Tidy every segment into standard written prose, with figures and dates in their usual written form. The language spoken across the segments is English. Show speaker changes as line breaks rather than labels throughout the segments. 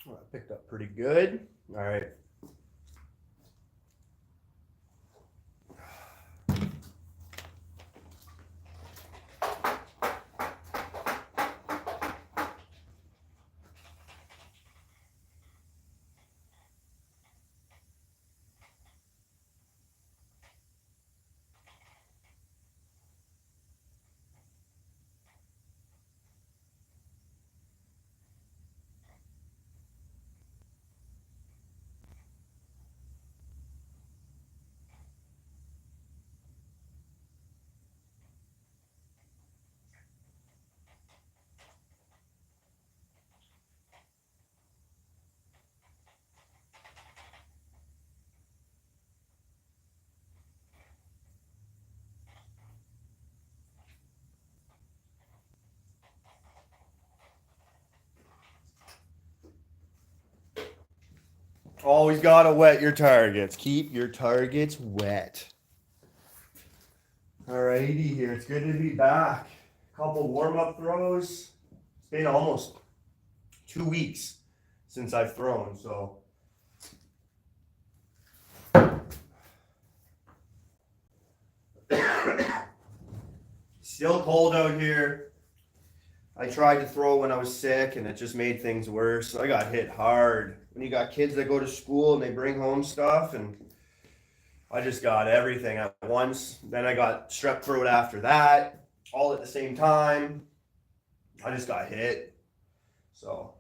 Well, I picked up pretty good. All right. Always gotta wet your targets. Keep your targets wet. Alrighty here. It's good to be back. Couple warm-up throws. It's been almost 2 weeks since I've thrown, so still cold out here. I tried to throw when I was sick and it just made things worse. I got hit hard. When you got kids that go to school and they bring home stuff, and I just got everything at once. Then I got strep throat after that, all at the same time. I just got hit. So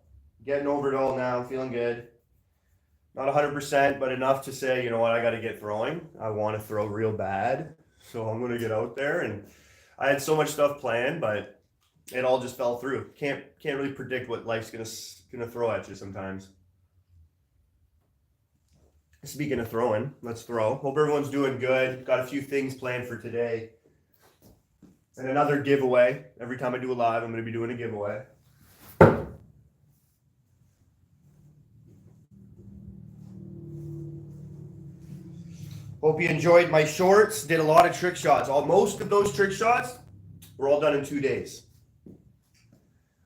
getting over it all now, feeling good. Not 100%, but enough to say, you know what, I got to get throwing. I want to throw real bad. So I'm going to get out there. And I had so much stuff planned, but it all just fell through. Can't really predict what life's gonna throw at you sometimes. Speaking of throwing, let's throw. Hope everyone's doing good. Got a few things planned for today. And another giveaway. Every time I do a live, I'm going to be doing a giveaway. Hope you enjoyed my shorts. Did a lot of trick shots. Most of those trick shots were all done in 2 days.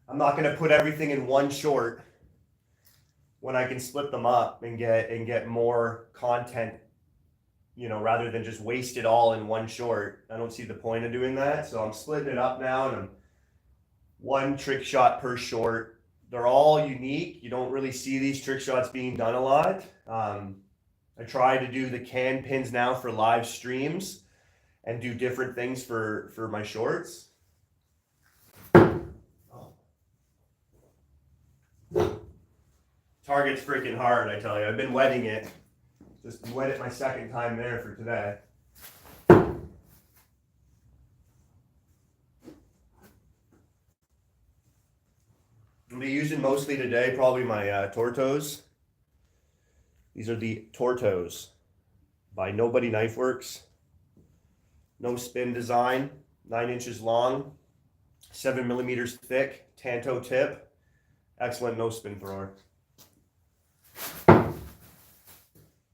I'm not going to put everything in one short when I can split them up and get more content, you know, rather than just waste it all in one short. I don't see the point of doing that. So I'm splitting it up now, and I'm one trick shot per short. They're all unique. You don't really see these trick shots being done a lot. I try to do the can pins now for live streams and do different things for my shorts. Target's freaking hard, I tell you. I've been wetting it. Just wet it my second time there for today. I'll be using mostly today probably my Tortos. These are the Tortos by Nobody Knife Works. No spin design, 9 inches long, 7 millimeters thick, Tanto tip. Excellent no spin thrower.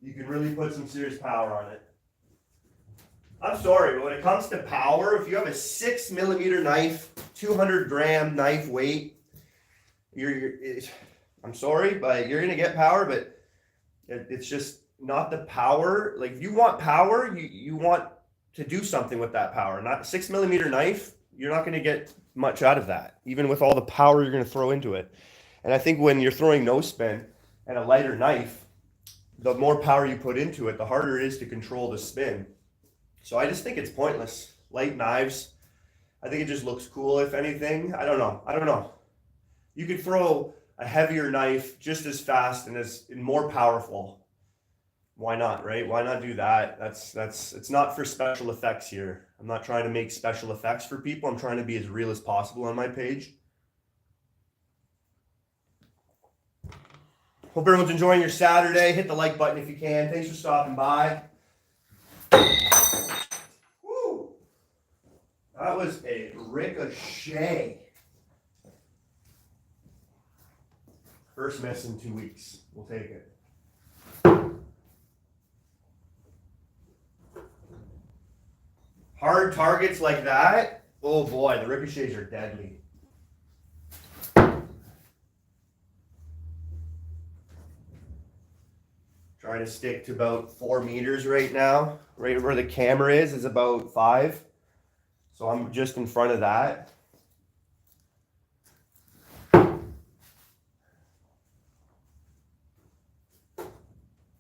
You can really put some serious power on it. I'm sorry, but when it comes to power, if you have a 6 millimeter knife, 200 gram knife weight, I'm sorry, but you're gonna get power, but it's just not the power. Like, if you want power, you want to do something with that power. Not a 6 millimeter knife, you're not gonna get much out of that, even with all the power you're gonna throw into it. And I think when you're throwing no spin and a lighter knife, the more power you put into it, the harder it is to control the spin. So I just think it's pointless. Light knives, I think it just looks cool, if anything. I don't know. You could throw a heavier knife just as fast and more powerful. Why not, right? Why not do that? It's not for special effects here. I'm not trying to make special effects for people. I'm trying to be as real as possible on my page. Hope everyone's enjoying your Saturday. Hit the like button if you can. Thanks for stopping by. Woo! That was a ricochet. First miss in 2 weeks. We'll take it. Hard targets like that, oh boy, the ricochets are deadly. trying to stick to about 4 meters right now. Right where the camera is about 5. So I'm just in front of that.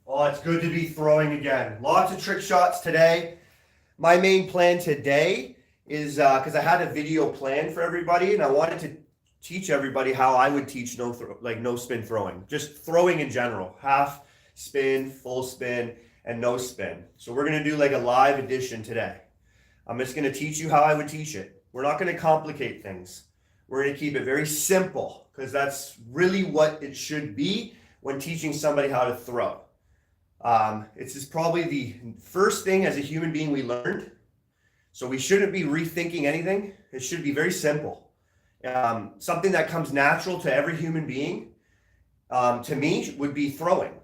Oh, it's good to be throwing again. Lots of trick shots today. My main plan today is, because I had a video planned for everybody and I wanted to teach everybody how I would teach no spin throwing. Just throwing in general. Half spin, full spin, and no spin. So we're going to do like a live edition today. I'm just going to teach you how I would teach it. We're not going to complicate things. We're going to keep it very simple because that's really what it should be when teaching somebody how to throw. It's just probably the first thing as a human being we learned. So we shouldn't be rethinking anything. It should be very simple. Something that comes natural to every human being, to me, would be throwing.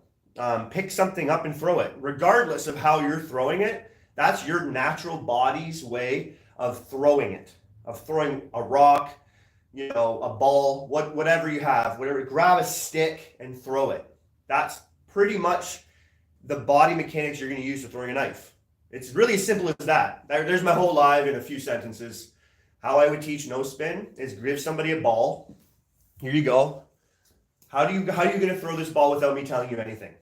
Pick something up and throw it. Regardless of how you're throwing it, that's your natural body's way of throwing it. Of throwing a rock, a ball, whatever you have. Whatever, grab a stick and throw it. That's pretty much the body mechanics you're going to use for throwing a knife. It's really as simple as that. There's my whole live in a few sentences. How I would teach no spin is give somebody a ball. Here you go. How are you going to throw this ball without me telling you anything?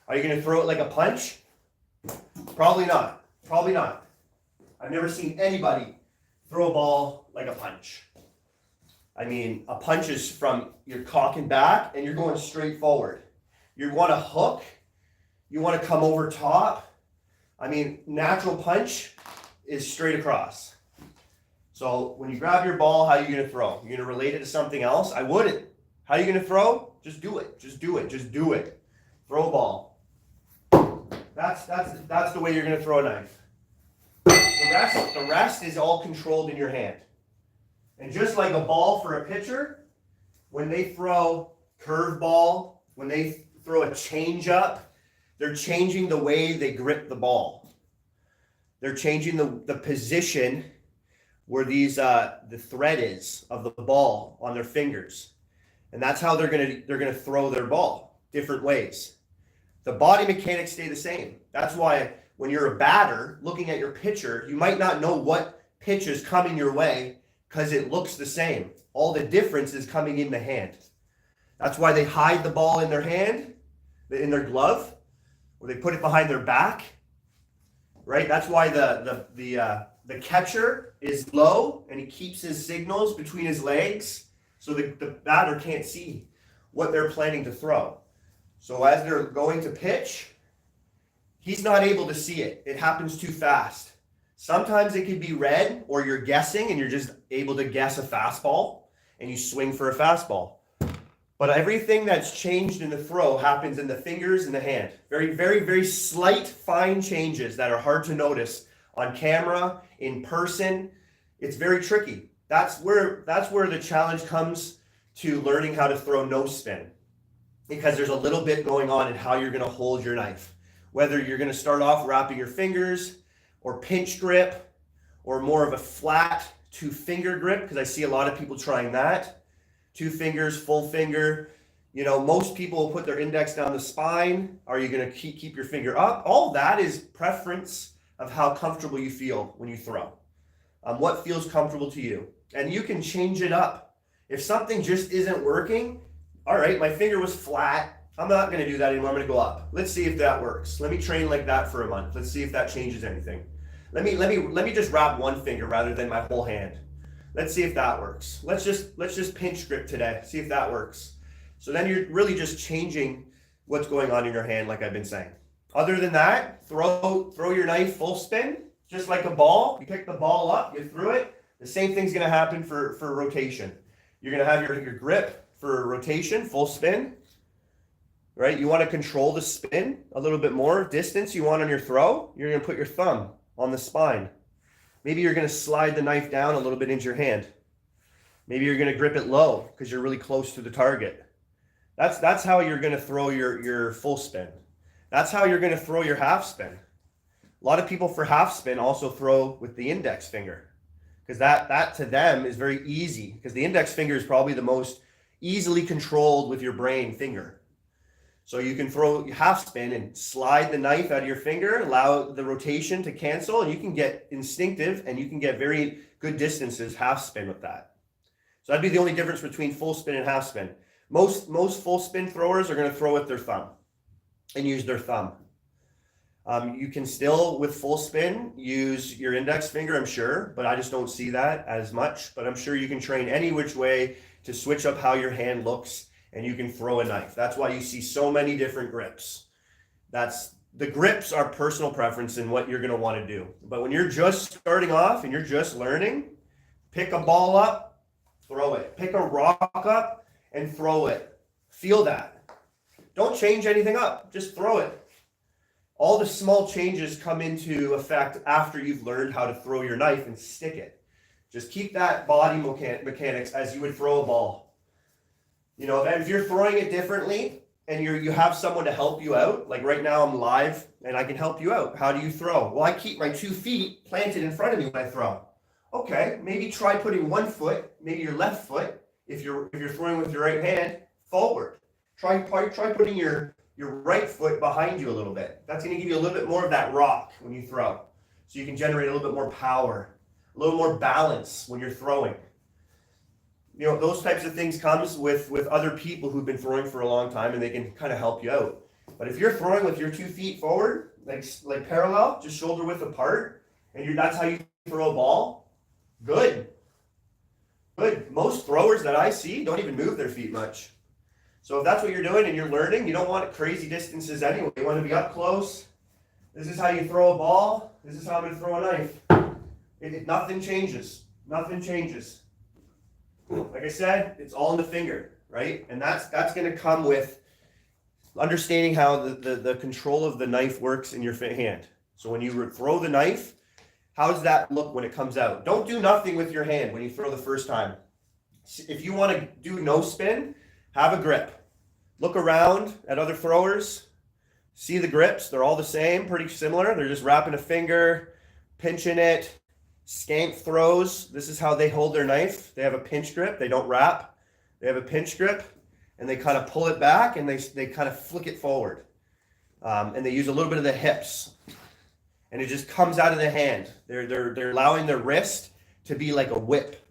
Are you going to throw it like a punch? Probably not. Probably not. I've never seen anybody throw a ball like a punch. I mean, a punch is from you're cocking back and you're going straight forward. You want to hook. You want to come over top. I mean, natural punch is straight across. So when you grab your ball, how are you going to throw? You're going to relate it to something else? I wouldn't. How are you going to throw? Just do it. Just do it. Just do it. Throw a ball. That's the way you're going to throw a knife. The rest is all controlled in your hand. And just like a ball for a pitcher, when they throw curveball, when they throw a change up, they're changing the way they grip the ball. They're changing the position where the thread is of the ball on their fingers. And that's how they're gonna throw their ball, different ways. The body mechanics stay the same. That's why when you're a batter looking at your pitcher, you might not know what pitch is coming your way because it looks the same. All the difference is coming in the hand. That's why they hide the ball in their hand, in their glove, or they put it behind their back, right? That's why the catcher is low and he keeps his signals between his legs so the batter can't see what they're planning to throw. So as they're going to pitch, he's not able to see it. It happens too fast. Sometimes it could be red or you're guessing and you're just able to guess a fastball and you swing for a fastball. But everything that's changed in the throw happens in the fingers and the hand. Very, very, very slight, fine changes that are hard to notice on camera, in person. It's very tricky. That's where the challenge comes to learning how to throw no spin. Because there's a little bit going on in how you're going to hold your knife. Whether you're going to start off wrapping your fingers or pinch grip or more of a flat 2-finger grip, because I see a lot of people trying that. 2 fingers, full finger. Most people will put their index down the spine. Are you going to keep your finger up? All that is preference of how comfortable you feel when you throw. What feels comfortable to you. And you can change it up. If something just isn't working, all right, my finger was flat. I'm not going to do that anymore. I'm going to go up. Let's see if that works. Let me train like that for a month. Let's see if that changes anything. Let me just wrap one finger rather than my whole hand. Let's see if that works. Let's just pinch grip today. See if that works. So then you're really just changing what's going on in your hand, like I've been saying. Other than that, throw your knife full spin, just like a ball. You pick the ball up, you threw it. The same thing's going to happen for rotation. You're going to have your grip for rotation, full spin. Right? You want to control the spin a little bit more. Distance you want on your throw. You're going to put your thumb on the spine. Maybe you're going to slide the knife down a little bit into your hand. Maybe you're going to grip it low because you're really close to the target. That's how you're going to throw your full spin. That's how you're going to throw your half spin. A lot of people for half spin also throw with the index finger because that to them is very easy because the index finger is probably the most easily controlled with your brain finger. So you can throw half spin and slide the knife out of your finger, allow the rotation to cancel, and you can get instinctive and you can get very good distances half spin with that. So that'd be the only difference between full spin and half spin. Most full spin throwers are going to throw with their thumb and use their thumb. You can still, with full spin, use your index finger, I'm sure, but I just don't see that as much. But I'm sure you can train any which way to switch up how your hand looks, and you can throw a knife. That's why you see so many different grips. The grips are personal preference in what you're going to want to do. But when you're just starting off and you're just learning, pick a ball up, throw it. Pick a rock up and throw it. Feel that. Don't change anything up. Just throw it. All the small changes come into effect after you've learned how to throw your knife and stick it. Just keep that body mechanics as you would throw a ball. You know, if you're throwing it differently and you have someone to help you out, like right now I'm live and I can help you out. How do you throw? Well, I keep my 2 feet planted in front of me when I throw. Okay, maybe try putting one foot, maybe your left foot, if you're throwing with your right hand, forward. Try putting your right foot behind you a little bit. That's going to give you a little bit more of that rock when you throw. So you can generate a little bit more power, a little more balance when you're throwing. You know, those types of things comes with other people who've been throwing for a long time, and they can kind of help you out. But if you're throwing with your 2 feet forward, like parallel, just shoulder width apart, and that's how you throw a ball, good. Most throwers that I see don't even move their feet much. So if that's what you're doing and you're learning, you don't want crazy distances anyway. You want to be up close. This is how you throw a ball. This is how I'm going to throw a knife. Nothing changes. Nothing changes. Like I said, it's all in the finger, right? And that's going to come with understanding how the control of the knife works in your hand. So when you throw the knife, how does that look when it comes out? Don't do nothing with your hand when you throw the first time. If you want to do no spin, have a grip. Look around at other throwers. See the grips. They're all the same, pretty similar. They're just wrapping a finger, pinching it. Skank throws. This is how they hold their knife. They have a pinch grip. They don't wrap. They have a pinch grip, and they kind of pull it back, and they kind of flick it forward. And they use a little bit of the hips, and it just comes out of the hand. They're allowing their wrist to be like a whip.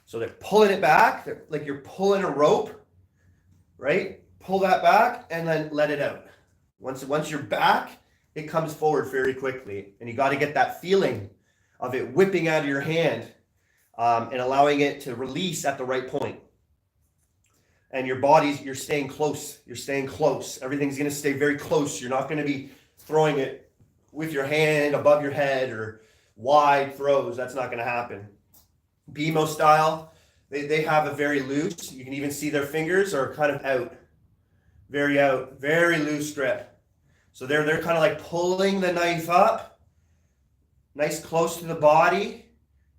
So they're pulling it back, like you're pulling a rope. Right? Pull that back and then let it out. Once you're back, it comes forward very quickly. And you got to get that feeling of it whipping out of your hand and allowing it to release at the right point. And your body's, you're staying close. You're staying close. Everything's going to stay very close. You're not going to be throwing it with your hand above your head or wide throws. That's not going to happen. BMO style. They have a very loose, you can even see their fingers are kind of out, very loose grip. So they're kind of like pulling the knife up, nice close to the body,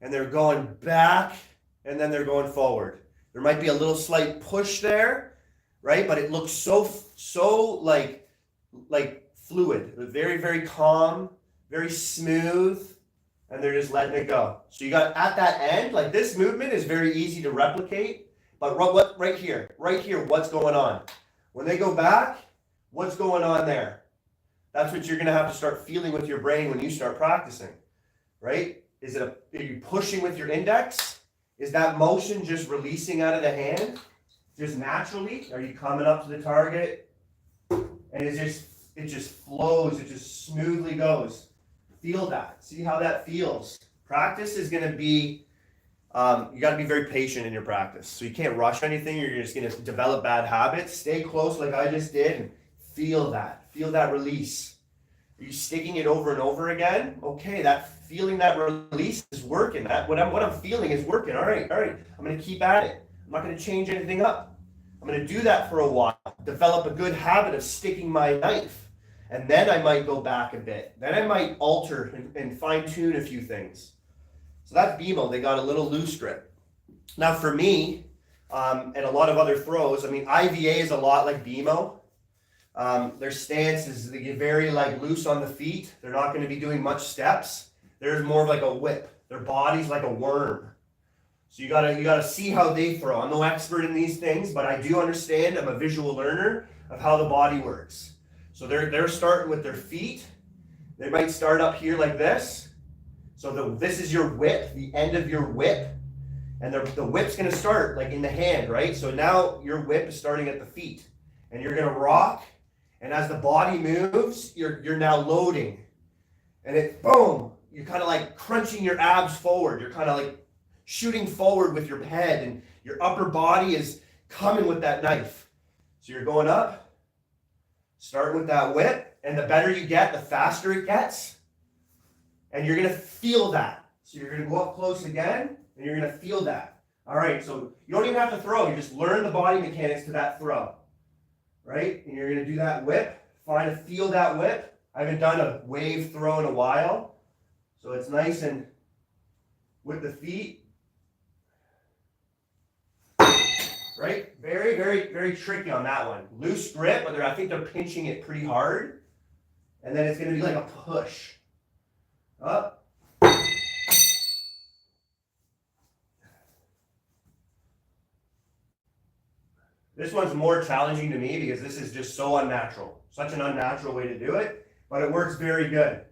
and they're going back, and then they're going forward. There might be a little slight push there, right? But it looks so like fluid, very calm, very smooth. And they're just letting it go. So you got at that end, like this movement is very easy to replicate, but what right here, what's going on? When they go back, what's going on there? That's what you're going to have to start feeling with your brain when you start practicing, right? Are you pushing with your index? Is that motion just releasing out of the hand, just naturally? Are you coming up to the target? And it just flows, it just smoothly goes. Feel that. See how that feels. Practice is going to be, you got to be very patient in your practice. So you can't rush anything. You're just going to develop bad habits. Stay close like I just did and feel that. Feel that release. Are you sticking it over and over again? Okay, feeling that release is working. What I'm feeling is working. All right. I'm going to keep at it. I'm not going to change anything up. I'm going to do that for a while. Develop a good habit of sticking my knife. And then I might go back a bit. Then I might alter and fine tune a few things. So that's BMO. They got a little loose grip. Now for me, and a lot of other throws, I mean, IVA is a lot like BMO. Their stance is they get very loose on the feet. They're not going to be doing much steps. They're more of like a whip. Their body's like a worm. So you gotta see how they throw. I'm no expert in these things, but I do understand. I'm a visual learner. of how the body works. So they're starting with their feet. They might start up here like this. So this is your whip, the end of your whip. And the whip's going to start like in the hand, right? So now your whip is starting at the feet. And you're going to rock. And as the body moves, you're now loading. And it, boom, you're kind of like crunching your abs forward. You're kind of like shooting forward with your head. And your upper body is coming with that knife. So you're going up, starting with that whip. And the better you get, the faster it gets. And you're going to feel that. So you're going to go up close again. And you're going to feel that. All right, so you don't even have to throw. You just learn the body mechanics to that throw. Right? And you're going to do that whip. Feel that whip. I haven't done a wave throw in a while. So it's nice and with the feet. Right? Very, very, very tricky on that one. Loose grip, but I think they're pinching it pretty hard. And then it's going to be like a push. Up. This one's more challenging to me because this is just so unnatural. Such an unnatural way to do it, but it works very good.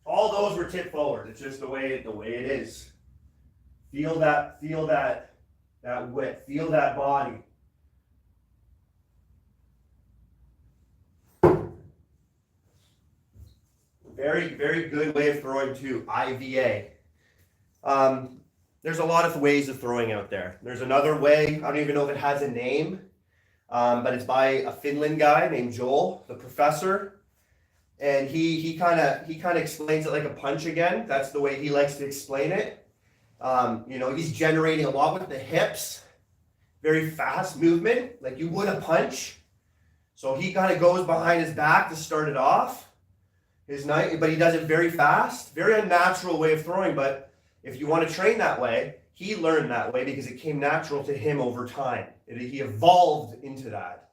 All those were tip forward. It's just the way it is. Feel that whip. Feel that body. Very, very good way of throwing too. IVA. There's a lot of ways of throwing out there. There's another way, I don't even know if it has a name, but it's by a Finland guy named Joel, the professor. And he kind of explains it like a punch again. That's the way he likes to explain it. He's generating a lot with the hips, very fast movement, like you would a punch. So he kind of goes behind his back to start it off. But he does it very fast, very unnatural way of throwing, but if you want to train that way, he learned that way because it came natural to him over time. He evolved into that.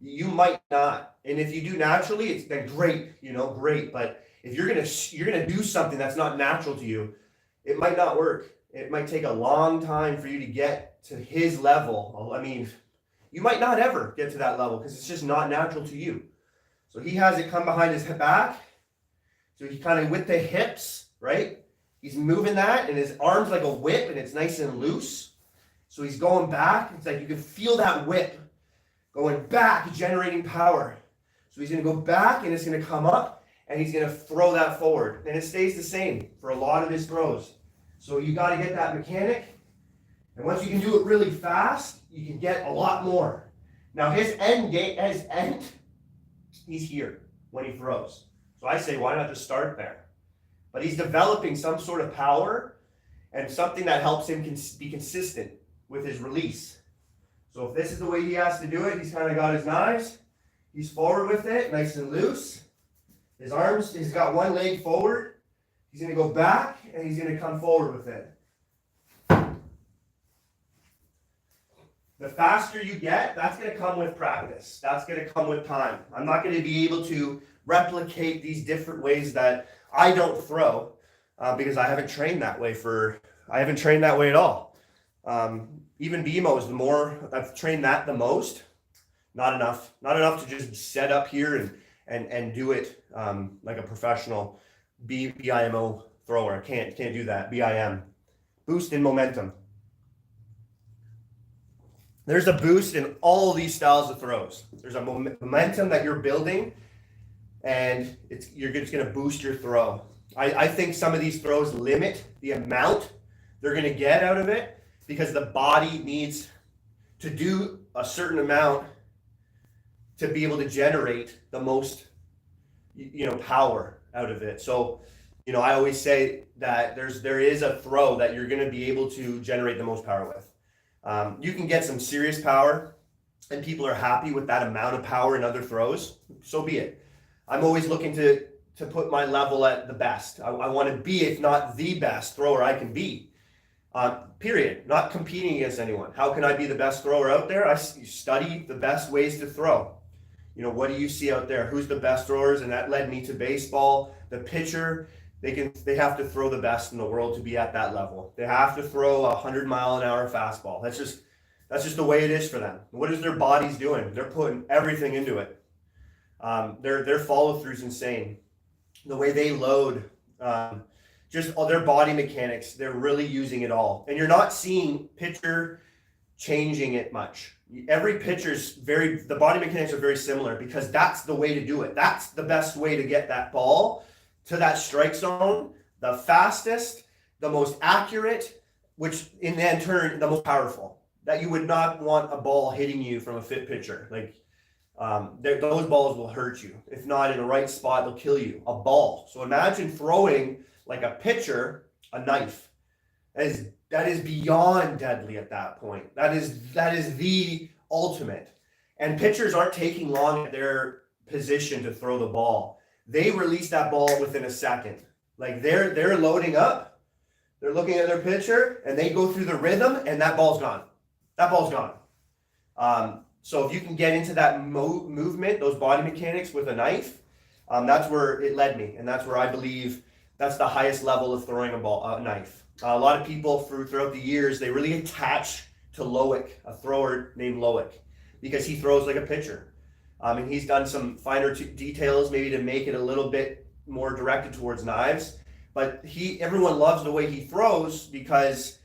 You might not. And if you do naturally, it's then great, great. But if you're gonna do something that's not natural to you, it might not work. It might take a long time for you to get to his level. I mean, you might not ever get to that level because it's just not natural to you. So he has it come behind his back. So he kind of with the hips, right? He's moving that, and his arm's like a whip, and it's nice and loose. So he's going back. It's like you can feel that whip going back, generating power. So he's going to go back, and it's going to come up, and he's going to throw that forward. And it stays the same for a lot of his throws. So you got to get that mechanic. And once you can do it really fast, you can get a lot more. Now his end, he's here when he throws. So I say, why not just start there? But he's developing some sort of power and something that helps him be consistent with his release. So if this is the way he has to do it, he's kind of got his knives. He's forward with it, nice and loose. His arms, he's got one leg forward. He's going to go back, and he's going to come forward with it. The faster you get, that's going to come with practice. That's going to come with time. I'm not going to be able to replicate these different ways that I don't throw because I haven't trained that way at all. Even BMO is the more I've trained that the most. Not enough to just set up here and do it like a professional BIMO thrower. I can't do that. BIM, boost in momentum. There's a boost in all these styles of throws. There's a momentum that you're building, and you're just going to boost your throw. I think some of these throws limit the amount they're going to get out of it because the body needs to do a certain amount to be able to generate the most, power out of it. So, I always say that there is a throw that you're going to be able to generate the most power with. You can get some serious power, and people are happy with that amount of power in other throws. So be it. I'm always looking to put my level at the best. I want to be, if not the best thrower I can be. Period. Not competing against anyone. How can I be the best thrower out there? I study the best ways to throw. What do you see out there? Who's the best throwers? And that led me to baseball. The pitcher, they have to throw the best in the world to be at that level. They have to throw a 100-mile-an-hour fastball. That's just the way it is for them. What is their bodies doing? They're putting everything into it. Their follow through is insane. The way they load, just all their body mechanics, they're really using it all. And you're not seeing pitcher changing it much. Every pitcher's the body mechanics are very similar because that's the way to do it. That's the best way to get that ball to that strike zone, the fastest, the most accurate, which in then turn the most powerful. That you would not want a ball hitting you from a fit pitcher. Like those balls will hurt you. If not in the right spot, they'll kill you. A ball. So imagine throwing like a pitcher a knife. That is beyond deadly at that point. That is the ultimate. And pitchers aren't taking long at their position to throw the ball. They release that ball within a second. Like they're loading up, they're looking at their pitcher, and they go through the rhythm, and that ball's gone. That ball's gone. So if you can get into that movement, those body mechanics with a knife, that's where it led me, and that's where I believe that's the highest level of throwing a knife. A lot of people throughout the years, they really attach to Loic, a thrower named Loic, because he throws like a pitcher. And he's done some finer details maybe to make it a little bit more directed towards knives. But everyone loves the way he throws because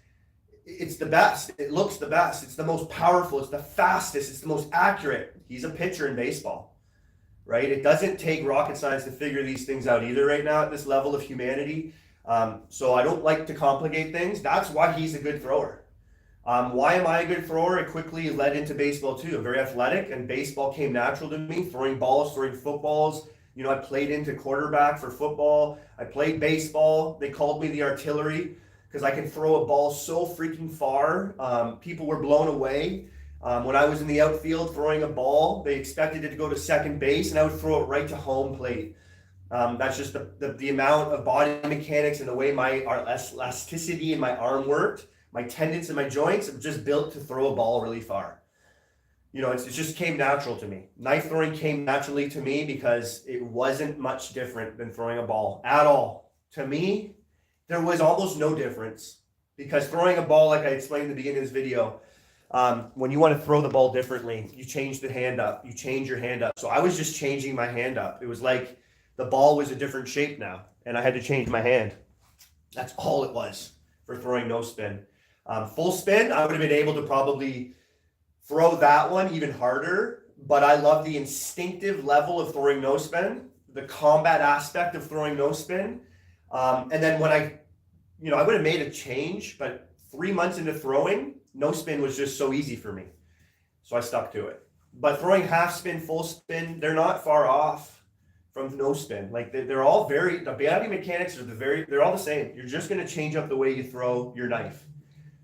it's the best. It looks the best. It's the most powerful. It's the fastest. It's the most accurate. He's a pitcher in baseball, right? It doesn't take rocket science to figure these things out either right now at this level of humanity. So I don't like to complicate things. That's why he's a good thrower. Why am I a good thrower? I quickly led into baseball too. I'm very athletic, and baseball came natural to me. Throwing balls, throwing footballs. You know, I played into quarterback for football. I played baseball. They called me the artillery because I can throw a ball so freaking far. People were blown away. When I was in the outfield throwing a ball, they expected it to go to second base, and I would throw it right to home plate. That's just the amount of body mechanics and the way my elasticity in my arm worked. My tendons and my joints are just built to throw a ball really far. You know, it just came natural to me. Knife throwing came naturally to me because it wasn't much different than throwing a ball at all. To me, there was almost no difference because throwing a ball, like I explained in the beginning of this video, when you want to throw the ball differently, you change the hand up, you change your hand up. So I was just changing my hand up. It was like the ball was a different shape now, and I had to change my hand. That's all it was for throwing no spin. Full spin, I would have been able to probably throw that one even harder, but I love the instinctive level of throwing no spin, the combat aspect of throwing no spin. And then when I would have made a change, but 3 months into throwing, no spin was just so easy for me. So I stuck to it. But throwing half spin, full spin, they're not far off from no spin. Like they're all the body mechanics are they're all the same. You're just going to change up the way you throw your knife.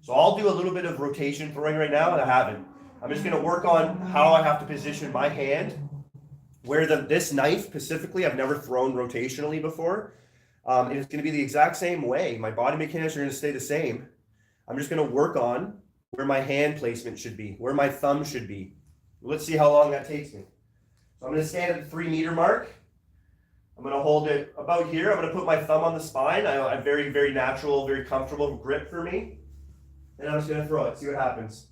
So I'll do a little bit of rotation throwing right now, and I haven't. I'm just going to work on how I have to position my hand. Where this knife specifically, I've never thrown rotationally before. And it's going to be the exact same way. My body mechanics are going to stay the same. I'm just going to work on where my hand placement should be, where my thumb should be. Let's see how long that takes me. So I'm going to stand at the 3 meter mark. I'm going to hold it about here. I'm going to put my thumb on the spine. I have very, very natural, very comfortable grip for me. And I'm just going to throw it, see what happens.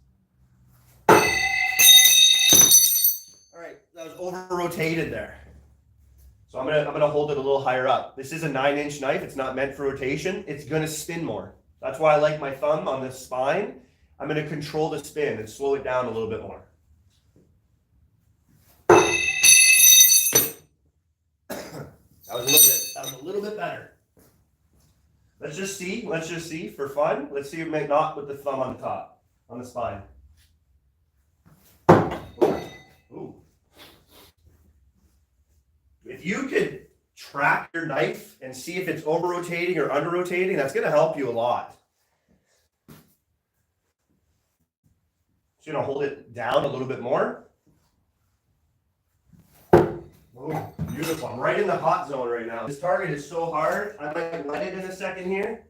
All right, that was over-rotated there. So I'm gonna hold it a little higher up. This is a 9-inch knife. It's not meant for rotation. It's going to spin more. That's why I like my thumb on the spine. I'm going to control the spin and slow it down a little bit more. That was a little bit better. Let's just see for fun. Let's see if it not with the thumb on the top, on the spine. Ooh. If you could track your knife and see if it's over rotating or under rotating, that's going to help you a lot. Just going to hold it down a little bit more. Oh, beautiful. I'm right in the hot zone right now. This target is so hard. I might let it in a second here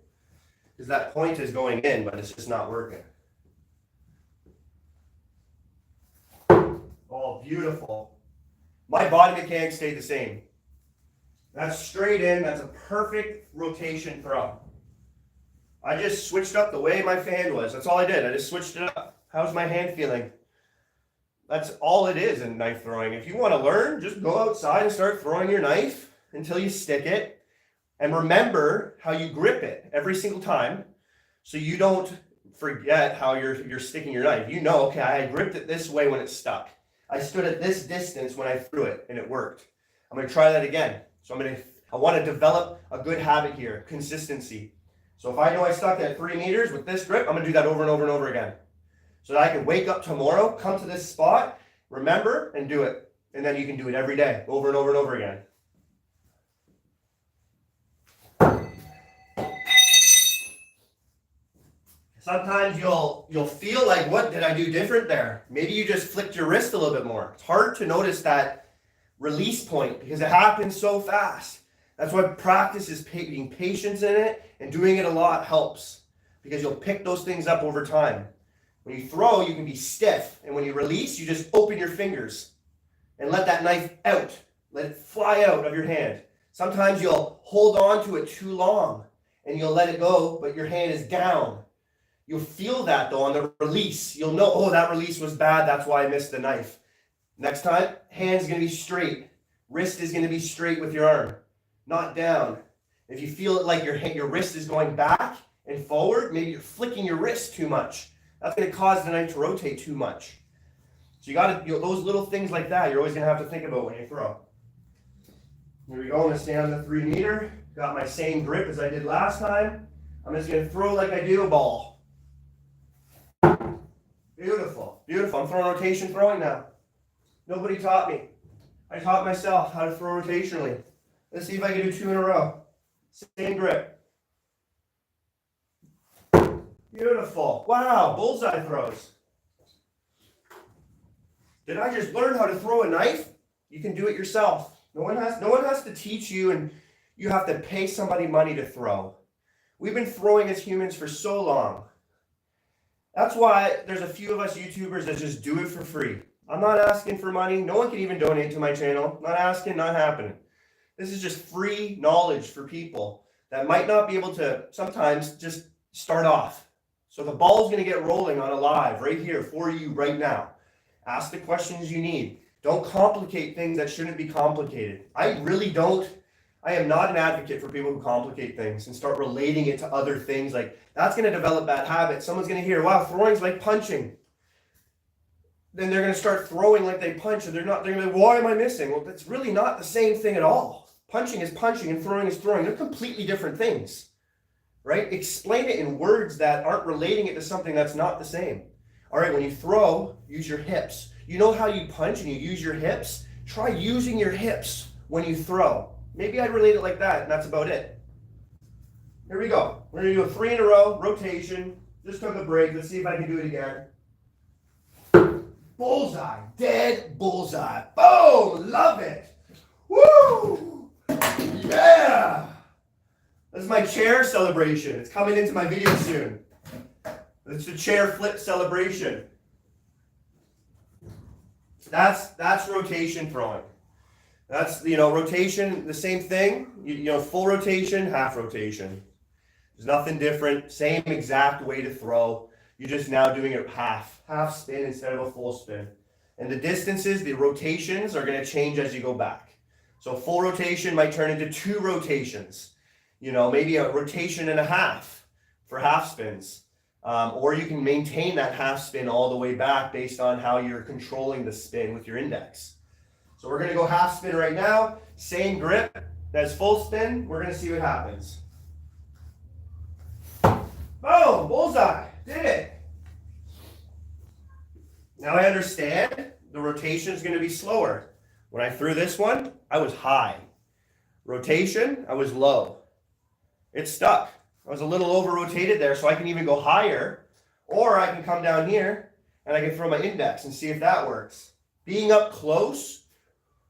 because that point is going in, but it's just not working. Oh, beautiful. My body mechanics stayed the same. That's straight in. That's a perfect rotation throw. I just switched up the way my fan was. That's all I did. I just switched it up. How's my hand feeling? That's all it is in knife throwing. If you want to learn, just go outside and start throwing your knife until you stick it. And remember how you grip it every single time, so you don't forget how you're sticking your knife. You know, okay, I gripped it this way when it stuck. I stood at this distance when I threw it and it worked. I'm going to try that again. So I want to develop a good habit here, consistency. So if I know I stuck at 3 meters with this grip, I'm going to do that over and over and over again. So that I can wake up tomorrow, come to this spot, remember, and do it. And then you can do it every day, over and over and over again. Sometimes you'll feel like, what did I do different there? Maybe you just flicked your wrist a little bit more. It's hard to notice that release point because it happens so fast. That's why practice is being patient in it, and doing it a lot helps because you'll pick those things up over time. When you throw, you can be stiff, and when you release, you just open your fingers and let that knife out. Let it fly out of your hand. Sometimes you'll hold on to it too long and you'll let it go, but your hand is down. You'll feel that though on the release. You'll know, oh, that release was bad. That's why I missed the knife. Next time, hand's going to be straight. Wrist is going to be straight with your arm, not down. If you feel it like your wrist is going back and forward, maybe you're flicking your wrist too much. That's going to cause the knife to rotate too much. So you got to, those little things like that, you're always going to have to think about when you throw. Here we go. I'm going to stay on the 3 meter. Got my same grip as I did last time. I'm just going to throw like I do a ball. Beautiful, beautiful. I'm throwing rotation throwing now. Nobody taught me. I taught myself how to throw rotationally. Let's see if I can do 2 in a row. Same grip. Beautiful. Wow, bullseye throws. Did I just learn how to throw a knife? You can do it yourself. No one has to teach you, and you have to pay somebody money to throw. We've been throwing as humans for so long. That's why there's a few of us YouTubers that just do it for free. I'm not asking for money. No one can even donate to my channel. Not asking, not happening. This is just free knowledge for people that might not be able to sometimes just start off. So the ball is going to get rolling on a live right here for you right now. Ask the questions you need. Don't complicate things that shouldn't be complicated. I am not an advocate for people who complicate things and start relating it to other things. Like, that's going to develop bad habits. Someone's going to hear, wow, throwing's like punching. Then they're going to start throwing like they punch, and they're going to be like, why am I missing? Well, that's really not the same thing at all. Punching is punching and throwing is throwing. They're completely different things, right? Explain it in words that aren't relating it to something that's not the same. All right, when you throw, use your hips. You know how you punch and you use your hips? Try using your hips when you throw. Maybe I'd relate it like that, and that's about it. Here we go. We're going to do a 3 in a row, rotation. Just took a break. Let's see if I can do it again. Bullseye. Dead bullseye. Boom! Love it. Woo! Yeah! This is my chair celebration. It's coming into my video soon. It's the chair flip celebration. That's rotation throwing. That's, rotation, the same thing. Full rotation, half rotation. There's nothing different. Same exact way to throw. You're just now doing it half spin instead of a full spin. And the distances, the rotations are going to change as you go back. So full rotation might turn into 2 rotations. Maybe a rotation and a half for half spins. Or you can maintain that half spin all the way back based on how you're controlling the spin with your index. So we're going to go half spin right now. Same grip as full spin. We're going to see what happens. Boom! Bullseye! Did it! Now I understand the rotation is going to be slower. When I threw this one, I was high. Rotation, I was low. It stuck. I was a little over-rotated there, so I can even go higher. Or I can come down here, and I can throw my index and see if that works. Being up close,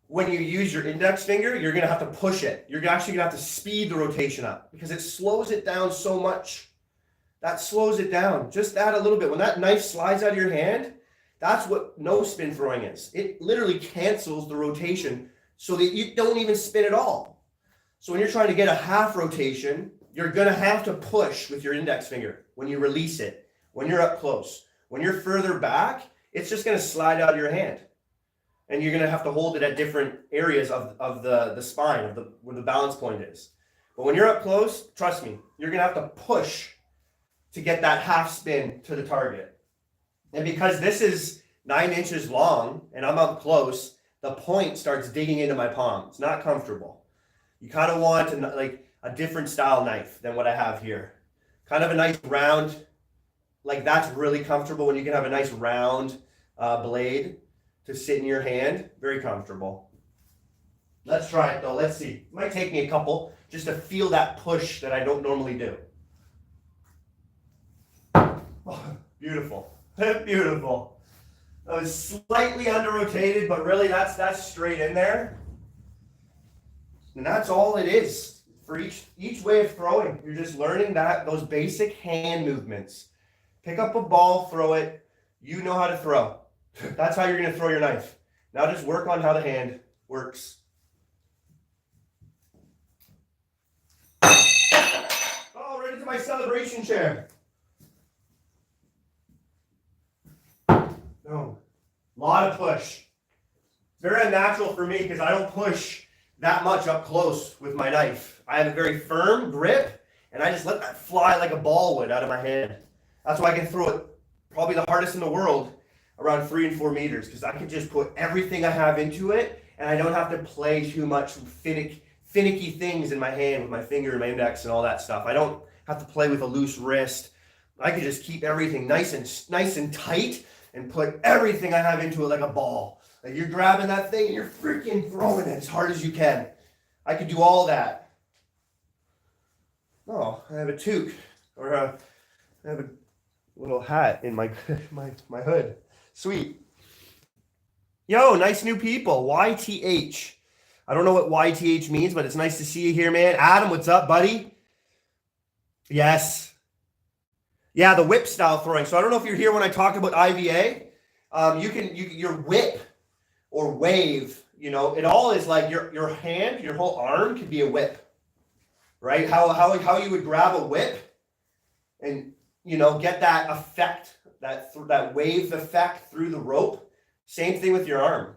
when you use your index finger, you're going to have to push it. You're actually going to have to speed the rotation up because it slows it down so much. That slows it down. Just add a little bit. When that knife slides out of your hand, that's what no spin throwing is. It literally cancels the rotation so that you don't even spin at all. So when you're trying to get a half rotation, you're going to have to push with your index finger when you release it, when you're up close. When you're further back, it's just going to slide out of your hand. And you're going to have to hold it at different areas of the spine, where the balance point is. But when you're up close, trust me, you're going to have to push to get that half spin to the target. And because this is 9 inches long and I'm up close, the point starts digging into my palm. It's not comfortable. You kind of want like a different style knife than what I have here. Kind of a nice round, like that's really comfortable when you can have a nice round blade to sit in your hand. Very comfortable. Let's try it though. Let's see. It might take me a couple just to feel that push that I don't normally do. Oh, beautiful. Beautiful. That was slightly under rotated, but really that's straight in there. And that's all it is for each way of throwing. You're just learning those basic hand movements. Pick up a ball, throw it. You know how to throw. That's how you're going to throw your knife. Now just work on how the hand works. Oh, right into my celebration chair. No. A lot of push. It's very unnatural for me because I don't push that much up close with my knife. I have a very firm grip and I just let that fly like a ball would out of my hand. That's why I can throw it probably the hardest in the world around 3 and 4 meters, because I can just put everything I have into it and I don't have to play too much finicky things in my hand with my finger and my index and all that stuff. I don't have to play with a loose wrist. I can just keep everything nice and tight and put everything I have into it like a ball. Like you're grabbing that thing and you're freaking throwing it as hard as you can. I could do all that. Oh, I have a toque, or I have a little hat in my hood. Sweet. Yo, nice new people. YTH. I don't know what YTH means, but it's nice to see you here, man. Adam, what's up, buddy? Yes. Yeah, the whip style throwing. So I don't know if you're here when I talked about IVA. Your whip or wave, it all is like your hand, your whole arm could be a whip, right? How you would grab a whip and, get that effect, that wave effect through the rope. Same thing with your arm.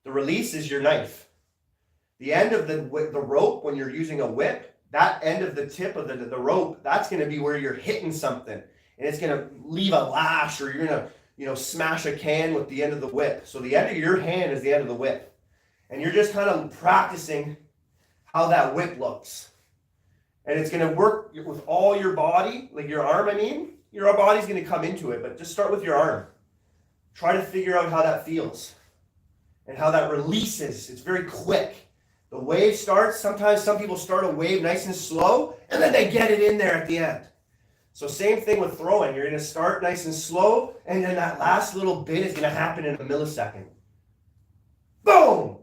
The release is your knife. The end of the rope, when you're using a whip, that end of the tip of the rope, that's going to be where you're hitting something. And it's going to leave a lash, or you're going to, smash a can with the end of the whip. So the end of your hand is the end of the whip. And you're just kind of practicing how that whip looks. And it's going to work with all your body, like your arm, your body's going to come into it, but just start with your arm. Try to figure out how that feels and how that releases. It's very quick. The wave starts, sometimes some people start a wave nice and slow, and then they get it in there at the end. So same thing with throwing. You're going to start nice and slow, and then that last little bit is going to happen in a millisecond. Boom!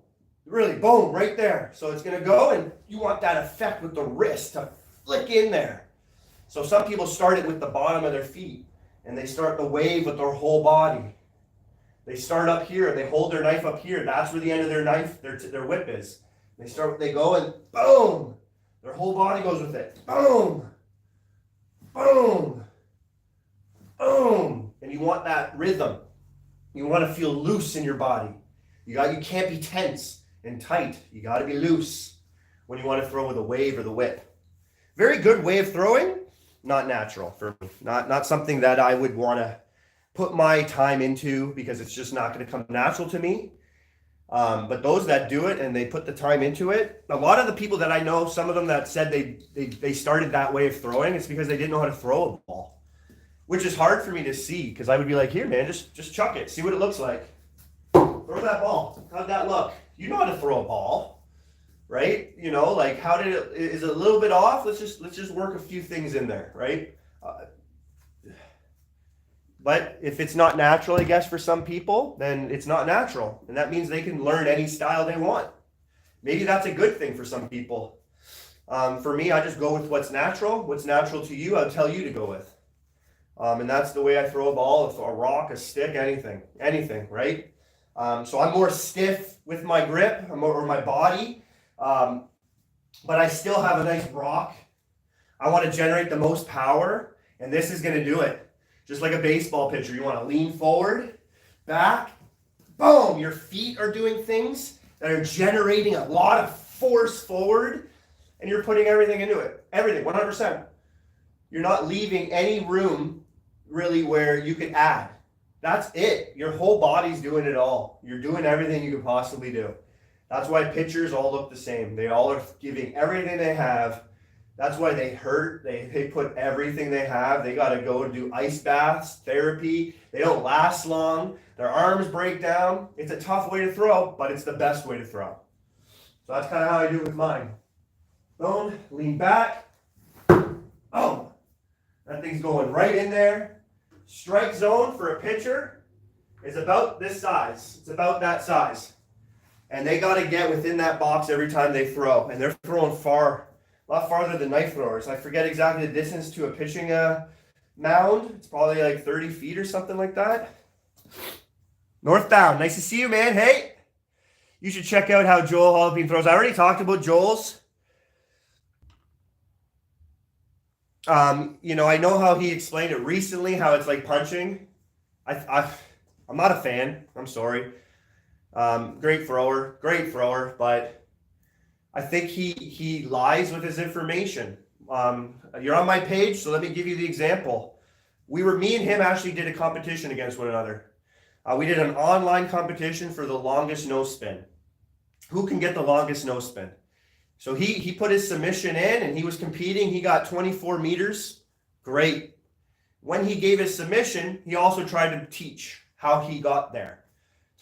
Really, boom, right there. So it's going to go, and you want that effect with the wrist to flick in there. So some people start it with the bottom of their feet, and they start the wave with their whole body. They start up here, they hold their knife up here. That's where the end of their knife, their whip is. They go and boom, their whole body goes with it. Boom, boom, boom. And you want that rhythm. You want to feel loose in your body. You can't be tense and tight. You got to be loose when you want to throw with a wave or the whip. Very good way of throwing, not natural for me. Not something that I would want to put my time into, because it's just not going to come natural to me. But those that do it and they put the time into it, a lot of the people that I know, some of them that said they started that way of throwing, it's because they didn't know how to throw a ball, which is hard for me to see, because I would be like, here, man, just chuck it, see what it looks like. Throw that ball. How'd that look? You know how to throw a ball, right? Like is it a little bit off? Let's just work a few things in there, right? But if it's not natural, I guess, for some people, then it's not natural. And that means they can learn any style they want. Maybe that's a good thing for some people. For me, I just go with what's natural. What's natural to you, I'll tell you to go with. And that's the way I throw a ball, a rock, a stick, anything, right? So I'm more stiff with my grip or my body, but I still have a nice rock. I want to generate the most power, and this is going to do it. Just like a baseball pitcher, you want to lean forward, back, boom. Your feet are doing things that are generating a lot of force forward, and you're putting everything into it. Everything, 100%. You're not leaving any room really where you could add. That's it. Your whole body's doing it all. You're doing everything you could possibly do. That's why pitchers all look the same. They all are giving everything they have. That's why they hurt. They put everything they have. They got to go do ice baths, therapy. They don't last long. Their arms break down. It's a tough way to throw, but it's the best way to throw. So that's kind of how I do it with mine. Boom, lean back. Oh, that thing's going right in there. Strike zone for a pitcher is about this size. It's about that size. And they got to get within that box every time they throw. And they're throwing far, a lot farther than knife throwers. I forget exactly the distance to a pitching mound. It's probably like 30 feet or something like that. Northbound, nice to see you, man. Hey, you should check out how Joel Holopine throws. I already talked about Joel's. I know how he explained it recently, how it's like punching. I'm not a fan. I'm sorry. Great thrower, but I think he lies with his information. You're on my page, so let me give you the example. Me and him actually did a competition against one another. We did an online competition for the longest no spin. Who can get the longest no spin? So he put his submission in and he was competing. He got 24 meters. Great. When he gave his submission, he also tried to teach how he got there.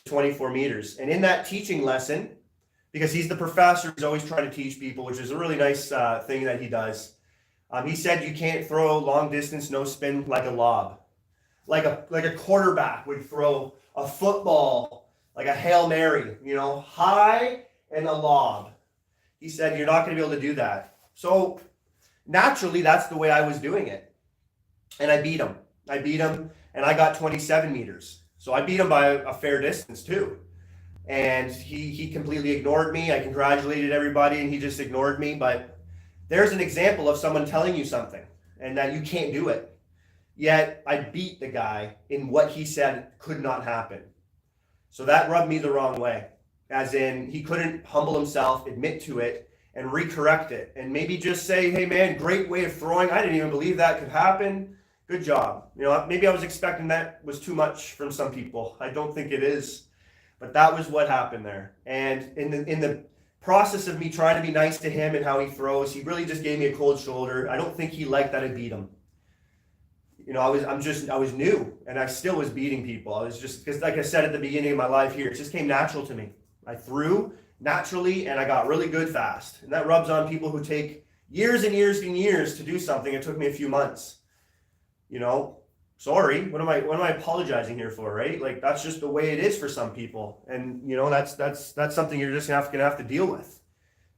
24 meters. And in that teaching lesson, because he's the professor, he's always trying to teach people, which is a really nice thing that he does. He said you can't throw long distance no spin like a lob. Like a quarterback would throw a football, like a Hail Mary, high and a lob. He said, you're not going to be able to do that. So naturally, that's the way I was doing it. And I beat him. And I got 27 meters. So I beat him by a fair distance too. And he completely ignored me. I congratulated everybody and he just ignored me. But there's an example of someone telling you something and that you can't do it. Yet I beat the guy in what he said could not happen. So that rubbed me the wrong way. As in, he couldn't humble himself, admit to it, and recorrect it. And maybe just say, hey man, great way of throwing. I didn't even believe that could happen. Good job. Maybe I was expecting that was too much from some people. I don't think it is. But that was what happened there. And in the process of me trying to be nice to him and how he throws, he really just gave me a cold shoulder. I don't think he liked that I beat him. I was new and I still was beating people. I was just, because like I said at the beginning of my life here, it just came natural to me. I threw naturally and I got really good fast. And that rubs on people who take years and years and years to do something. It took me a few months. Sorry, what am I apologizing here for, right? Like that's just the way it is for some people. And that's something you're just gonna have to deal with.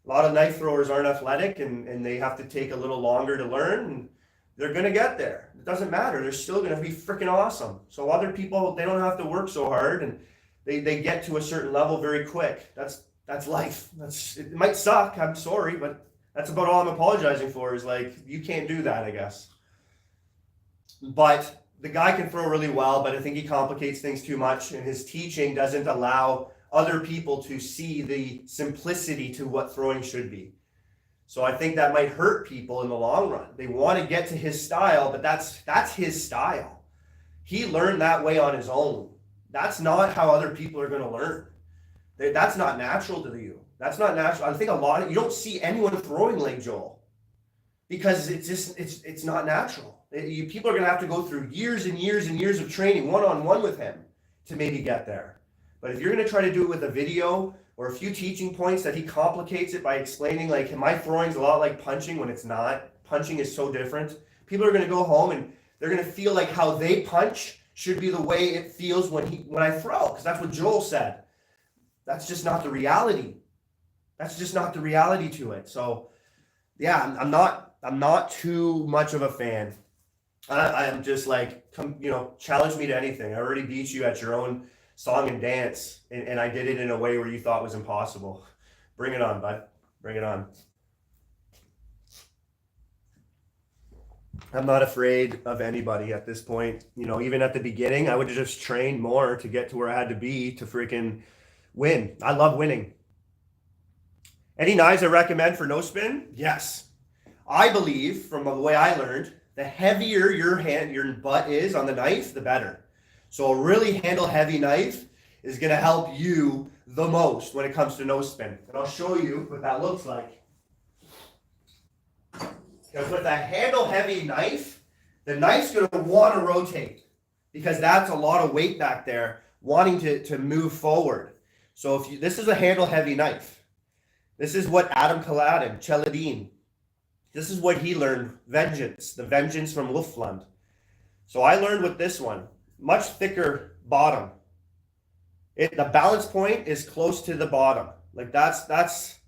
A lot of knife throwers aren't athletic and they have to take a little longer to learn and they're gonna get there. It doesn't matter, they're still gonna be freaking awesome. So other people, they don't have to work so hard and they get to a certain level very quick. That's life. It might suck, I'm sorry, but that's about all I'm apologizing for is like, you can't do that, I guess. But the guy can throw really well, but I think he complicates things too much and his teaching doesn't allow other people to see the simplicity to what throwing should be. So I think that might hurt people in the long run. They want to get to his style, but that's his style. He learned that way on his own. That's not how other people are going to learn. That's not natural to you. That's not natural. I think you don't see anyone throwing like Joel because it's not natural. People are going to have to go through years and years and years of training one-on-one with him to maybe get there. But if you're going to try to do it with a video or a few teaching points that he complicates it by explaining like my throwing's a lot like punching when it's not. Punching is so different. People are going to go home and they're going to feel like how they punch should be the way it feels when I throw, because that's what Joel said. That's just not the reality. That's just not the reality to it. So yeah, I'm not too much of a fan. I'm just like, challenge me to anything. I already beat you at your own song and dance, and I did it in a way where you thought was impossible. Bring it on, bud. Bring it on. I'm not afraid of anybody at this point. You know, even at the beginning, I would have just trained more to get to where I had to be to freaking win. I love winning. Any knives I recommend for no spin? Yes. I believe, from the way I learned, the heavier your butt is on the knife, the better. So a really handle heavy knife is going to help you the most when it comes to no spin. And I'll show you what that looks like. Because with a handle heavy knife, the knife's going to want to rotate because that's a lot of weight back there wanting to move forward. So if you, this is a handle heavy knife. This is what Adam Cheladine, this is what he learned, Vengeance, the Vengeance from Luftland. So I learned with this one, much thicker bottom. The balance point is close to the bottom. Like that's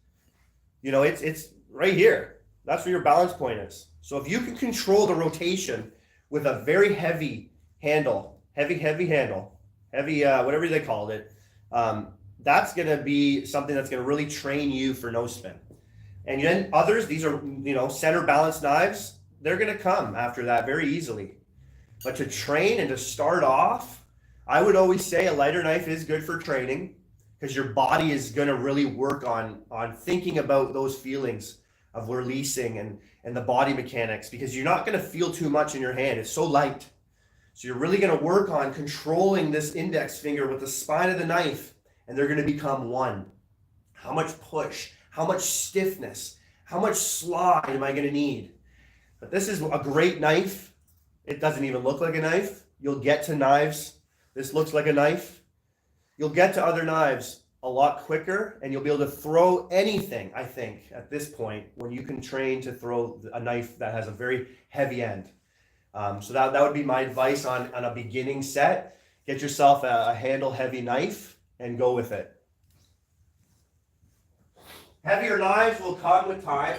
you know, it's right here. That's where your balance point is. So if you can control the rotation with a very heavy handle, heavy handle, heavy whatever they called it, that's going to be something that's going to really train you for no spin. And then others, these are, you know, center balance knives, they're going to come after that very easily. But to train and to start off, I would always say a lighter knife is good for training because your body is going to really work on thinking about those feelings of releasing and the body mechanics, because you're not going to feel too much in your hand. It's so light. So you're really going to work on controlling this index finger with the spine of the knife, and they're going to become one. How much push? How much stiffness? How much slide am I going to need? But this is a great knife. It doesn't even look like a knife. You'll get to knives. This looks like a knife. You'll get to other knives a lot quicker, and you'll be able to throw anything, I think, at this point, when you can train to throw a knife that has a very heavy end. So that would be my advice on a beginning set. Get yourself a handle heavy knife and go with it. Heavier knives will come with time.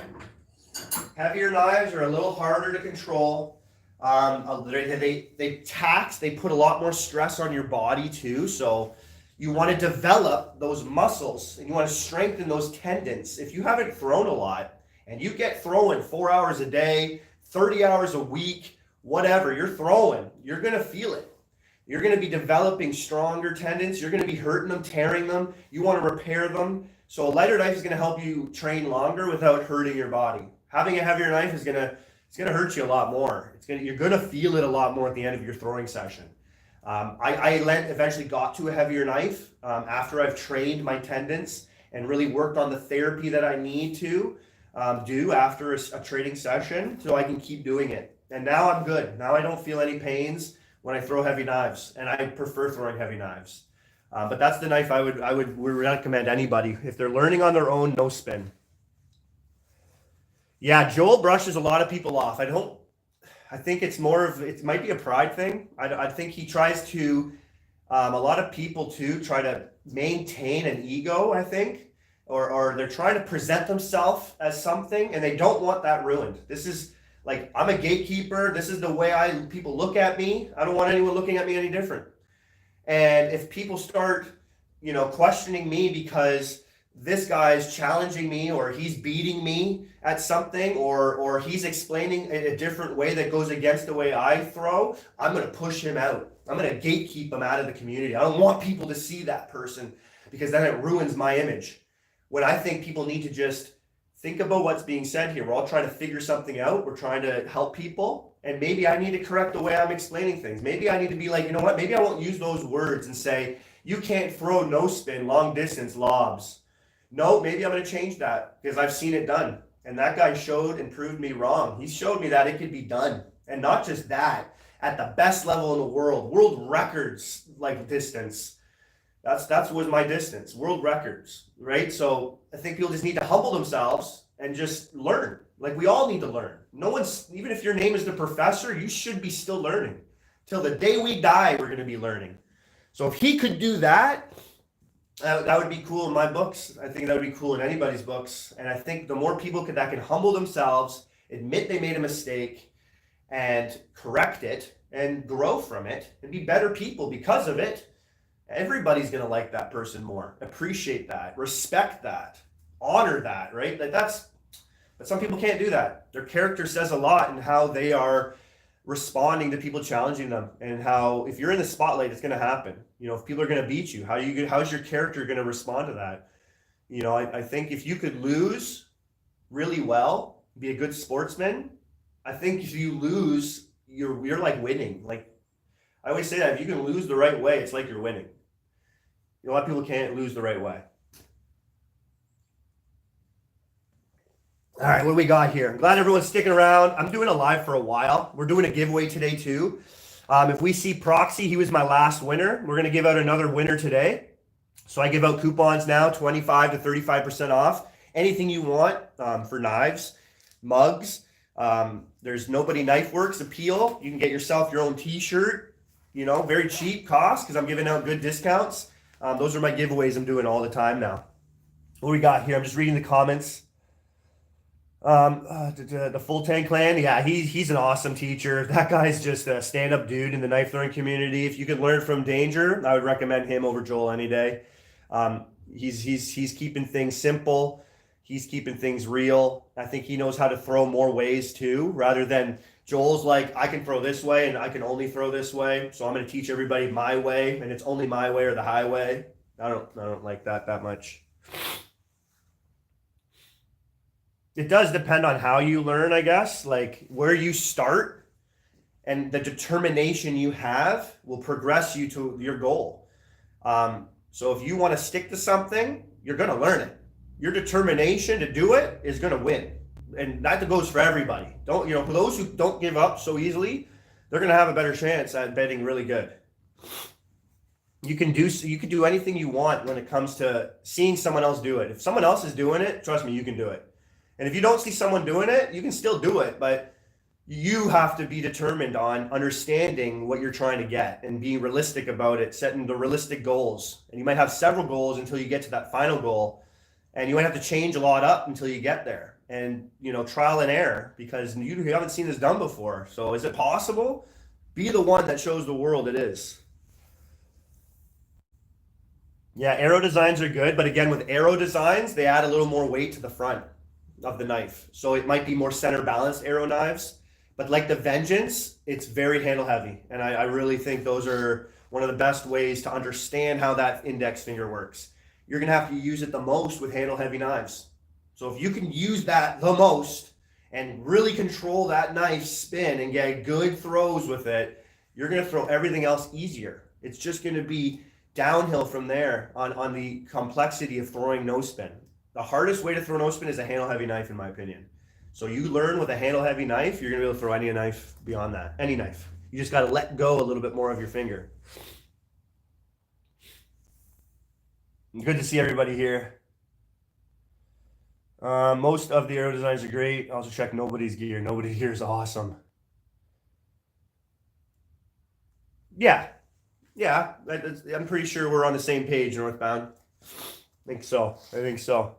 Heavier knives are a little harder to control. They tax, they put a lot more stress on your body too. So you want to develop those muscles and you want to strengthen those tendons. If you haven't thrown a lot and you get throwing 4 hours a day, 30 hours a week, whatever you're throwing, you're going to feel it. You're going to be developing stronger tendons. You're going to be hurting them, tearing them. You want to repair them. So a lighter knife is going to help you train longer without hurting your body. Having a heavier knife is going to hurt you a lot more. You're going to feel it a lot more at the end of your throwing session. I eventually got to a heavier knife after I've trained my tendons and really worked on the therapy that I need to do after a training session so I can keep doing it. And now I'm good. Now I don't feel any pains when I throw heavy knives, and I prefer throwing heavy knives. But that's the knife I would recommend anybody if they're learning on their own, no spin. Yeah, Joel brushes a lot of people off. I think it's more of, it might be a pride thing. I think he tries to, a lot of people too, try to maintain an ego, I think, or they're trying to present themselves as something and they don't want that ruined. This is like, I'm a gatekeeper. This is the way people look at me. I don't want anyone looking at me any different. And if people start, you know, questioning me because this guy's challenging me or he's beating me at something or he's explaining in a different way that goes against the way I throw, I'm going to push him out. I'm going to gatekeep him out of the community. I don't want people to see that person because then it ruins my image. When I think people need to just think about what's being said here. We're all trying to figure something out. We're trying to help people. And maybe I need to correct the way I'm explaining things. Maybe I need to be like, you know what? Maybe I won't use those words and say, you can't throw no spin, long distance lobs. No, maybe I'm going to change that because I've seen it done. And that guy showed and proved me wrong. He showed me that it could be done. And not just that, at the best level in the world records like distance. That was my distance, world records, right? So I think people just need to humble themselves and just learn. Like we all need to learn. No one's, even if your name is the professor, you should be still learning. Till the day we die, we're going to be learning. So if he could do that, that would be cool in my books. I think that would be cool in anybody's books. And I think the more people that can humble themselves, admit they made a mistake, and correct it, and grow from it, and be better people because of it, everybody's going to like that person more, appreciate that, respect that, honor that, right? Like But some people can't do that. Their character says a lot in how they are responding to people challenging them, and how if you're in the spotlight, it's going to happen. If people are going to beat you, how's your character going to respond to that? I think if you could lose really well, be a good sportsman, I think if you lose, you're like winning. Like I always say that if you can lose the right way, it's like you're winning. A lot of people can't lose the right way. All right, what do we got here? I'm glad everyone's sticking around. I'm doing a live for a while. We're doing a giveaway today too. If we see Proxy, he was my last winner. We're going to give out another winner today. So I give out coupons now, 25 to 35% off. Anything you want for knives, mugs. There's Nobody Knife Works appeal. You can get yourself your own t-shirt, very cheap cost because I'm giving out good discounts. Those are my giveaways I'm doing all the time now. What do we got here? I'm just reading the comments. The Full Tank Clan, yeah, he's an awesome teacher. That guy's just a stand-up dude in the knife throwing community. If you could learn from Danger, I would recommend him over Joel any day. He's keeping things simple. He's keeping things real. I think he knows how to throw more ways too, rather than Joel's like, I can throw this way and I can only throw this way. So I'm going to teach everybody my way, and it's only my way or the highway. I don't like that much. It does depend on how you learn, I guess, like where you start, and the determination you have will progress you to your goal. So if you want to stick to something, you're going to learn it. Your determination to do it is going to win. And that goes for everybody. For those who don't give up so easily, they're going to have a better chance at betting really good. You can do anything you want when it comes to seeing someone else do it. If someone else is doing it, trust me, you can do it. And if you don't see someone doing it, you can still do it, but you have to be determined on understanding what you're trying to get and being realistic about it, setting the realistic goals. And you might have several goals until you get to that final goal, and you might have to change a lot up until you get there. And, trial and error, because you haven't seen this done before. So is it possible? Be the one that shows the world it is. Yeah, arrow designs are good, but again, with arrow designs, they add a little more weight to the front of the knife. So it might be more center balanced arrow knives, but like the Vengeance, it's very handle heavy. And I really think those are one of the best ways to understand how that index finger works. You're going to have to use it the most with handle heavy knives. So if you can use that the most and really control that knife spin and get good throws with it, you're going to throw everything else easier. It's just going to be downhill from there on the complexity of throwing no spin. The hardest way to throw no spin is a handle heavy knife, in my opinion. So you learn with a handle heavy knife, you're going to be able to throw any knife beyond that. Any knife. You just got to let go a little bit more of your finger. Good to see everybody here. Most of the arrow designs are great. Also check Nobody's gear. Nobody's gear is awesome. Yeah. I'm pretty sure we're on the same page, Northbound. I think so.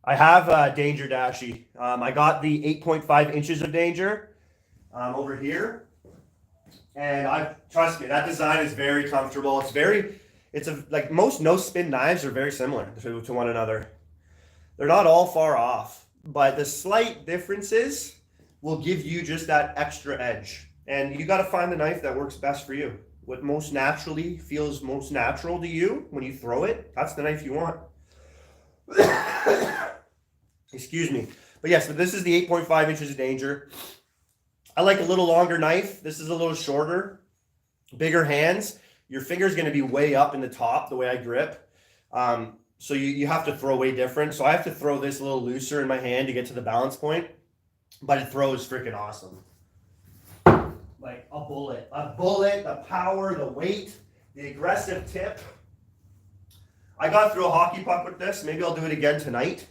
I have Danger Dashi. I got the 8.5 inches of Danger over here, and trust me, that design is very comfortable. Like most no spin knives are very similar to one another. They're not all far off, but the slight differences will give you just that extra edge. And you got to find the knife that works best for you. What most naturally feels most natural to you when you throw it, that's the knife you want. Excuse me. But yes, this is the 8.5 inches of Danger. I like a little longer knife. This is a little shorter, bigger hands. Your finger's going to be way up in the top the way I grip. So you have to throw way different. So I have to throw this a little looser in my hand to get to the balance point. But it throws freaking awesome. Like a bullet, the power, the weight, the aggressive tip. I got through a hockey puck with this. Maybe I'll do it again tonight.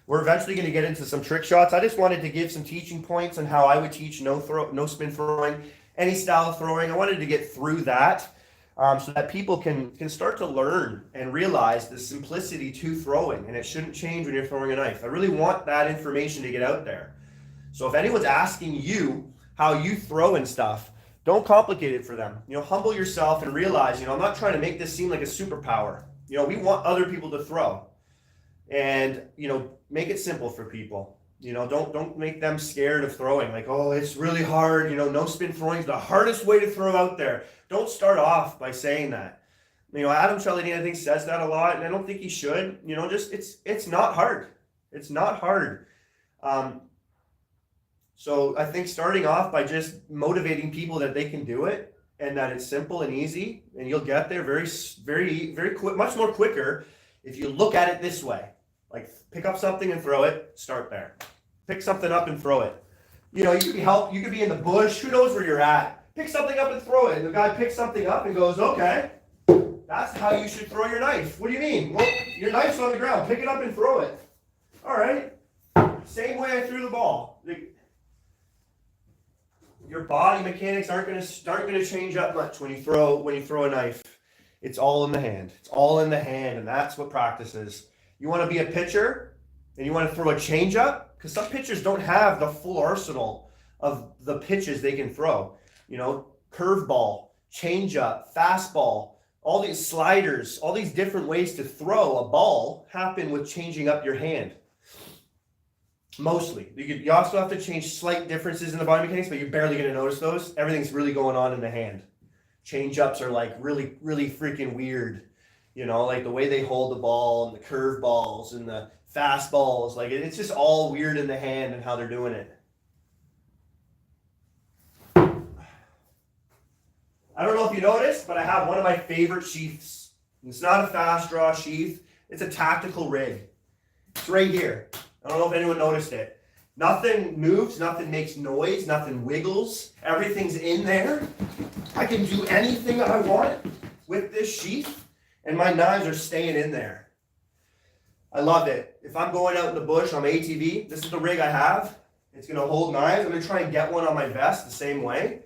We're eventually going to get into some trick shots. I just wanted to give some teaching points on how I would teach no spin throwing, any style of throwing. I wanted to get through that so that people can start to learn and realize the simplicity to throwing, and it shouldn't change when you're throwing a knife. I really want that information to get out there. So if anyone's asking you how you throw and stuff, don't complicate it for them. Humble yourself and realize, I'm not trying to make this seem like a superpower. We want other people to throw. And, you know, make it simple for people. You know, don't make them scared of throwing. Like, oh, it's really hard. You know, no spin throwing is the hardest way to throw out there. Don't start off by saying that. You know, Adam Cialdini, I think, says that a lot, and I don't think he should. You know, just it's not hard. It's not hard. So I think starting off by just motivating people that they can do it and that it's simple and easy, and you'll get there very quick, much more quicker if you look at it this way. Like, pick up something and throw it. Start there. Pick something up and throw it. You know, you could be in the bush. Who knows where you're at? Pick something up and throw it. And the guy picks something up and goes, okay, that's how you should throw your knife. What do you mean? Well, your knife's on the ground. Pick it up and throw it. All right. Same way I threw the ball. Your body mechanics aren't going to change up much when you throw a knife. It's all in the hand. It's all in the hand, and that's what practice is. You want to be a pitcher, and you want to throw a changeup, because some pitchers don't have the full arsenal of the pitches they can throw. You know, curveball, changeup, fastball, all these sliders, all these different ways to throw a ball happen with changing up your hand. Mostly. You also have to change slight differences in the body mechanics, but you're barely going to notice those. Everything's really going on in the hand. Change-ups are like really, really freaking weird. You know, like the way they hold the ball and the curve balls and the fastballs. Like, it's just all weird in the hand and how they're doing it. I don't know if you noticed, but I have one of my favorite sheaths. It's not a fast draw sheath. It's a tactical rig. It's right here. I don't know if anyone noticed it. Nothing moves, nothing makes noise, nothing wiggles. Everything's in there. I can do anything I want with this sheath, and my knives are staying in there. I love it. If I'm going out in the bush on my ATV, this is the rig I have. It's going to hold knives. I'm going to try and get one on my vest the same way,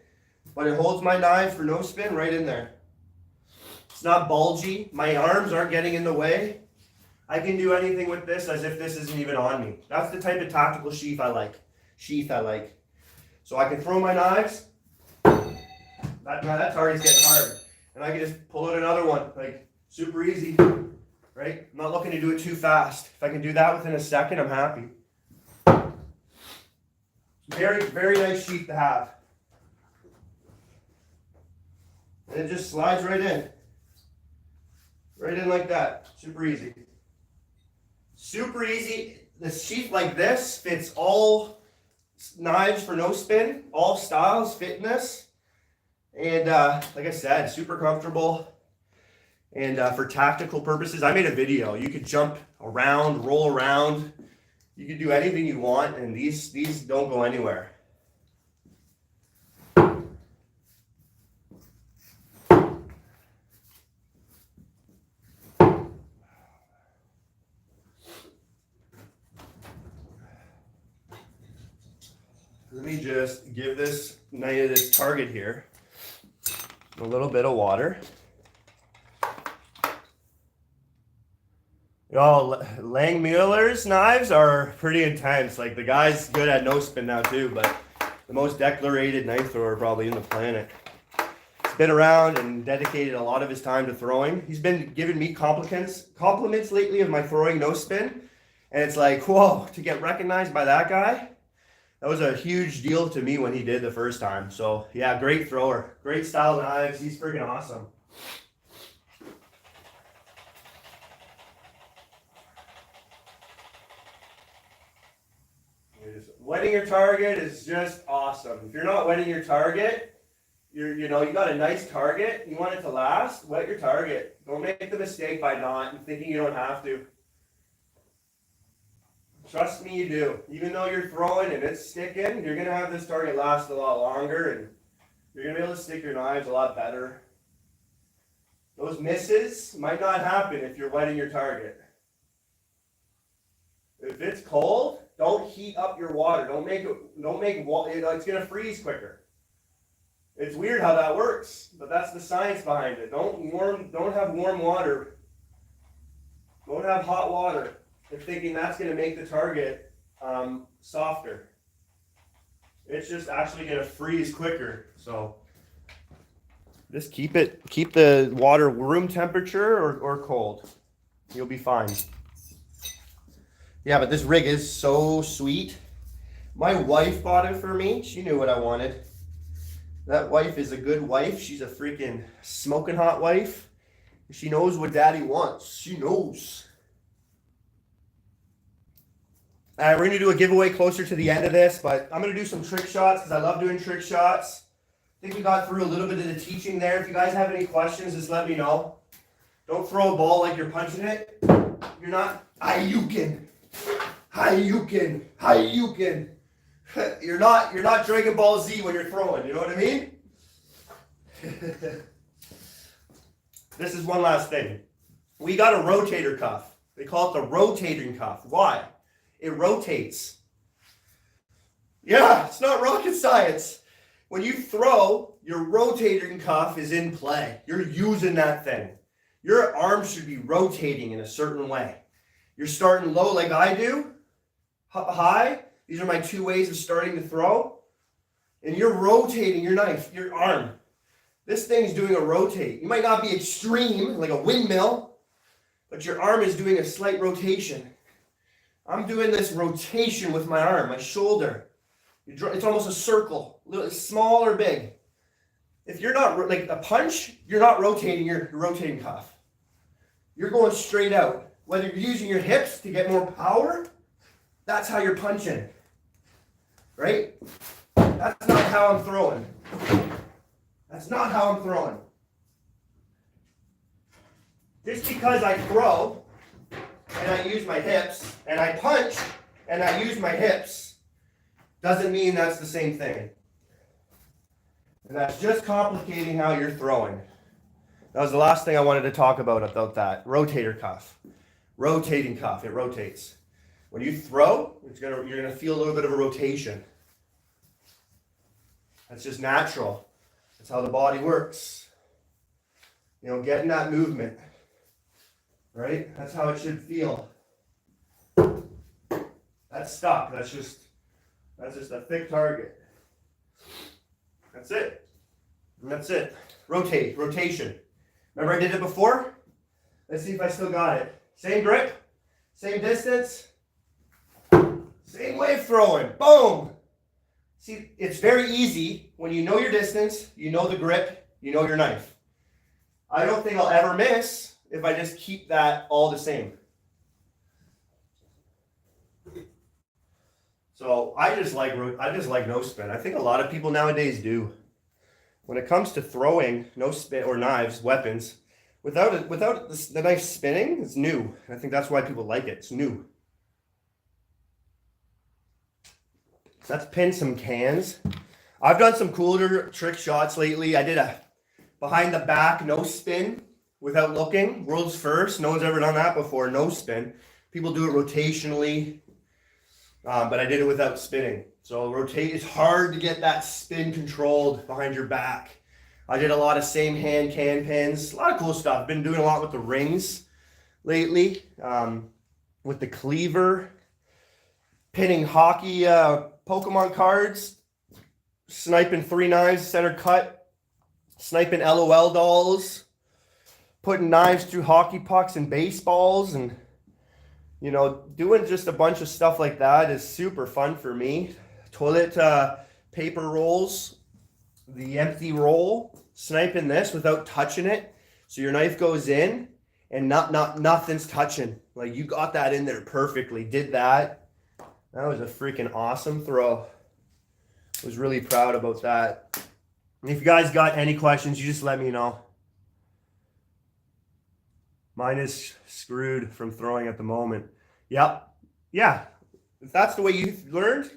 but it holds my knives for no spin right in there. It's not bulgy. My arms aren't getting in the way. I can do anything with this as if this isn't even on me. That's the type of tactical sheath I like. So I can throw my knives. That target's getting hard. And I can just pull out another one, like super easy, right? I'm not looking to do it too fast. If I can do that within a second, I'm happy. Very, very nice sheath to have. And it just slides right in. Right in like that. Super easy. Super easy. The sheath like this fits all knives for no spin. All styles fit in this. And like I said, super comfortable. And for tactical purposes, I made a video. You could jump around, roll around. You could do anything you want, and these don't go anywhere. Let me just give this target here a little bit of water. Y'all, Langmuir's knives are pretty intense. Like, the guy's good at no spin now too, but the most decorated knife thrower probably in the planet. He's been around and dedicated a lot of his time to throwing. He's been giving me compliments lately of my throwing no spin, and it's like, whoa, to get recognized by that guy. That was a huge deal to me when he did the first time. So yeah, great thrower, great style knives. He's freaking awesome. Wetting your target is just awesome. If you're not wetting your target, you got a nice target. You want it to last. Wet your target. Don't make the mistake by not and thinking you don't have to. Trust me, you do. Even though you're throwing and it's sticking, you're going to have this target last a lot longer, and you're going to be able to stick your knives a lot better. Those misses might not happen if you're wetting your target. If it's cold, don't heat up your water. Don't make it's going to freeze quicker. It's weird how that works, but that's the science behind it. Don't have warm water. Don't have hot water. They're thinking that's going to make the target softer. It's just actually going to freeze quicker. So just keep the water room temperature or cold. You'll be fine. Yeah, but this rig is so sweet. My wife bought it for me. She knew what I wanted. That wife is a good wife. She's a freaking smoking hot wife. She knows what daddy wants. She knows. We're going to do a giveaway closer to the end of this, but I'm going to do some trick shots because I love doing trick shots. I think we got through a little bit of the teaching there. If you guys have any questions, just let me know. Don't throw a ball like you're punching it. You're not Hayukin. Hayukin. Hayukin. You're not Dragon Ball Z when you're throwing, you know what I mean? This is one last thing. We got a rotator cuff. They call it the rotating cuff. Why? It rotates. Yeah, it's not rocket science. When you throw, your rotating cuff is in play. You're using that thing. Your arm should be rotating in a certain way. You're starting low like I do, high. These are my two ways of starting to throw. And you're rotating your knife, your arm. This thing is doing a rotate. You might not be extreme, like a windmill, but your arm is doing a slight rotation. I'm doing this rotation with my arm, my shoulder. It's almost a circle, small or big. If you're not, like a punch, you're not rotating your rotating cuff. You're going straight out. Whether you're using your hips to get more power, that's how you're punching. Right? That's not how I'm throwing. That's not how I'm throwing. Just because I throw, and I use my hips, and I punch, and I use my hips, doesn't mean that's the same thing. And that's just complicating how you're throwing. That was the last thing I wanted to talk about that. Rotator cuff. Rotating cuff, it rotates. When you throw, you're gonna feel a little bit of a rotation. That's just natural. That's how the body works. You know, getting that movement. Right? That's how it should feel. That's stuck. That's just a thick target. That's it. And that's it. Rotation. Remember I did it before? Let's see if I still got it. Same grip, same distance, same way of throwing. Boom! See, it's very easy when you know your distance, you know the grip, you know your knife. I don't think I'll ever miss if I just keep that all the same. So I just like no spin. I think a lot of people nowadays do. When it comes to throwing, no spin or knives, weapons, without the knife spinning, it's new. And I think that's why people like it. It's new. So let's pin some cans. I've done some cooler trick shots lately. I did a behind the back no spin without looking. World's first. No one's ever done that before. No spin. People do it rotationally, but I did it without spinning. So rotate. It's hard to get that spin controlled behind your back. I did a lot of same hand can pins. A lot of cool stuff. Been doing a lot with the rings lately. With the cleaver. Pinning hockey Pokemon cards. Sniping 3 knives, center cut. Sniping LOL dolls. Putting knives through hockey pucks and baseballs. And, you know, doing just a bunch of stuff like that is super fun for me. Toilet paper rolls. The empty roll, sniping this without touching it. So your knife goes in and nothing's touching. Like you got that in there perfectly. Did that. That was a freaking awesome throw. Was really proud about that. And if you guys got any questions, you just let me know. Mine is screwed from throwing at the moment. Yep. Yeah. If that's the way you learned,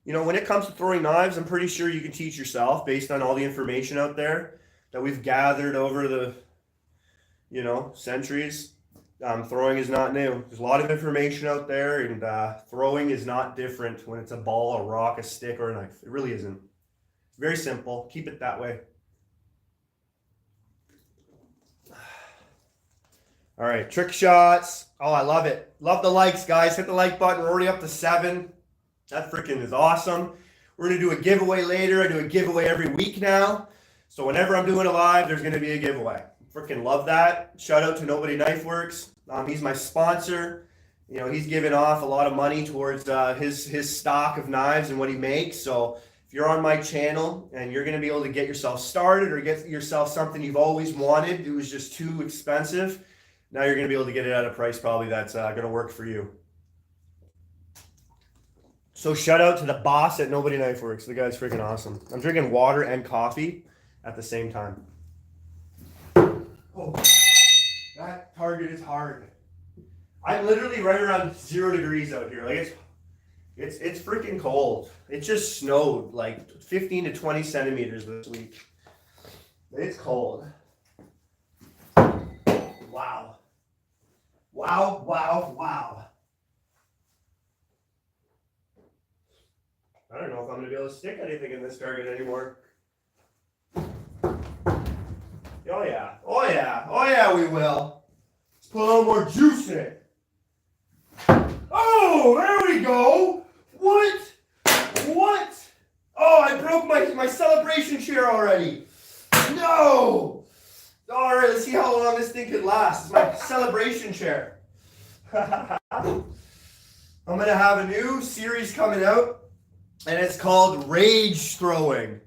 you know, when it comes to throwing knives, I'm pretty sure you can teach yourself based on all the information out there that we've gathered over the, you know, centuries. Throwing is not new. There's a lot of information out there, and throwing is not different when it's a ball, a rock, a stick, or a knife. It really isn't. It's very simple. Keep it that way. All right, trick shots. Oh, I love it. Love the likes, guys. Hit the like button. We're already up to 7. That freaking is awesome. We're going to do a giveaway later. I do a giveaway every week now. So whenever I'm doing a live, there's going to be a giveaway. Freaking love that. Shout out to Nobody Knife Works. He's my sponsor. You know, he's giving off a lot of money towards his stock of knives and what he makes. So if you're on my channel and you're going to be able to get yourself started or get yourself something you've always wanted, it was just too expensive, now you're going to be able to get it at a price probably that's going to work for you. So shout out to the boss at Nobody Knife Works. The guy's freaking awesome. I'm drinking water and coffee at the same time. Oh, that target is hard. I'm literally right around 0 degrees out here. Like it's freaking cold. It just snowed like 15 to 20 centimeters this week. It's cold. Wow. Wow, wow, wow. I don't know if I'm going to be able to stick anything in this target anymore. Oh yeah. Oh yeah. Oh yeah, we will. Let's put a little more juice in it. Oh, there we go. What? What? Oh, I broke my celebration chair already. No. All right, let's see how long this thing could last. It's my celebration chair. I'm going to have a new series coming out, and it's called Rage Throwing.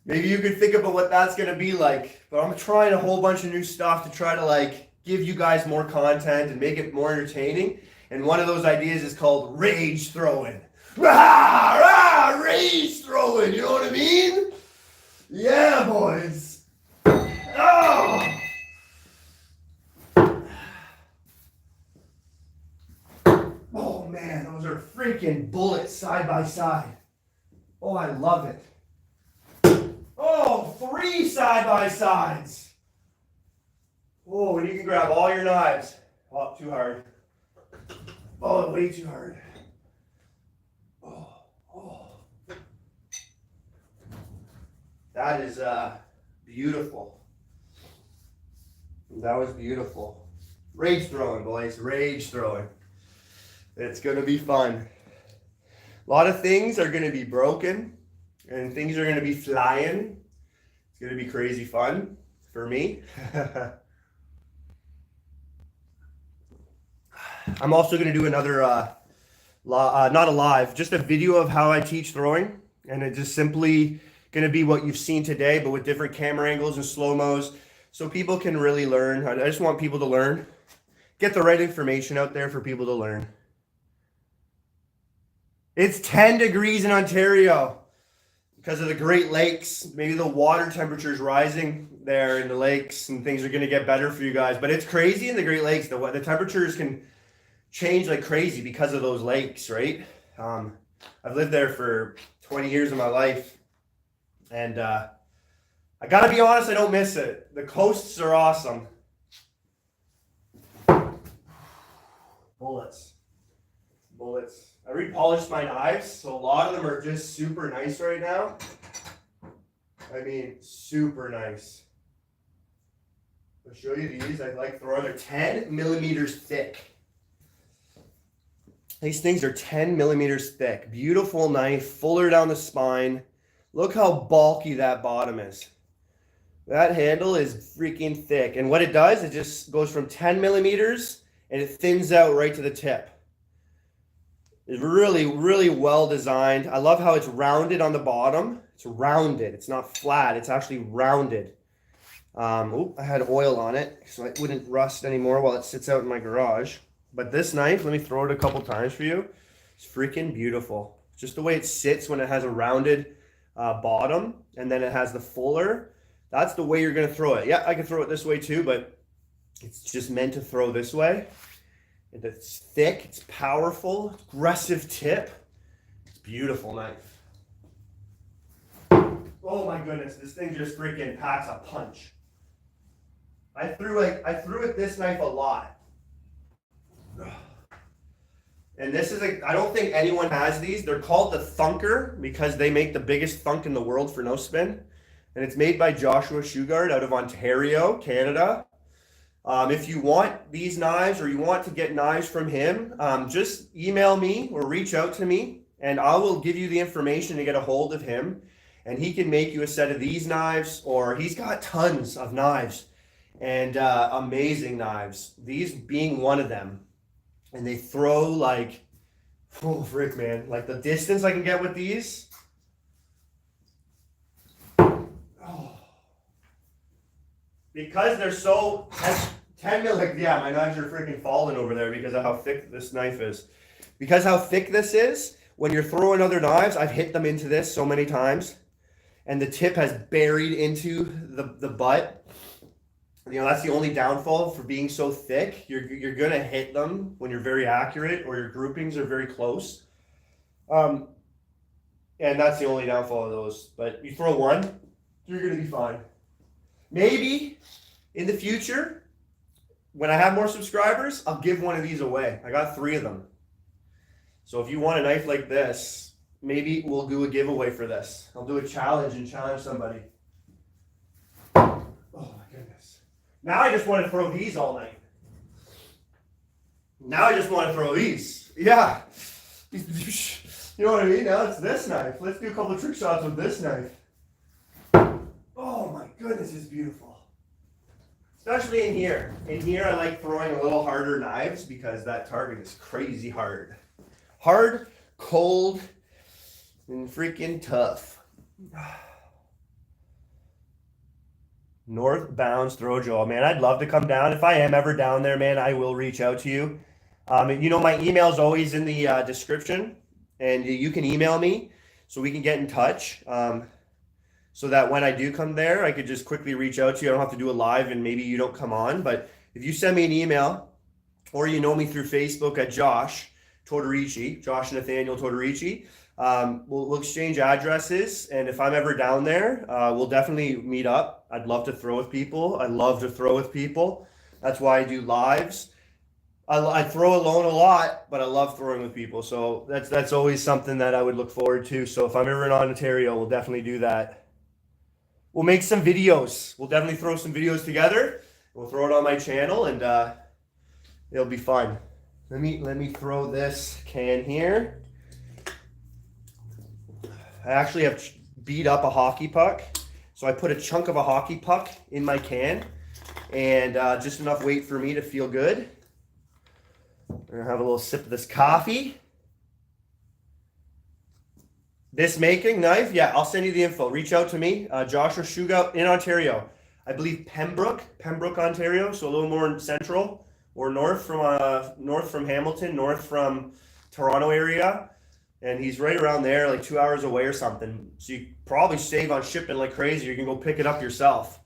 Maybe you could think about what that's going to be like, but I'm trying a whole bunch of new stuff to try to like give you guys more content and make it more entertaining. And one of those ideas is called Rage Throwing. Rah, rah, Rage Throwing, you know what I mean? Yeah, boys. Oh. Oh man, those are freaking bullets side by side. Oh, I love it. Oh, 3 side by sides. Oh, and you can grab all your knives. Oh, too hard. Oh, way too hard. Oh, oh. That is beautiful. That was beautiful. Rage throwing, boys. Rage throwing. It's going to be fun. A lot of things are going to be broken and things are going to be flying. It's going to be crazy fun for me. I'm also going to do another, not a live, just a video of how I teach throwing. And it's just simply going to be what you've seen today, but with different camera angles and slow-mos, so people can really learn. I just want people to learn. Get the right information out there for people to learn. It's 10 degrees in Ontario because of the Great Lakes. Maybe the water temperature is rising there in the lakes and things are going to get better for you guys. But it's crazy in the Great Lakes. The temperatures can change like crazy because of those lakes, right? I've lived there for 20 years of my life. And I got to be honest, I don't miss it. The coasts are awesome. Bullets. Bullets. I repolished my knives, so a lot of them are just super nice right now. I mean, super nice. I'll show you these. I like throwing. They're 10 millimeters thick. These things are 10 millimeters thick. Beautiful knife, fuller down the spine. Look how bulky that bottom is. That handle is freaking thick. And what it does, it just goes from 10 millimeters and it thins out right to the tip. It's really, really well designed. I love how it's rounded on the bottom. It's rounded. It's not flat. It's actually rounded. I had oil on it so it wouldn't rust anymore while it sits out in my garage. But this knife, let me throw it a couple times for you. It's freaking beautiful. Just the way it sits when it has a rounded bottom and then it has the fuller. That's the way you're going to throw it. Yeah, I can throw it this way too, but it's just meant to throw this way. It's thick, it's powerful, aggressive tip. It's a beautiful knife. Oh my goodness, this thing just freaking packs a punch. I threw at this knife a lot. And this is I don't think anyone has these. They're called the Thunker because they make the biggest thunk in the world for no spin. And it's made by Joshua Shugard out of Ontario, Canada. If you want these knives or you want to get knives from him, just email me or reach out to me and I will give you the information to get a hold of him. And he can make you a set of these knives, or he's got tons of knives and amazing knives. These being one of them. and they throw like, oh frick, man, like the distance I can get with these. Oh. Because they're so 10 mil, like, yeah, my knives are freaking falling over there because of how thick this knife is. Because how thick this is, when you're throwing other knives, I've hit them into this so many times, and the tip has buried into the butt. You know, that's the only downfall for being so thick. You're gonna hit them when you're very accurate or your groupings are very close. And that's the only downfall of those. But you throw one, you're gonna be fine. Maybe in the future, when I have more subscribers, I'll give one of these away. I got 3 of them. So if you want a knife like this, maybe we'll do a giveaway for this. I'll do a challenge and challenge somebody. Oh my goodness. Now I just want to throw these all night. Now I just want to throw these. Yeah. You know what I mean? Now it's this knife. Let's do a couple of trick shots with this knife. Oh my goodness, it's beautiful. Especially in here. In here I like throwing a little harder knives because that target is crazy hard. Hard, cold, and freaking tough. Northbound Throw Joe. Man, I'd love to come down. If I am ever down there, man, I will reach out to you. You know, my email is always in the description, and you can email me so we can get in touch. So that when I do come there, I could just quickly reach out to you. I don't have to do a live and maybe you don't come on. But if you send me an email or you know me through Facebook at Josh Tortorici, Josh Nathaniel Tortorici, we'll exchange addresses. And if I'm ever down there, we'll definitely meet up. I'd love to throw with people. I love to throw with people. That's why I do lives. I throw alone a lot, but I love throwing with people. So that's always something that I would look forward to. So if I'm ever in Ontario, we'll definitely do that. We'll make some videos. We'll definitely throw some videos together. We'll throw it on my channel, and it'll be fun. Let me throw this can here. I actually have beat up a hockey puck. So I put a chunk of a hockey puck in my can, and just enough weight for me to feel good. We're gonna have a little sip of this coffee. This making knife, yeah, I'll send you the info. Reach out to me, Joshua Shuga in Ontario. I believe Pembroke, Ontario, so a little more central or north from Hamilton, north from Toronto area, and he's right around there, like 2 hours away or something. So you probably save on shipping like crazy. You can go pick it up yourself.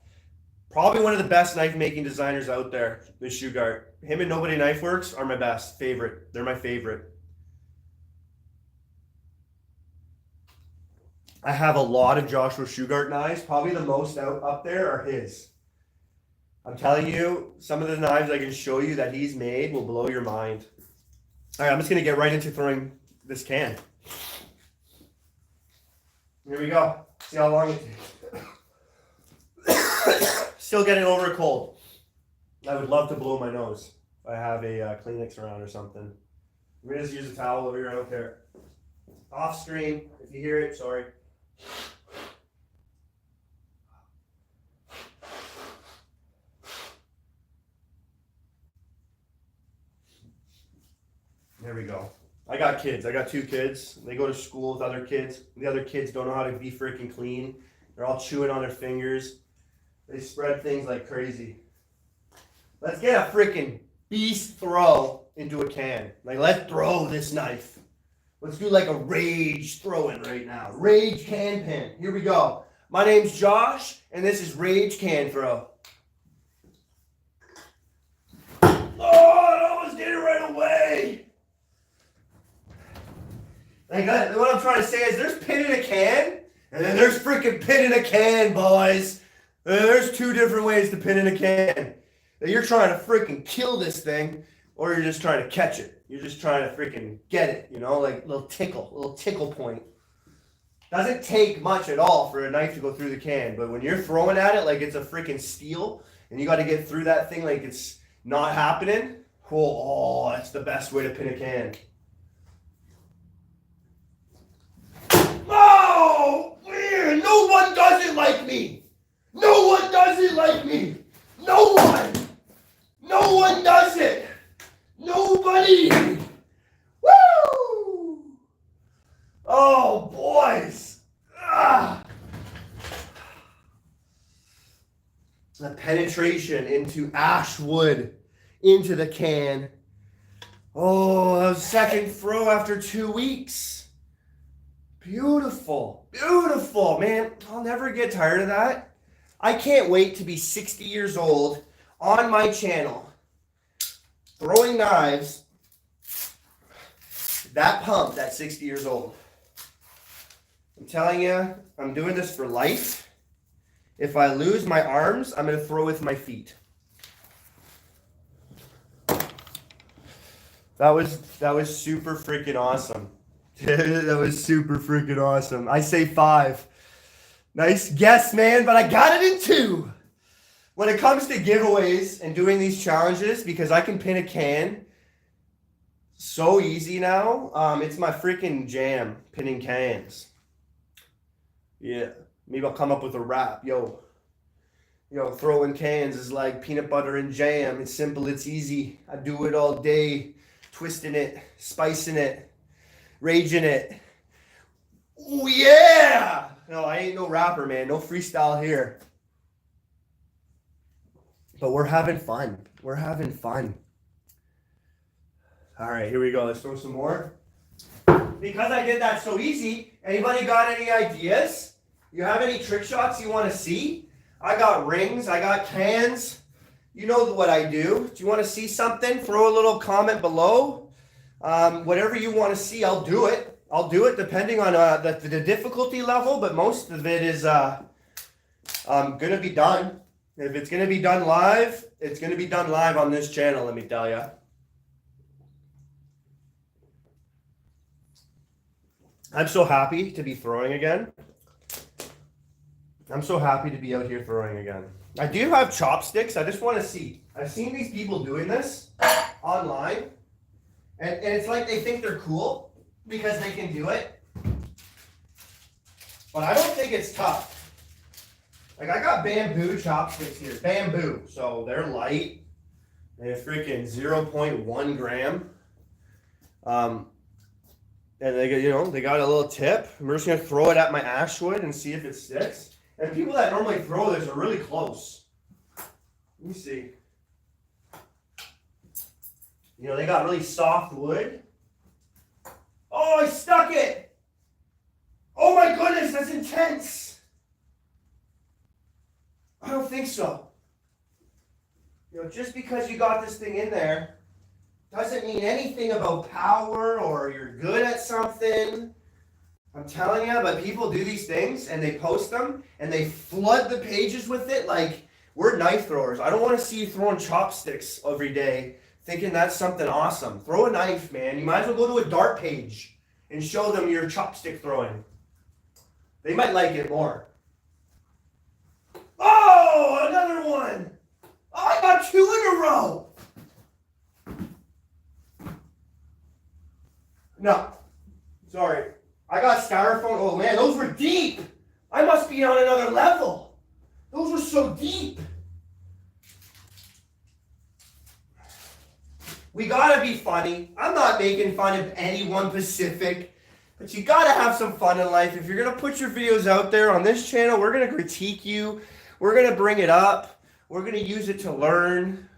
Probably one of the best knife making designers out there, this Shugart. Him and Nobody Knife Works are my favorite. They're my favorite. I have a lot of Joshua Shugart knives. Probably the most up there are his. I'm telling you, some of the knives I can show you that he's made will blow your mind. All right, I'm just going to get right into throwing this can. Here we go. See how long it takes. Still getting over a cold. I would love to blow my nose if I have a Kleenex around or something. I'm going to just use a towel over here. I don't care. Off screen. If you hear it, sorry. There we go. I got kids. I got 2 kids. They go to school with other kids. The other kids don't know how to be freaking clean. They're all chewing on their fingers. They spread things like crazy. Let's get a freaking beast throw into a can. Like, let's throw this knife. Let's do like a rage throwing right now. Rage can pin. Here we go. My name's Josh, and this is Rage Can Throw. Oh, I almost did it right away. Like, what I'm trying to say is there's pin in a can, and then there's freaking pin in a can, boys. There's 2 different ways to pin in a can. You're trying to freaking kill this thing, or you're just trying to catch it. You're just trying to freaking get it, you know, like a little tickle point. Doesn't take much at all for a knife to go through the can, but when you're throwing at it like it's a freaking steel, and you got to get through that thing like it's not happening, oh, that's the best way to pin a can. Oh, man, no one does it like me. No one does it like me. No one. No one does it. Nobody buddy. Woo! Oh, boys. The penetration into ash wood, into the can. Oh, that was second throw after 2 weeks. Beautiful, beautiful, man. I'll never get tired of that. I can't wait to be 60 years old on my channel, throwing knives, that pumped at 60 years old. I'm telling you, I'm doing this for life. If I lose my arms, I'm going to throw with my feet. That was super freaking awesome. That was super freaking awesome. I say 5. Nice guess, man, but I got it in 2. When it comes to giveaways and doing these challenges, because I can pin a can so easy now, it's my freaking jam, pinning cans. Yeah, maybe I'll come up with a rap. Yo, throwing cans is like peanut butter and jam. It's simple, it's easy. I do it all day, twisting it, spicing it, raging it. Oh yeah! No, I ain't no rapper, man. No freestyle here. But we're having fun. We're having fun. All right, here we go. Let's throw some more. Because I did that so easy, anybody got any ideas? You have any trick shots you want to see? I got rings. I got cans. You know what I do. Do you want to see something? Throw a little comment below. Whatever you want to see, I'll do it. I'll do it depending on the difficulty level, but most of it is going to be done. If it's going to be done live, it's going to be done live on this channel, let me tell you. I'm so happy to be throwing again. I'm so happy to be out here throwing again. I do have chopsticks. I just want to see. I've seen these people doing this online, and it's like they think they're cool because they can do it. But I don't think it's tough. Like, I got bamboo chopsticks here. Bamboo. So they're light. They're freaking 0.1 gram. And they got a little tip. I'm just going to throw it at my ash wood and see if it sticks. And people that normally throw this are really close. Let me see. They got really soft wood. Oh, I stuck it. Oh my goodness, that's intense. I don't think so. Just because you got this thing in there doesn't mean anything about power or you're good at something. I'm telling you, but people do these things and they post them and they flood the pages with it like we're knife throwers. I don't want to see you throwing chopsticks every day thinking that's something awesome. Throw a knife, man. You might as well go to a dart page and show them your chopstick throwing. They might like it more. Oh, another one. Oh, I got 2 in a row. No, sorry. I got styrofoam. Oh man, those were deep. I must be on another level. Those were so deep. We gotta be funny. I'm not making fun of anyone specific, but you gotta have some fun in life. If you're gonna put your videos out there on this channel, we're gonna critique you. We're gonna bring it up. We're gonna use it to learn,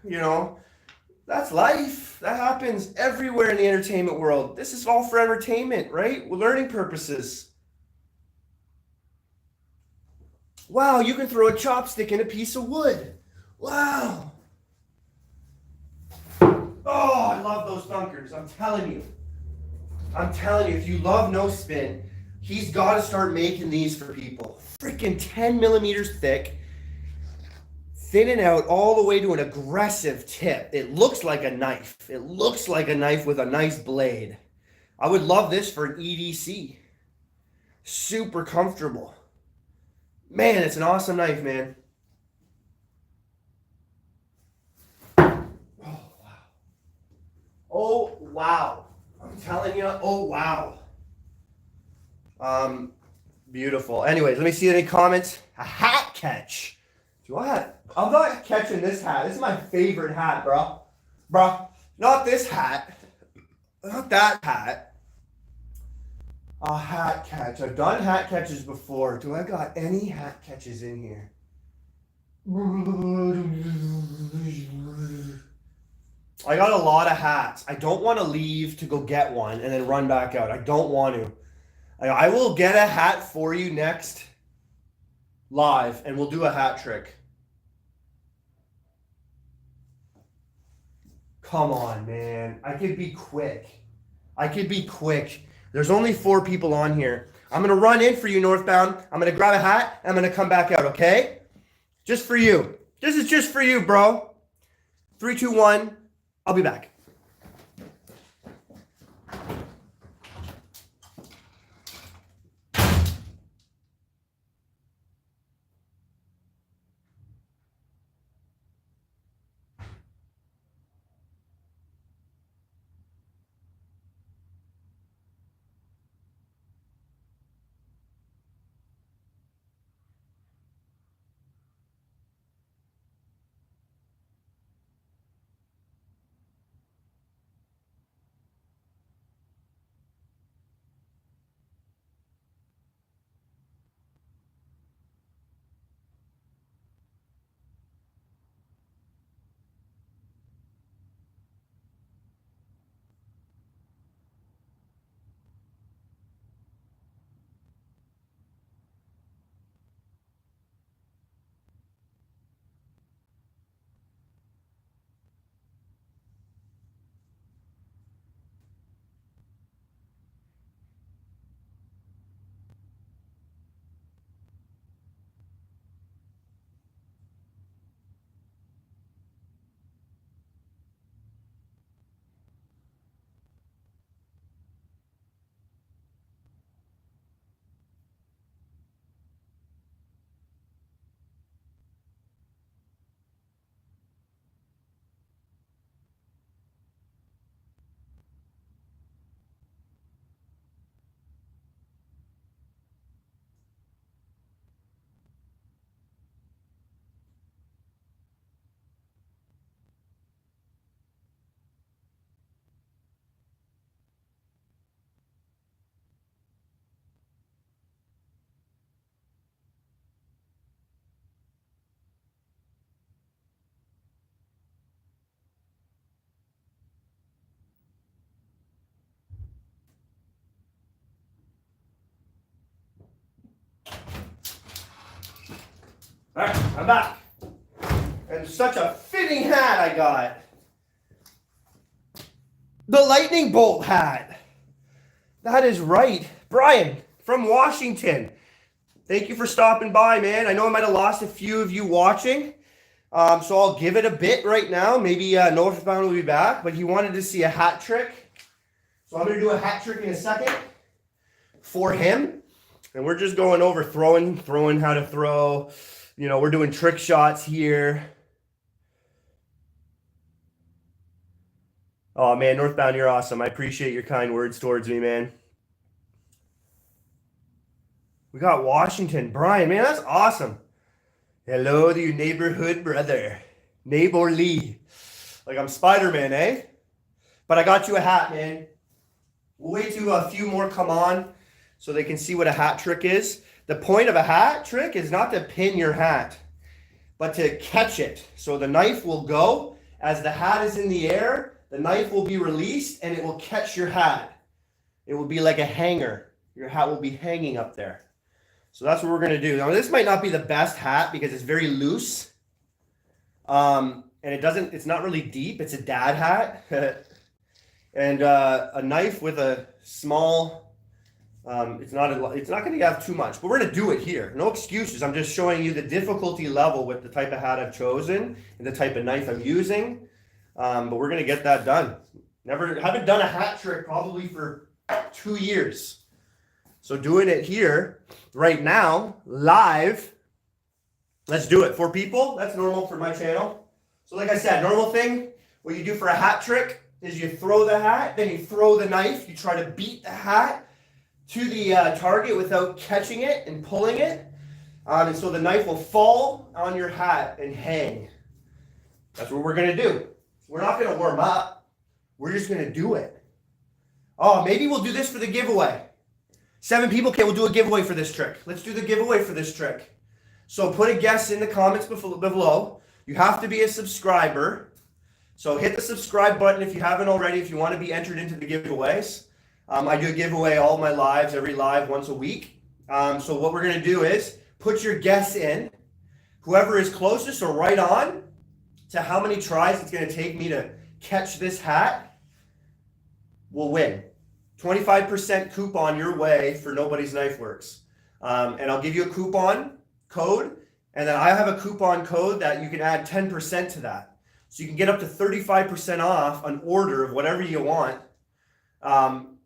That's life. That happens everywhere in the entertainment world. This is all for entertainment, right? Learning purposes. Wow, you can throw a chopstick in a piece of wood. Wow. Oh, I love those thunkers. I'm telling you, if you love no spin, he's got to start making these for people. Freaking 10 millimeters thick. Thinning out all the way to an aggressive tip. It looks like a knife. It looks like a knife with a nice blade. I would love this for an EDC. Super comfortable. Man, it's an awesome knife, man. Oh, wow. Oh, wow. I'm telling you, oh, wow. Beautiful. Anyways, let me see any comments. A hat catch. I'm not catching this hat. This is my favorite hat, bro. Bro, not this hat. not that hat. A hat catch. I've done hat catches before. Do I got any hat catches in here? I got a lot of hats. I don't want to leave to go get one and then run back out. I don't want to. I will get a hat for you next live and we'll do a hat trick. Come on, man. I could be quick. There's only 4 people on here. I'm going to run in for you, Northbound. I'm going to grab a hat and I'm going to come back out, okay? Just for you. This is just for you, bro. 3, 2, 1. I'll be back. All right, I'm back. And such a fitting hat I got. The lightning bolt hat. That is right. Brian from Washington. Thank you for stopping by, man. I know I might have lost a few of you watching. So I'll give it a bit right now. Maybe Northbound will be back, but he wanted to see a hat trick. So I'm going to do a hat trick in a second for him. And we're just going over throwing how to throw. You know, we're doing trick shots here. Oh, man, Northbound, you're awesome. I appreciate your kind words towards me, man. We got Washington. Brian, man, that's awesome. Hello to your neighborhood brother. Neighborly. Like I'm Spider-Man, eh? But I got you a hat, man. We'll wait till a few more come on so they can see what a hat trick is. The point of a hat trick is not to pin your hat, but to catch it. So the knife will go. As the hat is in the air, the knife will be released and it will catch your hat. It will be like a hanger. Your hat will be hanging up there. So that's what we're going to do. Now, this might not be the best hat because it's very loose. And it's not really deep. It's a dad hat. And a knife with a small... it's not going to have too much, but we're going to do it here. No excuses. I'm just showing you the difficulty level with the type of hat I've chosen and the type of knife I'm using. But we're going to get that done. Haven't done a hat trick probably for 2 years. So doing it here right now, live. Let's do it. 4 people. That's normal for my channel. So like I said, normal thing, what you do for a hat trick is you throw the hat, then you throw the knife. You try to beat the hat to the target without catching it and pulling it. And so the knife will fall on your hat and hang. That's what we're going to do. We're not going to warm up. We're just going to do it. Oh, maybe we'll do this for the giveaway. 7 people, okay, we'll do a giveaway for this trick. Let's do the giveaway for this trick. So put a guess in the comments below. You have to be a subscriber. So hit the subscribe button if you haven't already, if you want to be entered into the giveaways. I do a giveaway all my lives, every live once a week. So what we're going to do is put your guess in. Whoever is closest or right on to how many tries it's going to take me to catch this hat will win. 25% coupon your way for Nobody's Knife Works. And I'll give you a coupon code, and then I have a coupon code that you can add 10% to that. So you can get up to 35% off an order of whatever you want,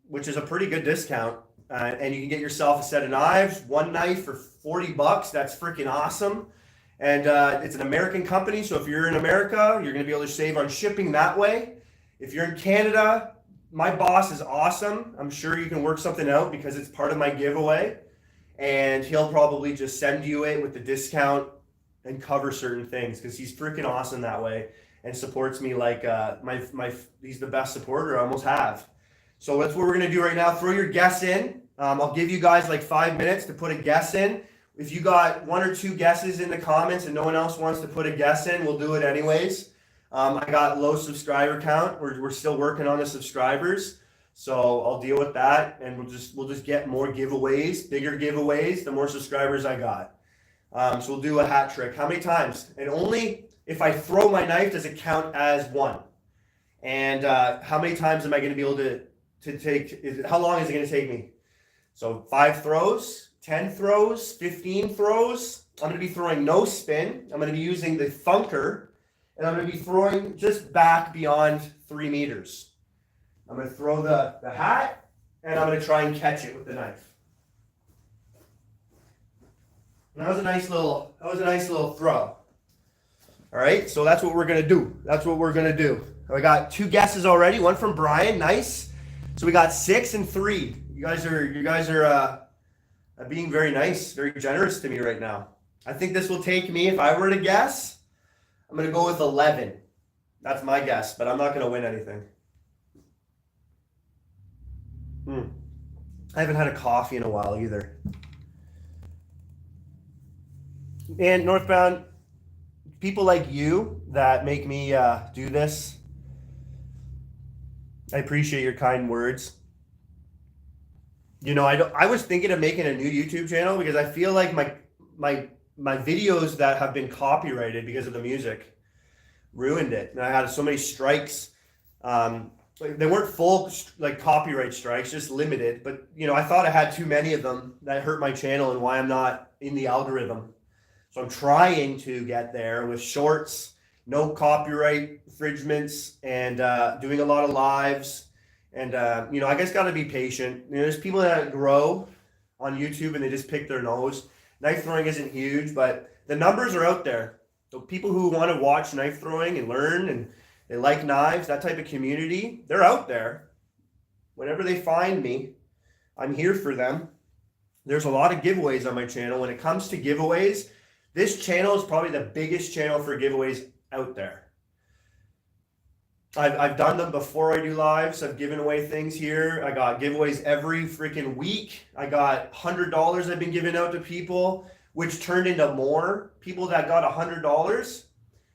which is a pretty good discount. And you can get yourself a set of knives, one knife for $40. That's freaking awesome. And it's an American company, so if you're in America, you're going to be able to save on shipping that way. If you're in Canada, my boss is awesome. I'm sure you can work something out because it's part of my giveaway. And he'll probably just send you it with the discount and cover certain things because he's freaking awesome that way and supports me like he's the best supporter I almost have. So that's what we're going to do right now. Throw your guess in. I'll give you guys like 5 minutes to put a guess in. If you got 1 or 2 guesses in the comments and no one else wants to put a guess in, we'll do it anyways. I got low subscriber count. We're still working on the subscribers, so I'll deal with that, and we'll just get more giveaways, bigger giveaways, the more subscribers I got. So we'll do a hat trick. How many times? And only if I throw my knife does it count as one. And how many times am I going to be able to take? How long is it going to take me? So 5 throws, 10 throws, 15 throws. I'm going to be throwing no spin. I'm going to be using the thunker. And I'm going to be throwing just back beyond 3 meters. I'm going to throw the hat, and I'm going to try and catch it with the knife. And that was a nice little throw. All right, so that's what we're going to do. That's what we're going to do. I got 2 guesses already. One from Brian, nice. So we got 6 and 3. You guys are being very nice, very generous to me right now. I think this will take me, if I were to guess, I'm going to go with 11. That's my guess, but I'm not going to win anything. I haven't had a coffee in a while either. And Northbound, people like you that make me do this, I appreciate your kind words. You know, I was thinking of making a new YouTube channel because I feel like my videos that have been copyrighted because of the music ruined it. And I had so many strikes. They weren't full like copyright strikes, just limited. But, you know, I thought I had too many of them that hurt my channel and why I'm not in the algorithm. So I'm trying to get there with shorts, no copyright infringements, and doing a lot of lives. And, you know, I guess got to be patient. You know, there's people that grow on YouTube and they just pick their nose. Knife throwing isn't huge, but the numbers are out there. So people who want to watch knife throwing and learn and they like knives, that type of community, they're out there. Whenever they find me, I'm here for them. There's a lot of giveaways on my channel. When it comes to giveaways, this channel is probably the biggest channel for giveaways out there. I've done them before I do lives. I've given away things here. I got giveaways every freaking week. I got $100 I've been giving out to people, which turned into more. People that got $100,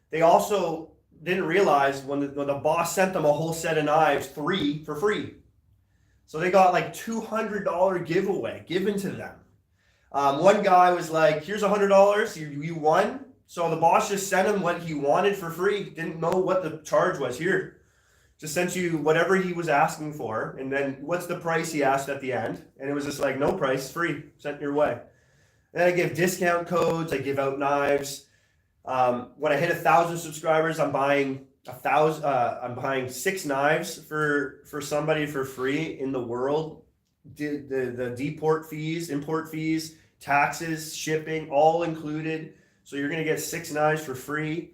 they also didn't realize when the boss sent them a whole set of knives, 3 for free. So they got like $200 giveaway given to them. One guy was like, here's $100, you won. So the boss just sent him what he wanted for free. Didn't know what the charge was. Here, just sent you whatever he was asking for. And then what's the price he asked at the end? And it was just like, no price, free, sent your way. And then I give discount codes. I give out knives. When I hit 1,000 subscribers, I'm buying 6 knives for somebody for free in the world. The deport fees, import fees, taxes, shipping, all included. So you're going to get 6 knives for free.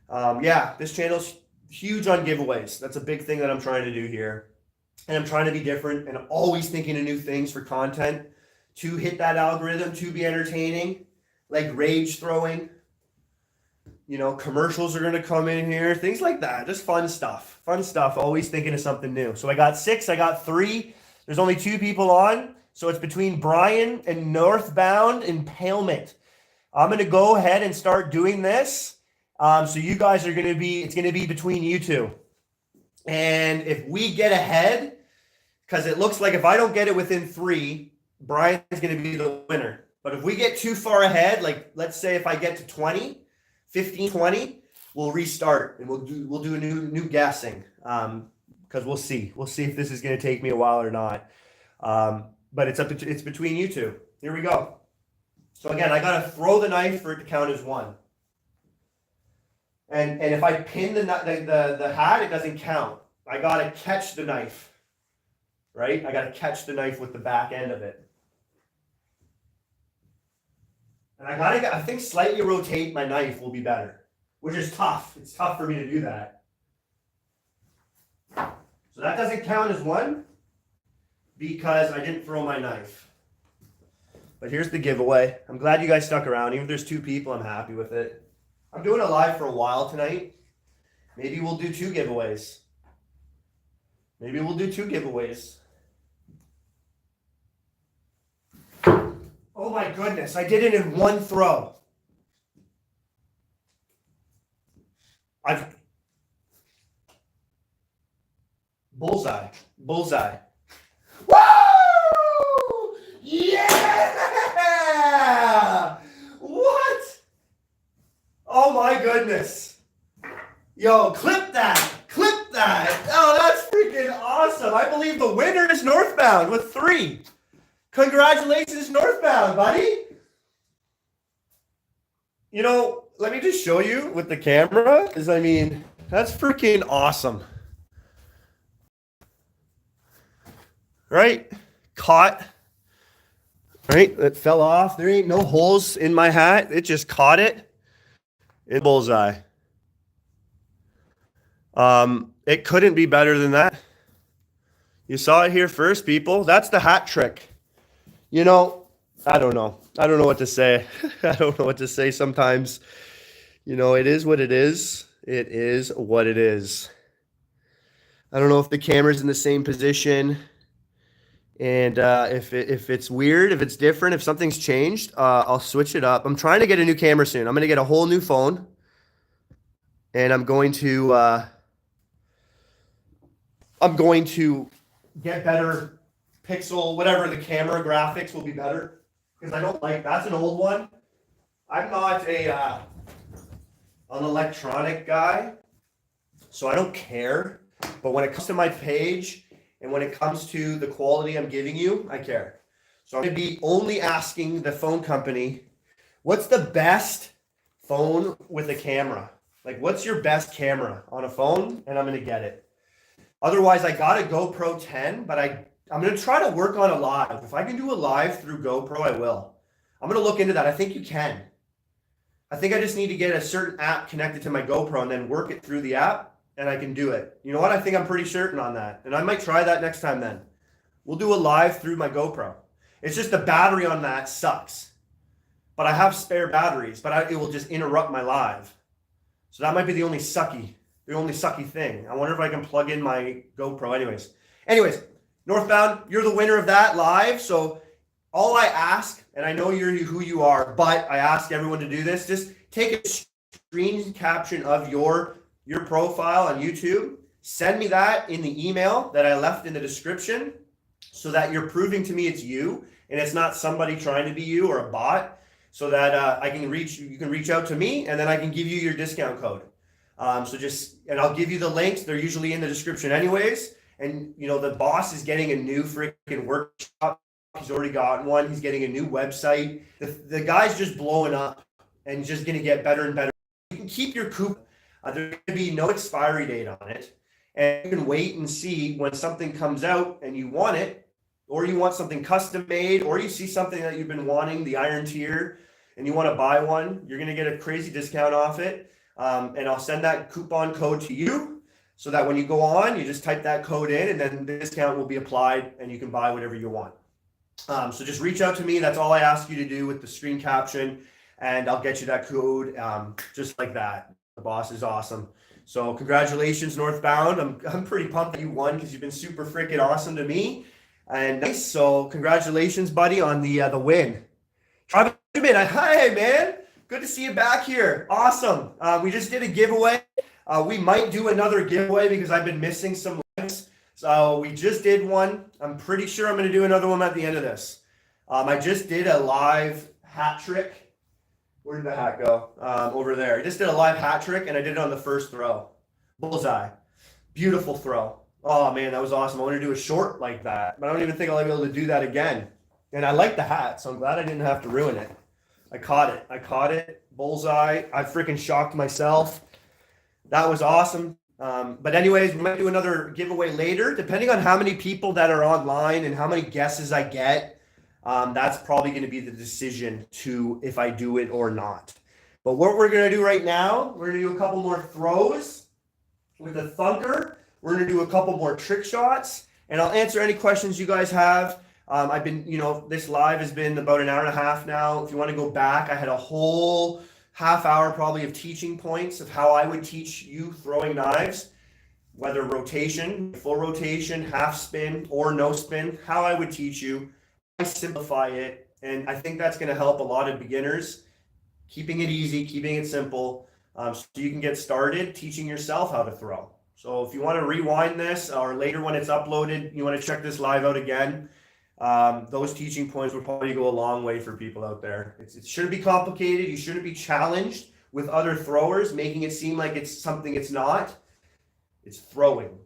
Yeah, this channel's huge on giveaways. That's a big thing that I'm trying to do here. And I'm trying to be different and always thinking of new things for content to hit that algorithm, to be entertaining, like rage throwing. commercials are going to come in here, things like that. Just fun stuff. Always thinking of something new. So I got 6, I got 3. There's only 2 people on. So it's between Brian and Northbound Impalement. I'm going to go ahead and start doing this. So you guys it's going to be between you two. And if we get ahead, because it looks like if I don't get it within 3, Brian's going to be the winner. But if we get too far ahead, like let's say if I get to 20, 15, 20, we'll restart and we'll do a new guessing. Because we'll see if this is going to take me a while or not. But it's between you two. Here we go. So again, I got to throw the knife for it to count as 1. And if I pin the hat, it doesn't count. I got to catch the knife, right? I got to catch the knife with the back end of it. And I think slightly rotate my knife will be better, which is tough. It's tough for me to do that. So that doesn't count as 1 because I didn't throw my knife. But here's the giveaway. I'm glad you guys stuck around. Even if there's 2 people, I'm happy with it. I'm doing it live for a while tonight. Maybe we'll do 2 giveaways. Oh my goodness, I did it in 1 throw. Bullseye. Woo! Yeah! What? Oh my goodness. Yo, clip that. Oh, that's freaking awesome. I believe the winner is Northbound with 3. Congratulations, Northbound, buddy. Let me just show you with the camera, that's freaking awesome. Right? Caught. Right? It fell off. There ain't no holes in my hat. It just caught it. In bullseye. It couldn't be better than that. You saw it here first, people. That's the hat trick. I don't know. I don't know what to say. I don't know what to say sometimes. It is what it is. It is what it is. I don't know if the camera's in the same position. And if it's weird, if it's different, if something's changed, I'll switch it up. I'm trying to get a new camera soon. I'm going to get a whole new phone. And I'm going to get better pixel, whatever the camera graphics will be better. Because I don't that's an old one. I'm not an electronic guy, so I don't care. But when it comes to my page and when it comes to the quality I'm giving you, I care. So I'm going to be only asking the phone company, what's the best phone with a camera? Like, what's your best camera on a phone? And I'm going to get it. Otherwise, I got a GoPro 10, but I'm going to try to work on a live. If I can do a live through GoPro, I will. I'm going to look into that. I think you can. I think I just need to get a certain app connected to my GoPro and then work it through the app, and I can do it. You know what? I think I'm pretty certain on that. And I might try that next time then. We'll do a live through my GoPro. It's just the battery on that sucks. But I have spare batteries, but it will just interrupt my live. So that might be the only sucky thing. I wonder if I can plug in my GoPro. Anyways, Northbound, you're the winner of that live. So all I ask, and I know you're who you are, but I ask everyone to do this, just take a screen caption of your profile on YouTube. Send me that in the email that I left in the description so that you're proving to me it's you and it's not somebody trying to be you or a bot, so that you can reach out to me and then I can give you your discount code. And I'll give you the links. They're usually in the description anyways. And the boss is getting a new freaking workshop. He's already gotten one. He's getting a new website. The guy's just blowing up and just going to get better and better. You can keep your coupon. There's going to be no expiry date on it. And you can wait and see when something comes out and you want it, or you want something custom made, or you see something that you've been wanting, the Iron Tier, and you want to buy one. You're going to get a crazy discount off it. And I'll send that coupon code to you so that when you go on, you just type that code in and then the discount will be applied and you can buy whatever you want. So just reach out to me. That's all I ask you to do with the screen caption. and I'll get you that code just like that. The boss is awesome. So congratulations, Northbound. I'm pretty pumped that you won because you've been super freaking awesome to me. And nice. So congratulations, buddy, on the win. Travis, hi, man. Good to see you back here. Awesome. We just did a giveaway. We might do another giveaway because I've been missing some lives. So we just did one. I'm pretty sure I'm going to do another one at the end of this. I just did a live hat trick. Where did the hat go? Over there. I just did a live hat trick, and I did it on the first throw. Bullseye. Beautiful throw. Oh, man, that was awesome. I want to do a short like that, but I don't even think I'll be able to do that again. And I like the hat, so I'm glad I didn't have to ruin it. I caught it. Bullseye. I freaking shocked myself. That was awesome. But anyways, we might do another giveaway later, depending on how many people that are online and how many guesses I get. That's probably going to be the decision to if I do it or not. But what we're going to do right now, we're going to do a couple more throws with a thunker. We're going to do a couple more trick shots, and I'll answer any questions you guys have. I've been, this live has been about an hour and a half now. If you want to go back, I had a whole half hour probably of teaching points of how I would teach you throwing knives, whether rotation, full rotation, half spin, or no spin, how I would teach you. I simplify it, and I think that's going to help a lot of beginners, keeping it easy, keeping it simple, so you can get started teaching yourself how to throw. So if you want to rewind this, or later when it's uploaded, you want to check this live out again, those teaching points would probably go a long way for people out there. It shouldn't be complicated. You shouldn't be challenged with other throwers, making it seem like it's something it's not. It's throwing.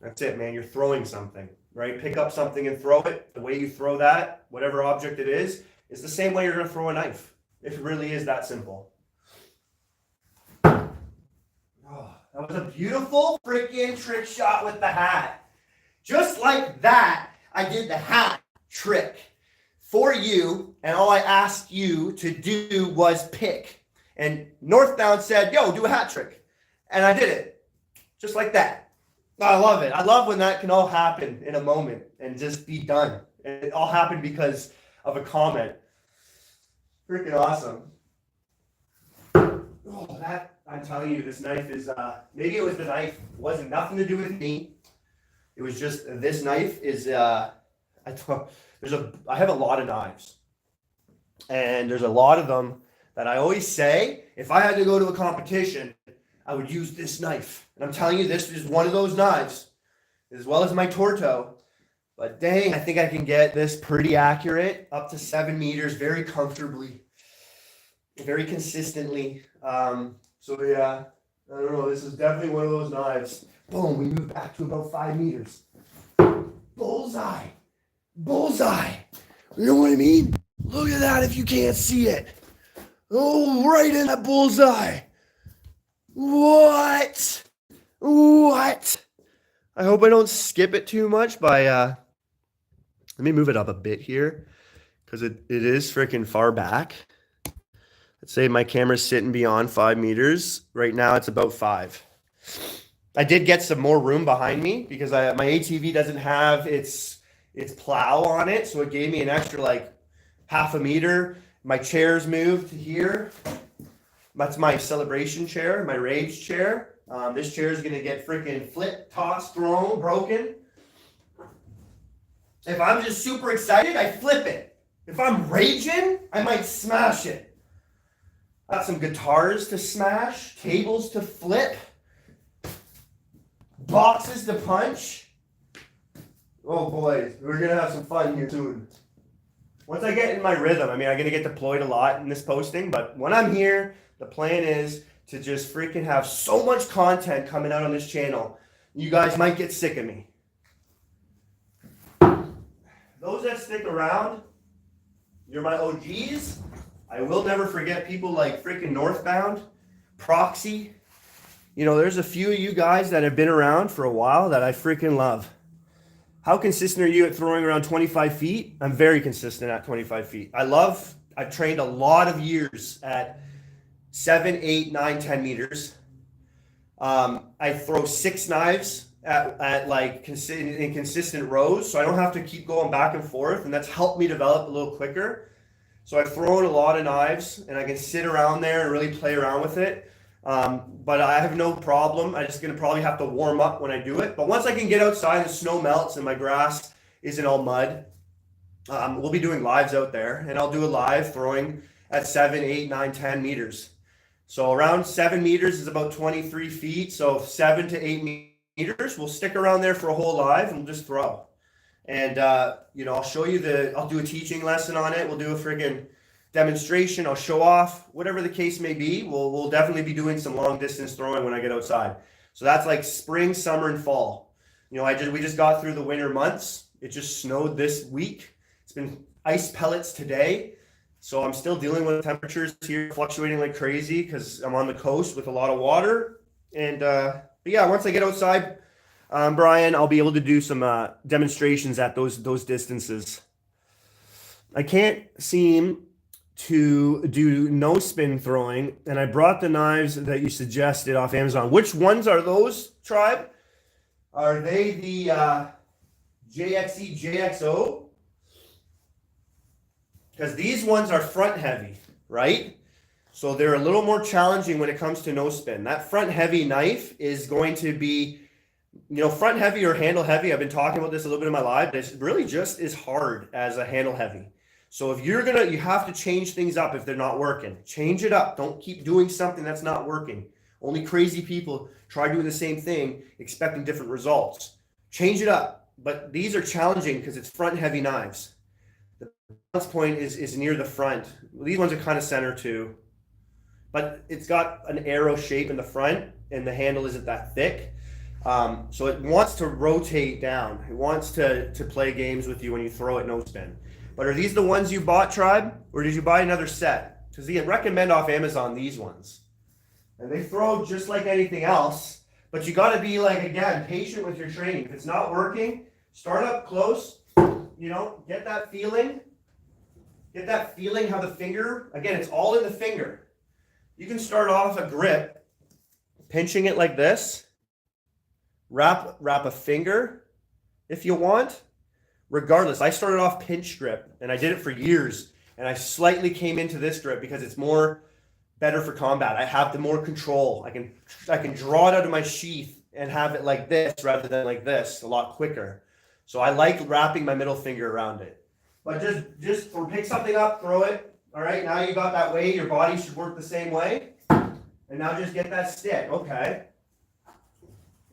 That's it, man. You're throwing something, right? Pick up something and throw it. The way you throw that, whatever object it is the same way you're going to throw a knife. It really is that simple. That was a beautiful freaking trick shot with the hat. Just like that, I did the hat trick for you, and all I asked you to do was pick. And Northbound said, yo, do a hat trick. And I did it. Just like that. I love it. I love when that can all happen in a moment and just be done. And it all happened because of a comment. Freaking awesome. Oh, I'm telling you, this knife is, maybe it was the knife. It wasn't nothing to do with me. It was just, this knife is, I have a lot of knives. And there's a lot of them that I always say, if I had to go to a competition, I would use this knife. And I'm telling you, this is one of those knives, as well as my Torto. But dang, I think I can get this pretty accurate, up to 7 meters, very comfortably, very consistently. So yeah, I don't know. This is definitely one of those knives. Boom, we move back to about 5 meters. Bullseye. Bullseye. You know what I mean? Look at that if you can't see it. Oh, right in that bullseye. What? I hope I don't skip it too much by, let me move it up a bit here because it is freaking far back. Let's say my camera's sitting beyond 5 meters. Right now it's about 5. I did get some more room behind me because my ATV doesn't have its plow on it. So it gave me an extra like half a meter. My chair's moved to here. That's my celebration chair, my rage chair. This chair is going to get freaking flipped, tossed, thrown, broken. If I'm just super excited, I flip it. If I'm raging, I might smash it. Got some guitars to smash, tables to flip, boxes to punch. Oh boy, we're gonna have some fun here soon. Once I get in my rhythm, I'm gonna get deployed a lot in this posting, but when I'm here, the plan is to just freaking have so much content coming out on this channel. You guys might get sick of me. Those that stick around, you're my OGs. I will never forget people like freaking Northbound, Proxy. There's a few of you guys that have been around for a while that I freaking love. How consistent are you at throwing around 25 feet? I'm very consistent at 25 feet. I've trained a lot of years at 7, 8, 9, 10 meters. I throw 6 knives at like in consistent rows, so I don't have to keep going back and forth, and that's helped me develop a little quicker. So I've thrown a lot of knives and I can sit around there and really play around with it. But I have no problem. I'm just going to probably have to warm up when I do it. But once I can get outside and the snow melts and my grass isn't all mud, we'll be doing lives out there, and I'll do a live throwing at 7, 8, 9, 10 meters. So around 7 meters is about 23 feet. So 7 to 8 meters, we'll stick around there for a whole live and we'll just throw. And, I'll show you I'll do a teaching lesson on it. We'll do a friggin' demonstration. I'll show off, whatever the case may be. We'll definitely be doing some long distance throwing when I get outside. So that's like spring, summer, and fall. We just got through the winter months. It just snowed this week. It's been ice pellets today. So I'm still dealing with temperatures here fluctuating like crazy because I'm on the coast with a lot of water. And, but yeah, once I get outside, Brian, I'll be able to do some demonstrations at those distances. I can't seem to do no spin throwing, and I brought the knives that you suggested off Amazon. Which ones are those, Tribe? Are they the JXE JXO? Because these ones are front heavy, right? So they're a little more challenging when it comes to no spin. That front heavy knife is going to be, front heavy or handle heavy. I've been talking about this a little bit in my live. It's really just as hard as a handle heavy. So if you have to change things up if they're not working. Change it up. Don't keep doing something that's not working. Only crazy people try doing the same thing, expecting different results. Change it up. But these are challenging because it's front heavy knives. The balance point is near the front. These ones are kind of center too. But it's got an arrow shape in the front and the handle isn't that thick. So it wants to rotate down. It wants to play games with you when you throw it no spin. But are these the ones you bought, Tribe? Or did you buy another set? Because they recommend off Amazon these ones. And they throw just like anything else. But you got to be, again, patient with your training. If it's not working, start up close. Get that feeling. Get that feeling how the finger, again, it's all in the finger. You can start off a grip, pinching it like this. Wrap a finger if you want. Regardless, I started off pinch grip and I did it for years, and I slightly came into this grip because it's better for combat. I have the more control. I can draw it out of my sheath and have it like this rather than like this, a lot quicker. So I like wrapping my middle finger around it. But just pick something up, throw it. All right, now you got that way. Your body should work the same way. And now just get that stick. Okay.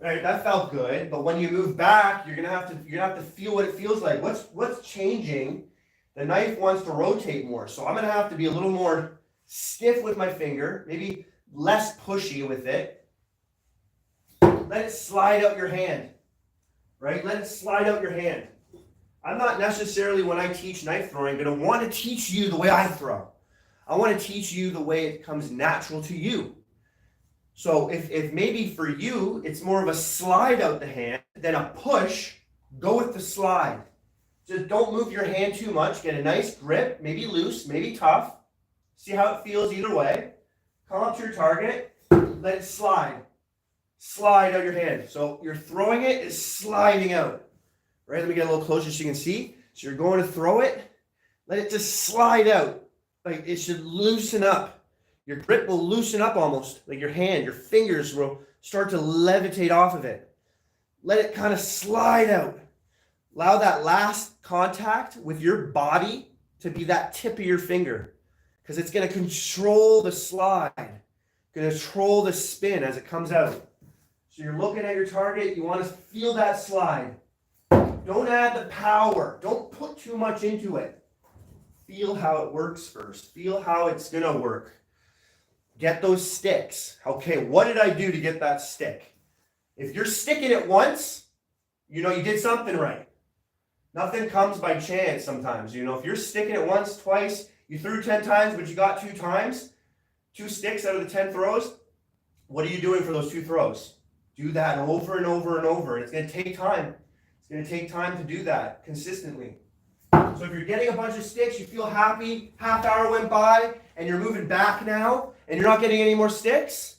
All right, that felt good, but when you move back, you're gonna have to feel what it feels like. What's changing? The knife wants to rotate more, so I'm gonna have to be a little more stiff with my finger, maybe less pushy with it. Let it slide out your hand, right? Let it slide out your hand. I'm not necessarily, when I teach knife throwing, gonna want to teach you the way I throw. I want to teach you the way it comes natural to you. So if maybe for you, it's more of a slide out the hand than a push, go with the slide. Just don't move your hand too much. Get a nice grip, maybe loose, maybe tough. See how it feels either way. Come up to your target, let it slide. Slide out your hand. So you're throwing it, it's sliding out. Right, let me get a little closer so you can see. So you're going to throw it, let it just slide out. Like it should loosen up. Your grip will loosen up almost, like your hand, your fingers will start to levitate off of it. Let it kind of slide out. Allow that last contact with your body to be that tip of your finger, because it's going to control the slide, going to control the spin as it comes out. So you're looking at your target, you want to feel that slide. Don't add the power. Don't put too much into it. Feel how it works first. Feel how it's going to work. Get those sticks. Okay, what did I do to get that stick? If you're sticking it once, you did something right. Nothing comes by chance sometimes. If you're sticking it once, twice, you threw 10 times, but you got 2 times, 2 sticks out of the 10 throws, what are you doing for those 2 throws? Do that over and over and over. And it's going to take time. It's going to take time to do that consistently. So if you're getting a bunch of sticks, you feel happy, half hour went by, and you're moving back now, and you're not getting any more sticks,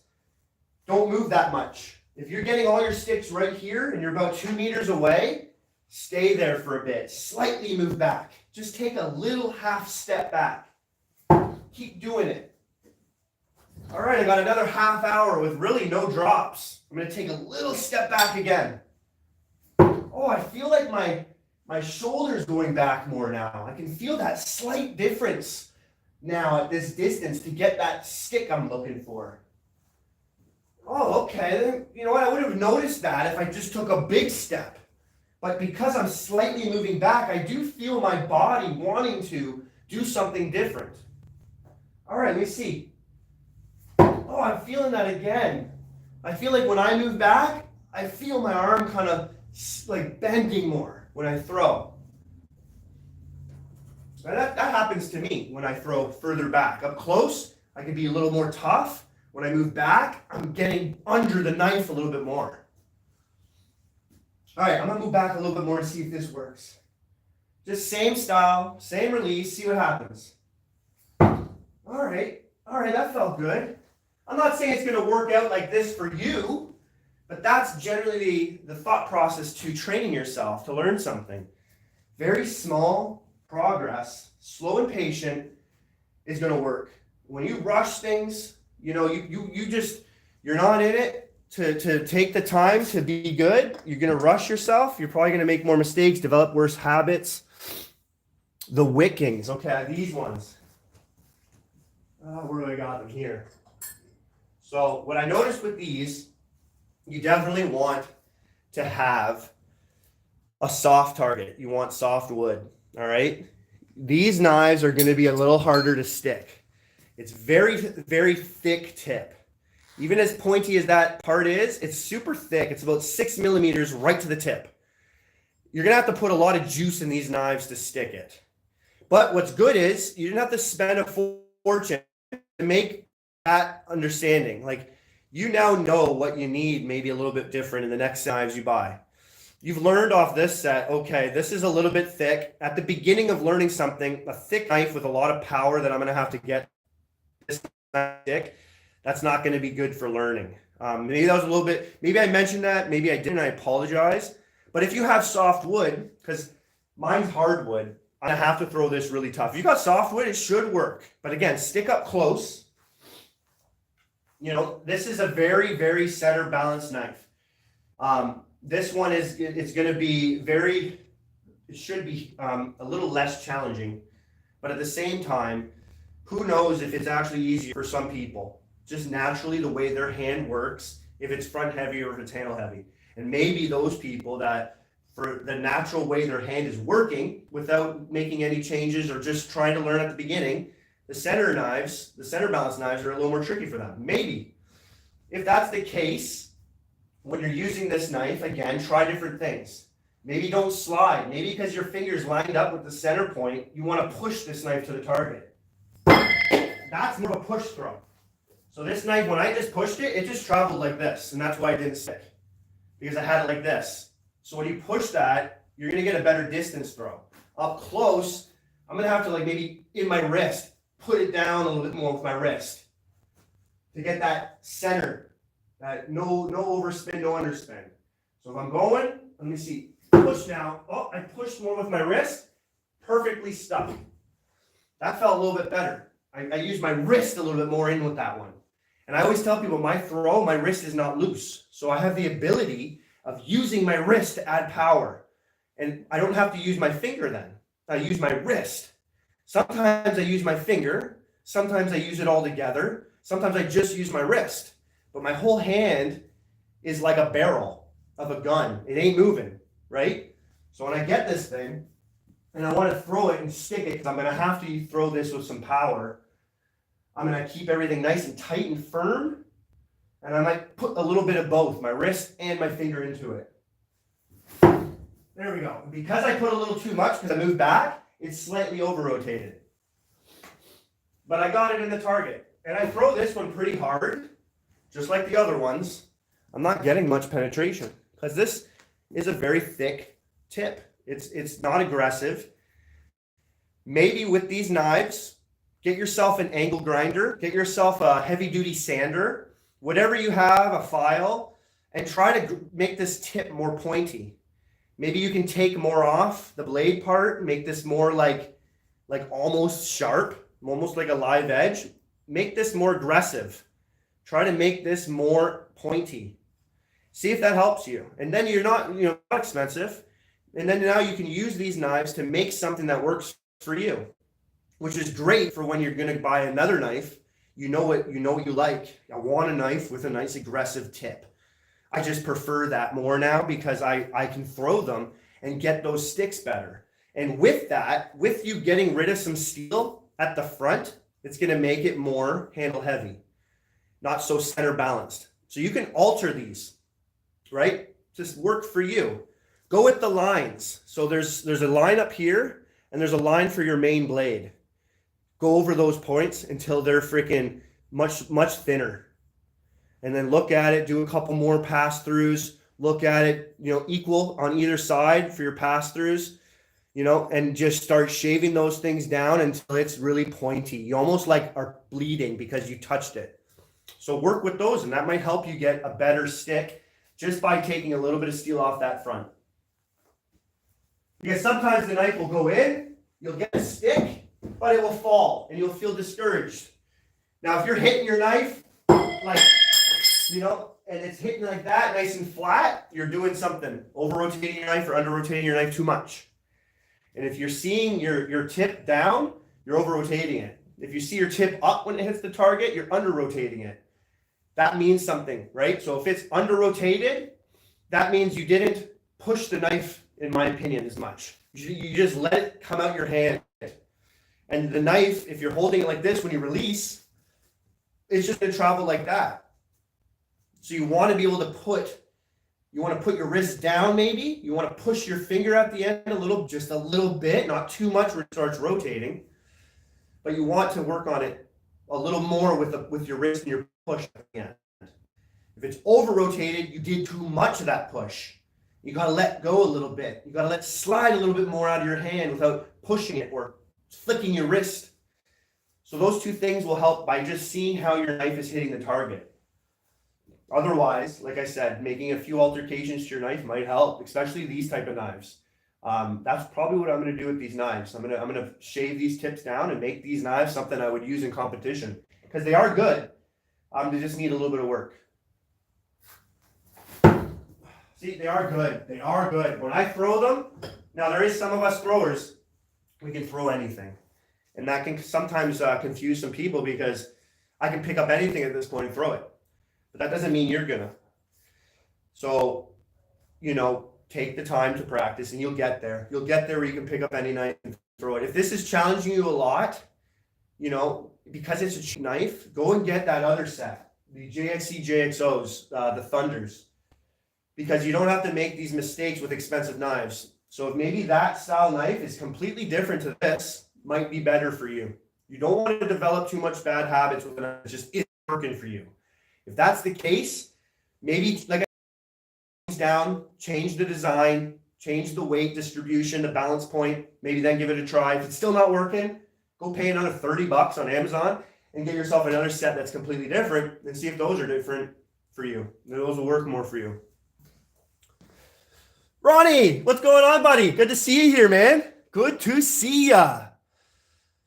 don't move that much. If you're getting all your sticks right here, and you're about 2 meters away, stay there for a bit. Slightly move back. Just take a little half step back. Keep doing it. All right, I got another half hour with really no drops. I'm gonna take a little step back again. Oh, I feel like my shoulder's going back more now. I can feel that slight difference now at this distance to get that stick I'm looking for. Oh, okay, then, you know what, I would have noticed that if I just took a big step. But because I'm slightly moving back, I do feel my body wanting to do something different. All right, let me see. Oh, I'm feeling that again. I feel like when I move back, I feel my arm kind of like bending more when I throw. And that happens to me when I throw further back. Up close, I can be a little more tough. When I move back, I'm getting under the knife a little bit more. All right, I'm gonna move back a little bit more and see if this works. Just same style, same release, see what happens. All right, that felt good. I'm not saying it's gonna work out like this for you, but that's generally the thought process to training yourself to learn something. Very small progress, slow and patient is gonna work. When you rush things, you know, you're not in it to take the time to be good. You're gonna rush yourself. You're probably gonna make more mistakes, develop worse habits. The wickings, okay, these ones. Where do I got them here? So what I noticed with these, you definitely want to have a soft target. You want soft wood, all right? These knives are gonna be a little harder to stick. It's very, very thick tip. Even as pointy as that part is, it's super thick. It's about 6 millimeters right to the tip. You're gonna have to put a lot of juice in these knives to stick it. But what's good is you didn't have to spend a fortune to make that understanding. Like, you now know what you need maybe a little bit different in the next knives you buy. You've learned off this set, okay, this is a little bit thick. At the beginning of learning something, a thick knife with a lot of power that I'm gonna have to get this thick, that's not gonna be good for learning. Maybe that was a little bit, maybe I mentioned that, maybe I didn't, I apologize. But if you have soft wood, because mine's hardwood, I'm gonna have to throw this really tough. If you got softwood, it should work. But again, stick up close. You know, this is a very, very center balanced knife. This one it's gonna be it should be a little less challenging. But at the same time, who knows if it's actually easier for some people. Just naturally the way their hand works, if it's front heavy or if it's handle heavy. And maybe those people that for the natural way their hand is working without making any changes or just trying to learn at the beginning, the center balance knives are a little more tricky for them. Maybe. If that's the case, when you're using this knife, again, try different things. Maybe don't slide. Maybe because your finger's lined up with the center point, you want to push this knife to the target. That's more of a push throw. So this knife, when I just pushed it, it just traveled like this, and that's why it didn't stick. Because I had it like this. So when you push that, you're gonna get a better distance throw. Up close, I'm gonna have to like maybe in my wrist, put it down a little bit more with my wrist to get that center, that no overspin, no underspin. So if I'm going, let me see, push down. Oh, I pushed more with my wrist, perfectly stuck. That felt a little bit better. I used my wrist a little bit more in with that one. And I always tell people my wrist is not loose. So I have the ability of using my wrist to add power. And I don't have to use my finger then. I use my wrist. Sometimes I use my finger. Sometimes I use it all together. Sometimes I just use my wrist. But my whole hand is like a barrel of a gun. It ain't moving, right? So when I get this thing and I want to throw it and stick it, because I'm going to have to throw this with some power, I'm going to keep everything nice and tight and firm. And I might put a little bit of both, my wrist and my finger into it. There we go. Because I put a little too much, because I moved back, it's slightly over-rotated. But I got it in the target. And I throw this one pretty hard, just like the other ones. I'm not getting much penetration, because this is a very thick tip. It's not aggressive. Maybe with these knives, get yourself an angle grinder, get yourself a heavy-duty sander, whatever you have, a file, and try to make this tip more pointy. Maybe you can take more off the blade part, make this more like almost sharp. almost like a live edge. Make this more aggressive. Try to make this more pointy. See if that helps you. And then you're not, not expensive. And then now you can use these knives to make something that works for you, which is great for when you're going to buy another knife. You know what you like. I want a knife with a nice aggressive tip. I just prefer that more now because I can throw them and get those sticks better. And with that, with you getting rid of some steel at the front, it's going to make it more handle heavy, not so center balanced. So you can alter these, right? Just work for you. Go with the lines. So there's a line up here and there's a line for your main blade. Go over those points until they're freaking much thinner. And then look at it, do a couple more pass throughs, look at it, equal on either side for your pass throughs, and just start shaving those things down until it's really pointy. You almost like are bleeding because you touched it. So work with those, and that might help you get a better stick just by taking a little bit of steel off that front. Because sometimes the knife will go in, you'll get a stick, but it will fall and you'll feel discouraged. Now, if you're hitting your knife, and it's hitting like that, nice and flat, you're doing something. Over-rotating your knife or under-rotating your knife too much. And if you're seeing your tip down, you're over-rotating it. If you see your tip up when it hits the target, you're under-rotating it. That means something, right? So if it's under-rotated, that means you didn't push the knife, in my opinion, as much. You just let it come out your hand. And the knife, if you're holding it like this when you release, it's just going to travel like that. So you want to be able to put your wrist down maybe. You want to push your finger at the end just a little bit, not too much where it starts rotating. But you want to work on it a little more with your wrist and your push at the end. If it's over-rotated, you did too much of that push. You got to let go a little bit. You got to let slide a little bit more out of your hand without pushing it or flicking your wrist. So those two things will help by just seeing how your knife is hitting the target. Otherwise, like I said, making a few altercations to your knife might help, especially these type of knives. That's probably what I'm going to do with these knives. I'm going to shave these tips down and make these knives something I would use in competition because they are good. They just need a little bit of work. See, they are good. They are good. When I throw them, now there is some of us throwers, we can throw anything. And that can sometimes confuse some people because I can pick up anything at this point and throw it. But that doesn't mean you're gonna. So, take the time to practice and you'll get there. You'll get there where you can pick up any knife and throw it. If this is challenging you a lot, because it's a cheap knife, go and get that other set, the JXC JXOs, the Thunders, because you don't have to make these mistakes with expensive knives. So if maybe that style knife is completely different to this, might be better for you. You don't want to develop too much bad habits with a knife that just isn't working for you. If that's the case, maybe down, change the design, change the weight distribution, the balance point, maybe then give it a try. If it's still not working, go pay another $30 on Amazon and get yourself another set that's completely different and see if those are different for you. Those will work more for you. Ronnie, what's going on, buddy? Good to see you here, man. Good to see ya.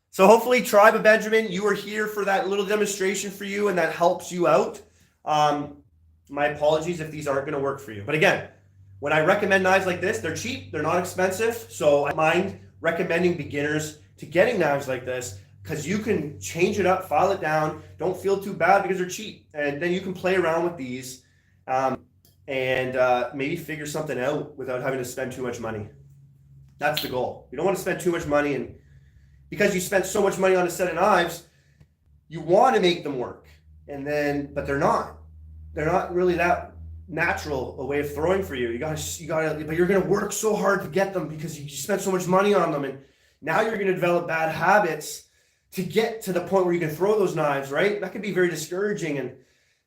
So hopefully, Tribe of Benjamin, you are here for that little demonstration for you and that helps you out. My apologies if these aren't going to work for you. But again, when I recommend knives like this, they're cheap, they're not expensive. So I mind recommending beginners to getting knives like this because you can change it up, file it down, don't feel too bad because they're cheap. And then you can play around with these and maybe figure something out without having to spend too much money. That's the goal. You don't want to spend too much money, and because you spent so much money on a set of knives, you want to make them work. But they're not. They're not really that natural a way of throwing for you. You gotta, but you're gonna work so hard to get them because you spent so much money on them, and now you're gonna develop bad habits to get to the point where you can throw those knives, right? That can be very discouraging, and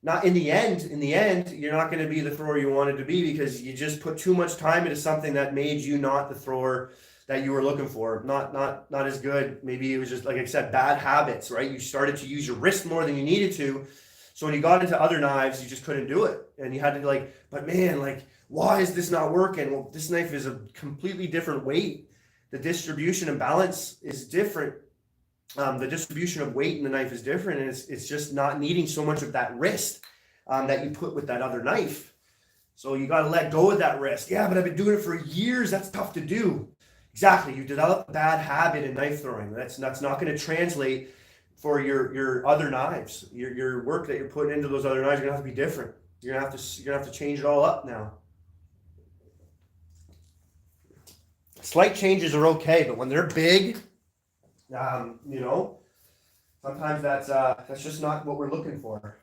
not in the end, you're not gonna be the thrower you wanted to be because you just put too much time into something that made you not the thrower that you were looking for. Not as good. Maybe it was just, like I said, bad habits, right? You started to use your wrist more than you needed to. So when you got into other knives, you just couldn't do it. And you had to but man, why is this not working? Well, this knife is a completely different weight. The distribution and balance is different. the distribution of weight in the knife is different, and it's just not needing so much of that wrist that you put with that other knife. So you got to let go of that wrist. Yeah, but I've been doing it for years. That's tough to do. Exactly. You develop a bad habit in knife throwing. That's not going to translate for your other knives. Your work that you're putting into those other knives, you're gonna have to be different. You're gonna have to change it all up now. Slight changes are okay, but when they're big, you know, sometimes that's just not what we're looking for.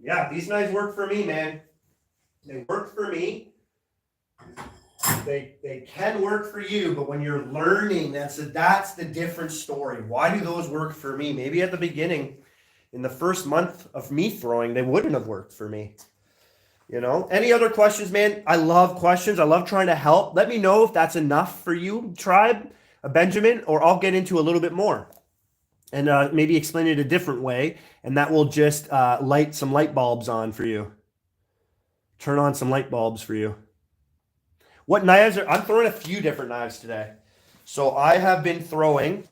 Yeah, these knives work for me, man. They work for me. They can work for you, but when you're learning, that's the different story. Why do those work for me? Maybe at the beginning, in the first month of me throwing, they wouldn't have worked for me. You know, any other questions, man? I love questions. I love trying to help. Let me know if that's enough for you, Tribe, Benjamin, or I'll get into a little bit more and maybe explain it a different way. And that will just light some light bulbs on for you. Turn on some light bulbs for you. What knives I'm throwing a few different knives today. So I have been throwing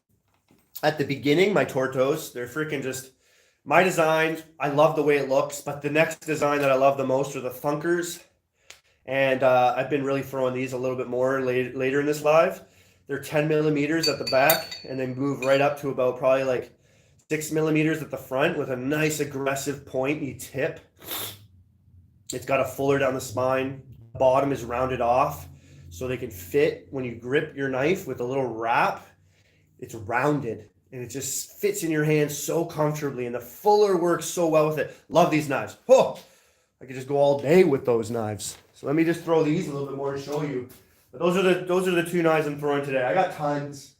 at the beginning, my Tortos. They're freaking just my design. I love the way it looks, but the next design that I love the most are the Thunkers. And I've been really throwing these a little bit more later in this live. They're 10 millimeters at the back, and they move right up to about probably like 6 millimeters at the front with a nice aggressive pointy tip. It's got a fuller down the spine. The bottom is rounded off so they can fit when you grip your knife with a little wrap. It's rounded and it just fits in your hand so comfortably, and the fuller works so well with it. Love these knives. Oh, I could just go all day with those knives. So let me just throw these a little bit more to show you. But those are the two knives I'm throwing today. I got tons.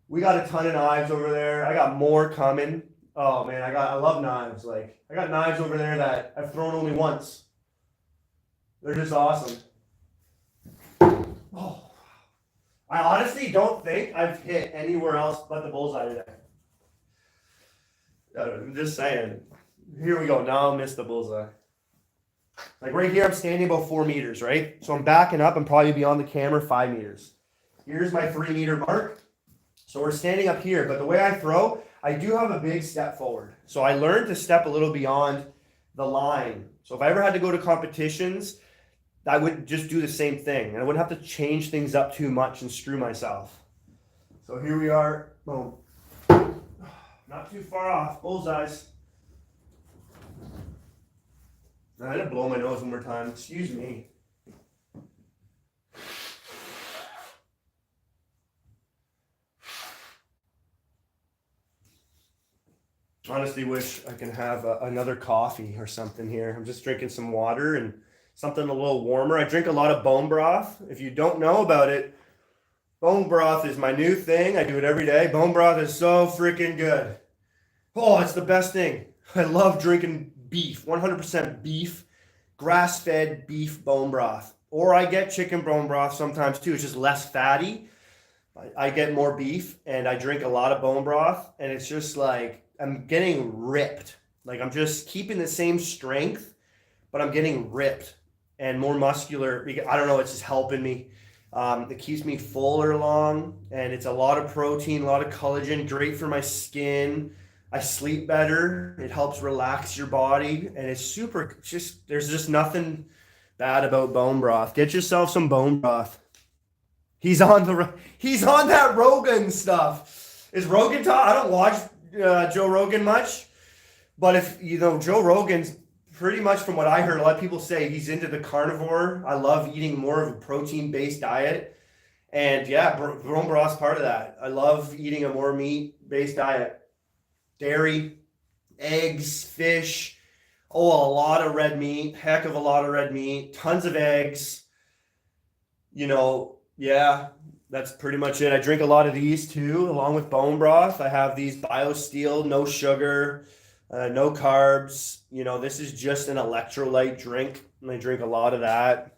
We got a ton of knives over there. I got more coming. Oh man, I love knives. Like, I got knives over there that I've thrown only once. They're just awesome. Oh, I honestly don't think I've hit anywhere else but the bullseye today. I'm just saying. Here we go. Now I'll miss the bullseye. Like right here, I'm standing about 4 meters, right? So I'm backing up and probably beyond the camera 5 meters. Here's my 3 meter mark. So we're standing up here, but the way I throw, I do have a big step forward. So I learned to step a little beyond the line. So if I ever had to go to competitions, I would just do the same thing, and I wouldn't have to change things up too much and screw myself. So here we are. Boom. Not too far off. Bullseyes. I had to blow my nose one more time. Excuse me. Honestly wish I can have another coffee or something here. I'm just drinking some water and something a little warmer. I drink a lot of bone broth. If you don't know about it, bone broth is my new thing. I do it every day. Bone broth is so freaking good. Oh, it's the best thing. I love drinking beef, 100% beef, grass-fed beef bone broth. Or I get chicken bone broth sometimes too. It's just less fatty. I get more beef and I drink a lot of bone broth, and it's just like I'm getting ripped. Like I'm just keeping the same strength, but I'm getting ripped and more muscular. I don't know, it's just helping me. It keeps me fuller long, and it's a lot of protein, a lot of collagen, great for my skin. I sleep better. It helps relax your body, and it's super, there's just nothing bad about bone broth. Get yourself some bone broth. He's on that Rogan stuff. Is Rogan I don't watch Joe Rogan much, but if you know, Joe Rogan's pretty much, from what I heard, a lot of people say he's into the carnivore. I love eating more of a protein-based diet. And yeah, bone broth's part of that. I love eating a more meat-based diet. Dairy, eggs, fish, a lot of red meat, heck of a lot of red meat, tons of eggs. You know, yeah, that's pretty much it. I drink a lot of these too, along with bone broth. I have these BioSteel, no sugar, no carbs. You know, this is just an electrolyte drink, and I drink a lot of that.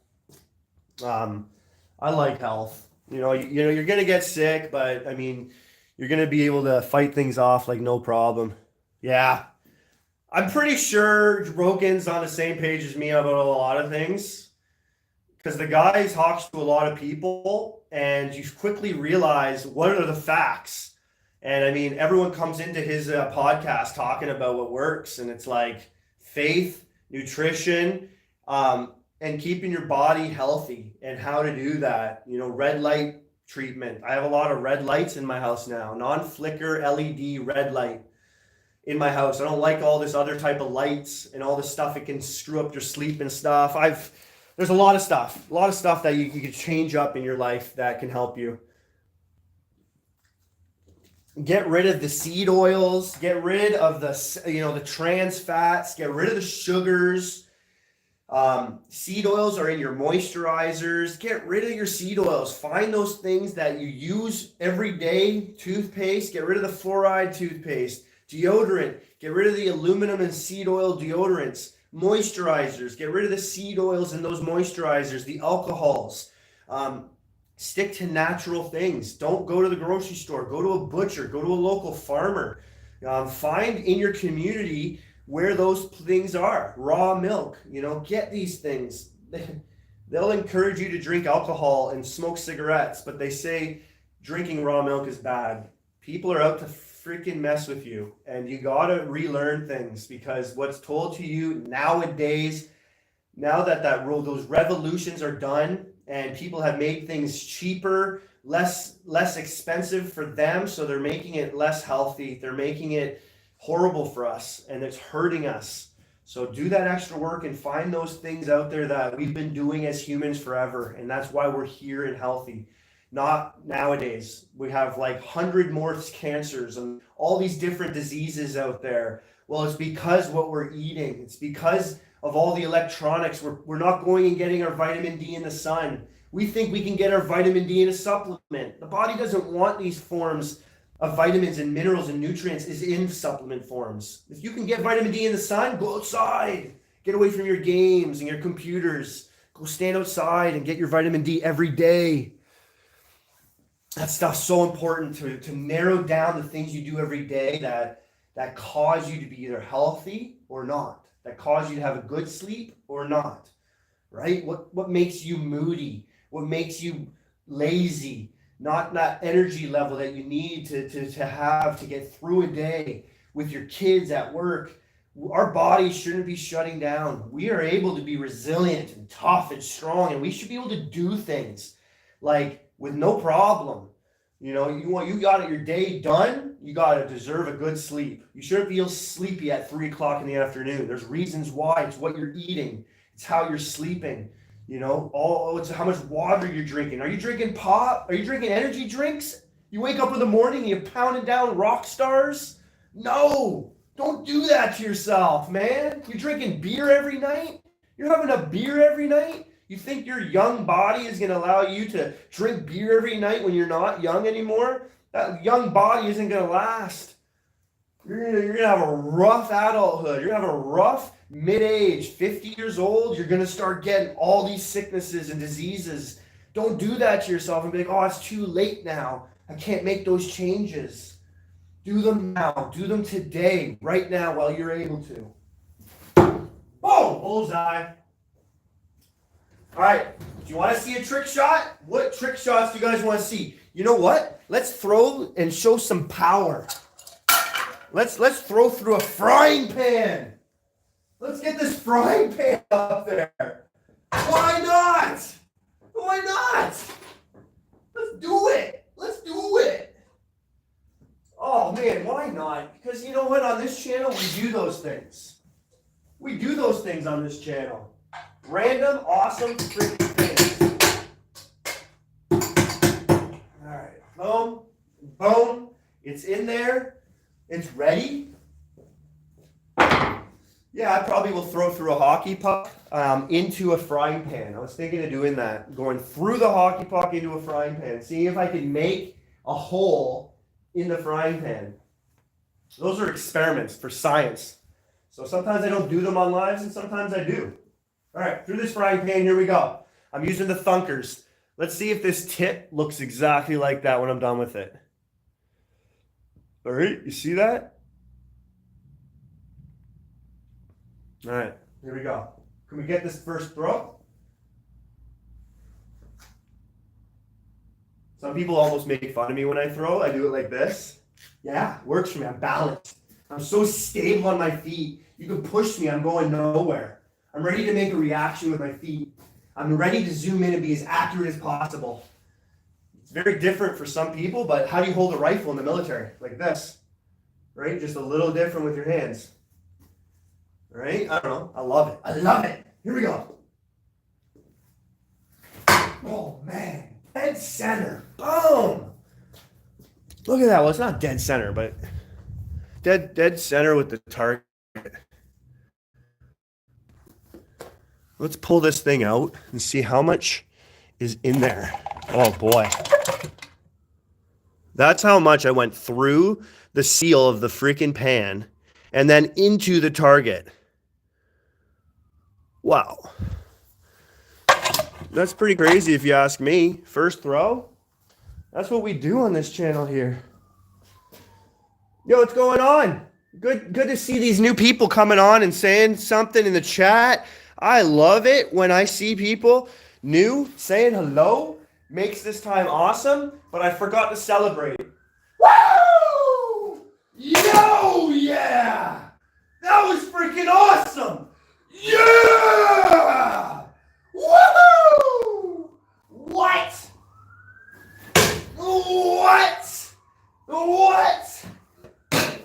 I like health. You know, you're gonna get sick, but I mean, you're gonna be able to fight things off like no problem. Yeah, I'm pretty sure Rogan's on the same page as me about a lot of things. because the guy talks to a lot of people, and you quickly realize what are the facts. And I mean, everyone comes into his podcast talking about what works, and it's like faith, nutrition, and keeping your body healthy, and how to do that. You know, red light treatment. I have a lot of red lights in my house now, non-flicker LED red light in my house. I don't like all this other type of lights and all this stuff. It can screw up your sleep and stuff. There's a lot of stuff that you can change up in your life that can help you. Get rid of the seed oils, get rid of the trans fats, get rid of the sugars. Seed oils are in your moisturizers. Get rid of your seed oils. Find those things that you use every day. Toothpaste, get rid of the fluoride toothpaste. Deodorant, get rid of the aluminum and seed oil deodorants. Moisturizers, get rid of the seed oils in those moisturizers, the alcohols. Stick to natural things. Don't go to the grocery store. Go to a butcher. Go to a local farmer. Find in your community where those things are. Raw milk, get these things. They'll encourage you to drink alcohol and smoke cigarettes, but they say drinking raw milk is bad. People are out to freaking mess with you, and you gotta relearn things, because what's told to you nowadays, now that those revolutions are done and people have made things cheaper, less expensive for them, so they're making it less healthy. They're making it horrible for us, and it's hurting us. So do that extra work and find those things out there that we've been doing as humans forever, and that's why we're here and healthy. Not nowadays. We have like 100 more cancers and all these different diseases out there. Well, it's because what we're eating. It's because of all the electronics. We're not going and getting our vitamin D in the sun. We think we can get our vitamin D in a supplement. The body doesn't want these forms of vitamins and minerals and nutrients is in supplement forms. If you can get vitamin D in the sun, go outside. Get away from your games and your computers. Go stand outside and get your vitamin D every day. That stuff's so important to narrow down the things you do every day that cause you to be either healthy or not, that cause you to have a good sleep or not, right? What makes you moody? What makes you lazy? Not that energy level that you need to have to get through a day with your kids at work. Our bodies shouldn't be shutting down. We are able to be resilient and tough and strong, and we should be able to do things like with no problem. You got your day done, you got to deserve a good sleep. You shouldn't feel sleepy at 3 o'clock in the afternoon. There's reasons why. It's what you're eating. It's how you're sleeping. It's how much water you're drinking. Are you drinking pop? Are you drinking energy drinks? You wake up in the morning and you're pounding down rock stars? No, don't do that to yourself, man. You're drinking beer every night? You're having a beer every night? You think your young body is going to allow you to drink beer every night when you're not young anymore? That young body isn't going to last. You're going to have a rough adulthood. You're going to have a rough mid-age, 50 years old. You're going to start getting all these sicknesses and diseases. Don't do that to yourself and be like, oh, it's too late now. I can't make those changes. Do them now. Do them today, right now, while you're able to. Whoa, bullseye. All right, do you want to see a trick shot? What trick shots do you guys want to see? You know what? Let's throw and show some power. Let's throw through a frying pan. Let's get this frying pan up there. Why not? Why not? Let's do it. Let's do it. Oh man, why not? Because you know what? On this channel, we do those things. We do those things on this channel. Random, awesome, freaking things. All right, boom, boom. It's in there. It's ready. Yeah, I probably will throw through a hockey puck into a frying pan. I was thinking of doing that, going through the hockey puck into a frying pan, seeing if I can make a hole in the frying pan. Those are experiments for science. So sometimes I don't do them on lives, and sometimes I do. All right, through this frying pan, here we go. I'm using the Thunkers. Let's see if this tip looks exactly like that when I'm done with it. All right, you see that? All right, here we go. Can we get this first throw? Some people almost make fun of me when I throw. I do it like this. Yeah, works for me. I'm balanced. I'm so stable on my feet. You can push me. I'm going nowhere. I'm ready to make a reaction with my feet. I'm ready to zoom in and be as accurate as possible. It's very different for some people, but how do you hold a rifle in the military? Like this, right? Just a little different with your hands. Right? I don't know. I love it. I love it. Here we go. Oh, man. Dead center. Boom. Look at that. Well, it's not dead center, but dead center with the target. Let's pull this thing out and see how much is in there. Oh, boy. That's how much I went through the seal of the freaking pan and then into the target. Wow. That's pretty crazy if you ask me. First throw. That's what we do on this channel here. Yo, what's going on? Good to see these new people coming on and saying something in the chat. I love it when I see people new saying hello. Makes this time awesome, but I forgot to celebrate. Woo! Yo, yeah! That was freaking awesome! Yeah! Woohoo! What? What? What?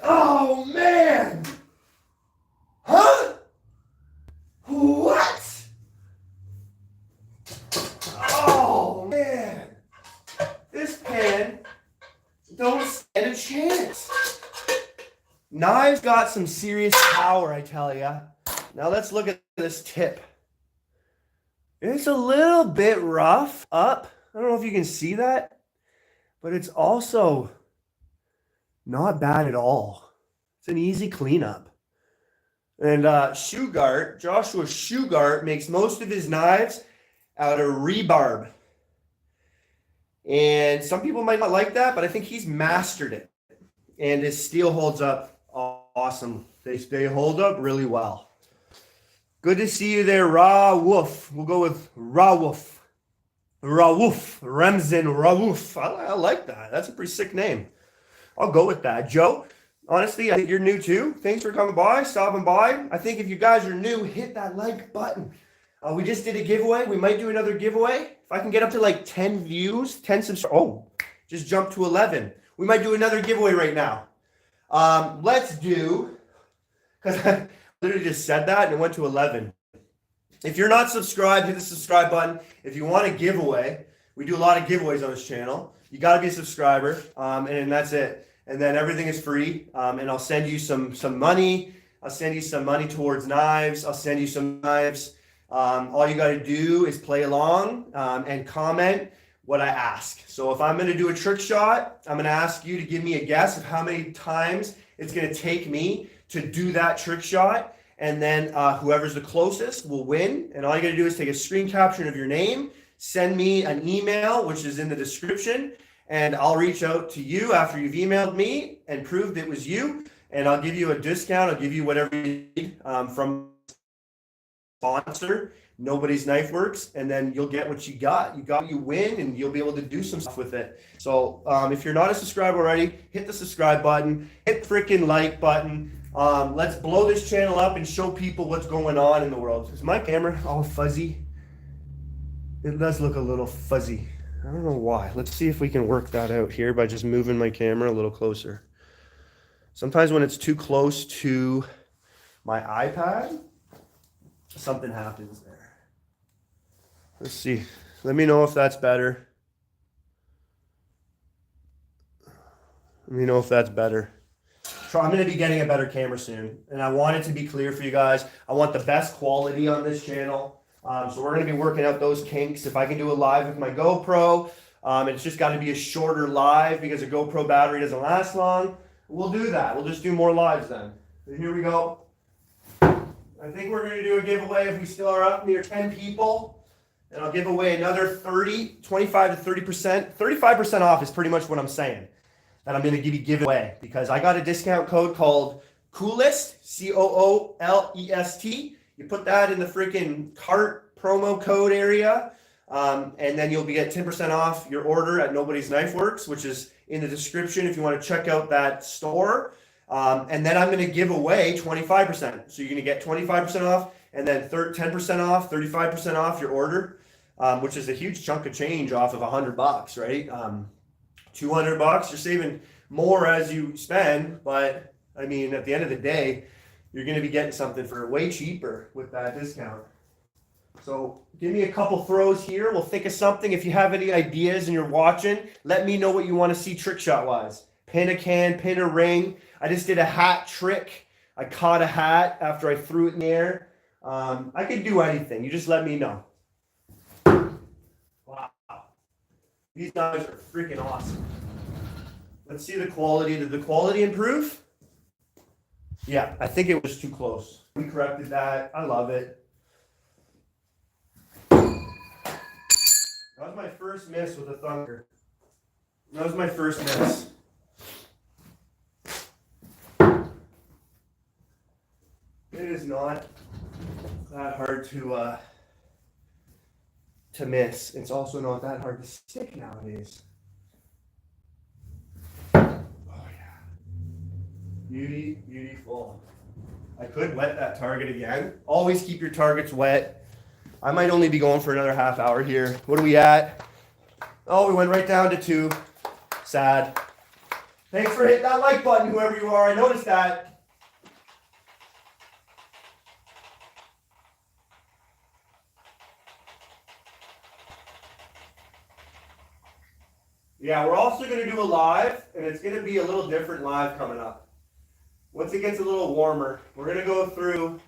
Oh, man! Huh? What? Oh, man. This pan don't stand a chance. Knives got some serious power, I tell ya. Now let's look at this tip. It's a little bit rough up. I don't know if you can see that, but it's also not bad at all. It's an easy cleanup. And Joshua Shugart makes most of his knives out of rebarb. And some people might not like that, but I think he's mastered it. And his steel holds up awesome. They hold up really well. Good to see you there, Ra Wolf. We'll go with Ra Wolf. Ra Wolf. Remzen Ra Wolf. I like that. That's a pretty sick name. I'll go with that. Joe, honestly, I think you're new too. Thanks for coming by, stopping by. I think if you guys are new, hit that like button. We just did a giveaway. We might do another giveaway. If I can get up to like 10 views, 10 subscribers. Oh, just jump to 11. We might do another giveaway right now. Let's do, because I literally just said that and it went to 11. If you're not subscribed, hit the subscribe button. If you want a giveaway, we do a lot of giveaways on this channel. You got to be a subscriber, and that's it. And then everything is free, and I'll send you some money. I'll send you some money towards knives. I'll send you some knives. All you got to do is play along and comment what I ask. So if I'm going to do a trick shot, I'm going to ask you to give me a guess of how many times it's going to take me to do that trick shot. And then whoever's the closest will win. And all you got to do is take a screen capture of your name, send me an email, which is in the description, and I'll reach out to you after you've emailed me and proved it was you. And I'll give you a discount. I'll give you whatever you need from sponsor, Nobody's Knife Works, and then you'll get what you got. You win, and you'll be able to do some stuff with it. So if you're not a subscriber already, hit the subscribe button, hit the freaking like button. Let's blow this channel up and show people what's going on in the world. Is my camera all fuzzy? It does look a little fuzzy. I don't know why. Let's see if we can work that out here by just moving my camera a little closer. Sometimes when it's too close to my iPad, something happens there. Let's see. Let me know if that's better. Let me know if that's better. So I'm going to be getting a better camera soon, and I want it to be clear for you guys. I want the best quality on this channel. So we're going to be working out those kinks. If I can do a live with my GoPro, it's just got to be a shorter live because a GoPro battery doesn't last long. We'll do that. We'll just do more lives then. So here we go. I think we're going to do a giveaway if we still are up near 10 people. And I'll give away another 25 to 30%. 35% off is pretty much what I'm saying that I'm going to give away because I got a discount code called Coolest, COOLEST. You put that in the freaking cart promo code area. And then you'll get 10% off your order at Nobody's Knife Works, which is in the description if you want to check out that store. And then I'm going to give away 25%. So you're going to get 25% off and then 10% off, 35% off your order, which is a huge chunk of change off of $100, right? $200, you're saving more as you spend, but I mean, at the end of the day, you're going to be getting something for way cheaper with that discount. So give me a couple throws here. We'll think of something. If you have any ideas and you're watching, let me know what you want to see trick shot wise. Pin a can, pin a ring. I just did a hat trick. I caught a hat after I threw it in the air. I could do anything. You just let me know. Wow. These knives are freaking awesome. Let's see the quality. Did the quality improve? Yeah, I think it was too close. We corrected that. I love it. That was my first miss with a thunker. That was my first miss. It is not that hard to miss. It's also not that hard to stick nowadays. Oh yeah. Beautiful. I could wet that target again. Always keep your targets wet. I might only be going for another half hour here. What are we at? Oh, we went right down to 2. Sad. Thanks for hitting that like button, whoever you are. I noticed that. Yeah, we're also going to do a live, and it's going to be a little different live coming up. Once it gets a little warmer, we're going to go through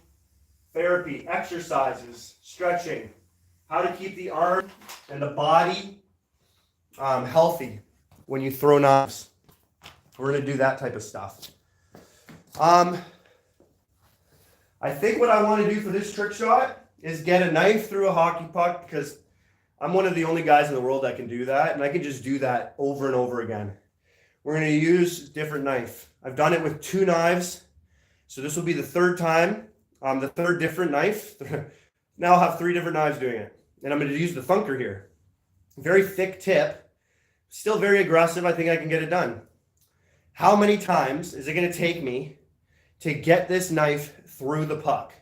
therapy, exercises, stretching, how to keep the arm and the body healthy when you throw knives. We're going to do that type of stuff. I think what I want to do for this trick shot is get a knife through a hockey puck, because I'm one of the only guys in the world that can do that, and I can just do that over and over again. We're going to use different knife. I've done it with 2 knives, so this will be the 3rd time, the 3rd different knife. Now I'll have 3 different knives doing it, and I'm going to use the thunker here. Very thick tip, still very aggressive. I think I can get it done. How many times is it going to take me to get this knife through the puck?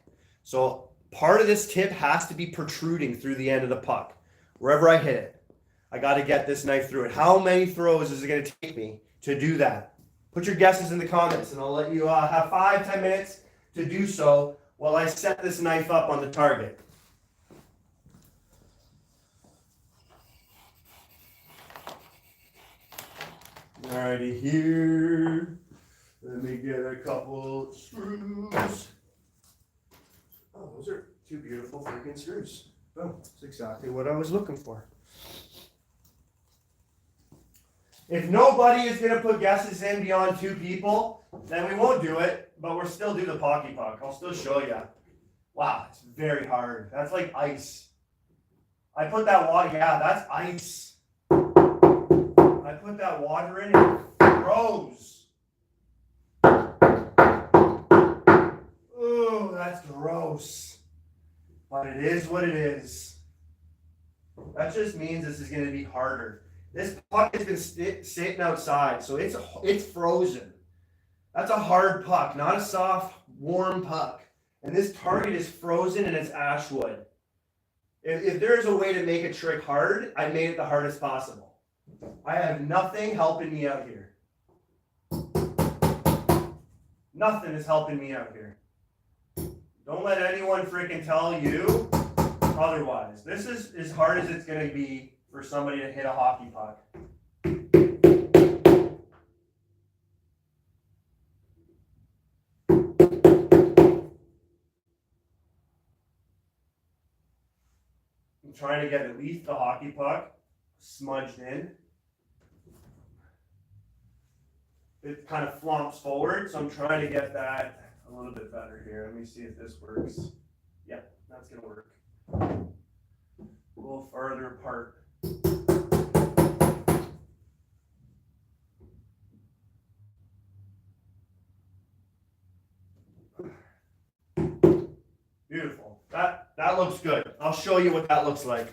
So part of this tip has to be protruding through the end of the puck. Wherever I hit it, I got to get this knife through it. How many throws is it going to take me to do that? Put your guesses in the comments, and I'll let you have 5-10 minutes to do so while I set this knife up on the target. Alrighty, here. Let me get a couple screws. Oh, those are 2 beautiful freaking screws. Oh, that's exactly what I was looking for. If nobody is going to put guesses in beyond 2 people, then we won't do it, but we'll still do the pocky puck. I'll still show you. Wow, it's very hard. That's like ice. I put that water, yeah, that's ice. I put that water in and it froze. Ooh, that's gross. But it is what it is. That just means this is going to be harder. This puck has been sitting outside, so it's frozen. That's a hard puck, not a soft, warm puck. And this target is frozen and it's ash wood. If there's a way to make a trick hard, I made it the hardest possible. I have nothing helping me out here. Nothing is helping me out here. Don't let anyone freaking tell you otherwise. This is as hard as it's going to be for somebody to hit a hockey puck. I'm trying to get at least the hockey puck smudged in. It kind of flomps forward, so I'm trying to get that a little bit better here. Let me see if this works. Yeah, that's going to work. A little farther apart. Beautiful. That looks good. I'll show you what that looks like.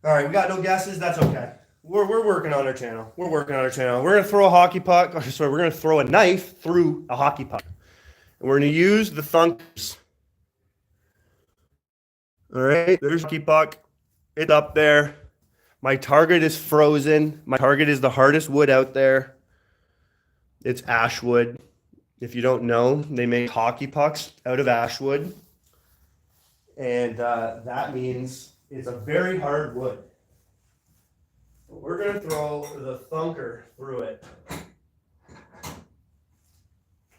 All right, we got no guesses. That's okay. We're working on our channel. We're working on our channel. We're gonna throw a hockey puck. Sorry, we're gonna throw a knife through a hockey puck, and we're gonna use the thunkers. All right, there's hockey puck. It's up there. My target is frozen. My target is the hardest wood out there. It's ash wood. If you don't know, they make hockey pucks out of ash wood. And that means it's a very hard wood. We're going to throw the thunker through it.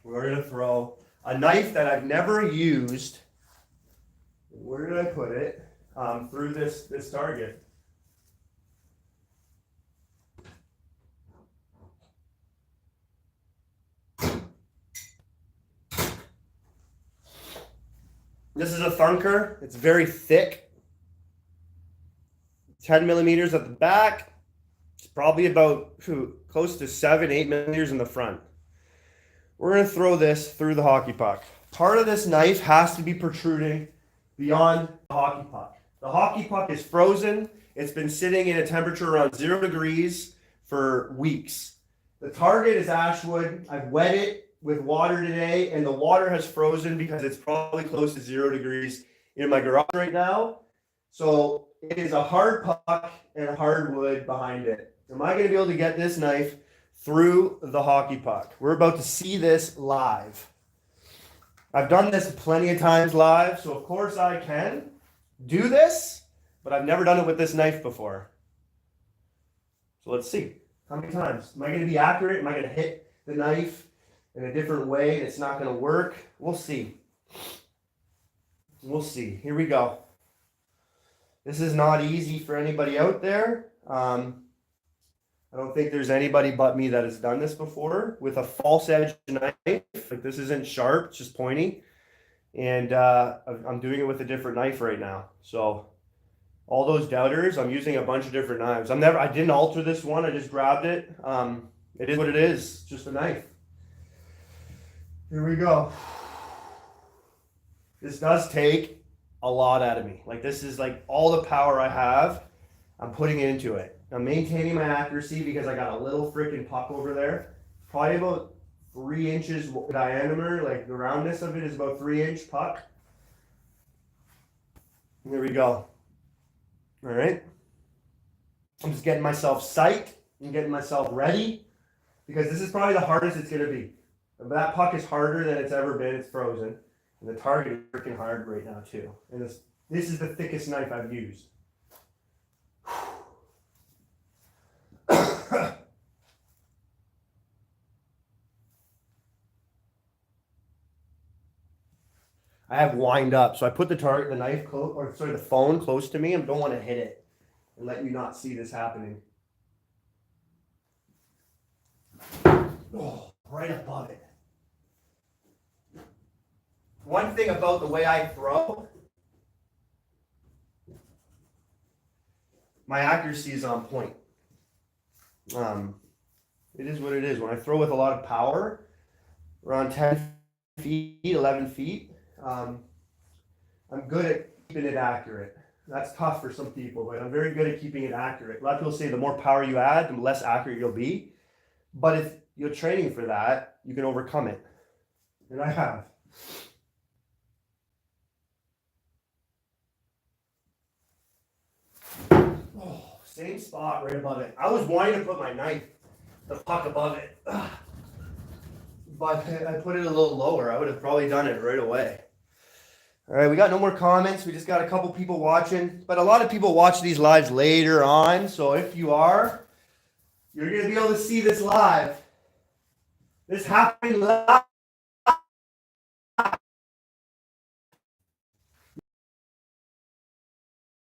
We're going to throw a knife that I've never used. Where did I put it? Through this target. This is a thunker. It's very thick. 10 millimeters at the back. It's probably about close to 7-8 millimeters in the front. We're going to throw this through the hockey puck. Part of this knife has to be protruding beyond the hockey puck. The hockey puck is frozen. It's been sitting in a temperature around 0 degrees for weeks. The target is ash wood. I've wet it with water today, and the water has frozen because it's probably close to 0 degrees in my garage right now. So it is a hard puck and a hard wood behind it. Am I going to be able to get this knife through the hockey puck? We're about to see this live. I've done this plenty of times live, so of course I can do this, but I've never done it with this knife before. So let's see. How many times? Am I going to be accurate? Am I going to hit the knife in a different way and it's not going to work? We'll see. We'll see. Here we go. This is not easy for anybody out there. I don't think there's anybody but me that has done this before with a false edge knife. Like, this isn't sharp, it's just pointy. And I'm doing it with a different knife right now. So all those doubters, I'm using a bunch of different knives. I didn't alter this one, I just grabbed it. It is what it is, just a knife. Here we go. This does take a lot out of me. Like, this is like all the power I have, I'm putting it into it. I'm maintaining my accuracy because I got a little freaking puck over there. Probably about 3 inches diameter, like the roundness of it is about 3-inch puck. There we go. All right. I'm just getting myself psyched and getting myself ready because this is probably the hardest it's going to be. That puck is harder than it's ever been. It's frozen. And the target is freaking hard right now too. And this is the thickest knife I've used. I have wind up, so I put the phone close to me. I don't want to hit it and let you not see this happening. Oh, right above it. One thing about the way I throw, my accuracy is on point. It is what it is. When I throw with a lot of power, around 10 feet, 11 feet, I'm good at keeping it accurate. That's tough for some people, but I'm very good at keeping it accurate. A lot of people say the more power you add, the less accurate you'll be. But if you're training for that, you can overcome it. And I have. Oh, same spot right above it. I was wanting to put my knife, the puck above it. But I put it a little lower. I would have probably done it right away. All right, we got no more comments. We just got a couple people watching. But a lot of people watch these lives later on. So if you are, you're going to be able to see this live. This happened live.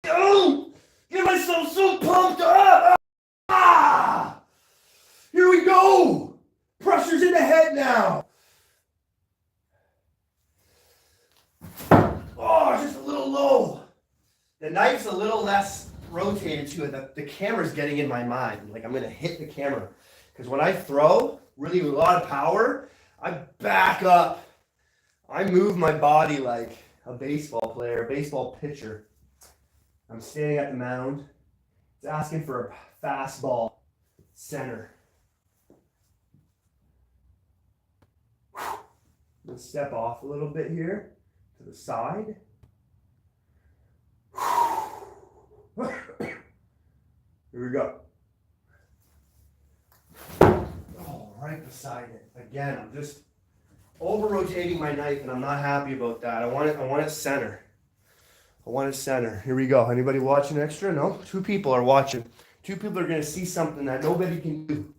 Oh, get myself so pumped up. Ah! Here we go. Pressure's in the head now. Oh, just a little low. The knife's a little less rotated to it. The camera's getting in my mind. Like, I'm going to hit the camera. Because when I throw, really with a lot of power, I back up. I move my body like a baseball player, a baseball pitcher. I'm standing at the mound. It's asking for a fastball center. Let's step off a little bit here to the side. Here we go. Oh, right beside it. Again, I'm just over rotating my knife and I'm not happy about that. I want it center. I want it center. Here we go. Anybody watching extra? No? 2 people are watching. 2 people are going to see something that nobody can do.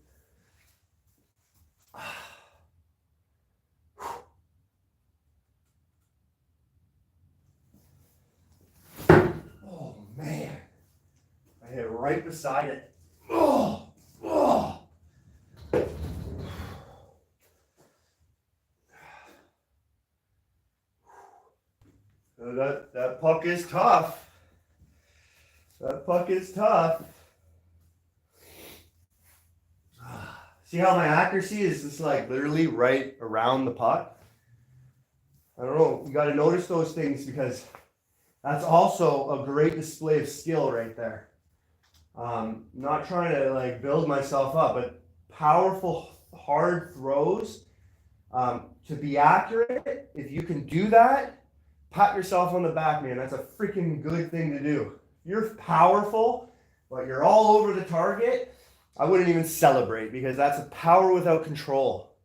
Oh, man. I hit right beside it. Oh, oh. That puck is tough. That puck is tough. See how my accuracy is just like literally right around the puck? I don't know. You got to notice those things because that's also a great display of skill right there. Not trying to like build myself up, but powerful, hard throws. To be accurate, if you can do that, pat yourself on the back, man. That's a freaking good thing to do. You're powerful, but you're all over the target. I wouldn't even celebrate because that's a power without control.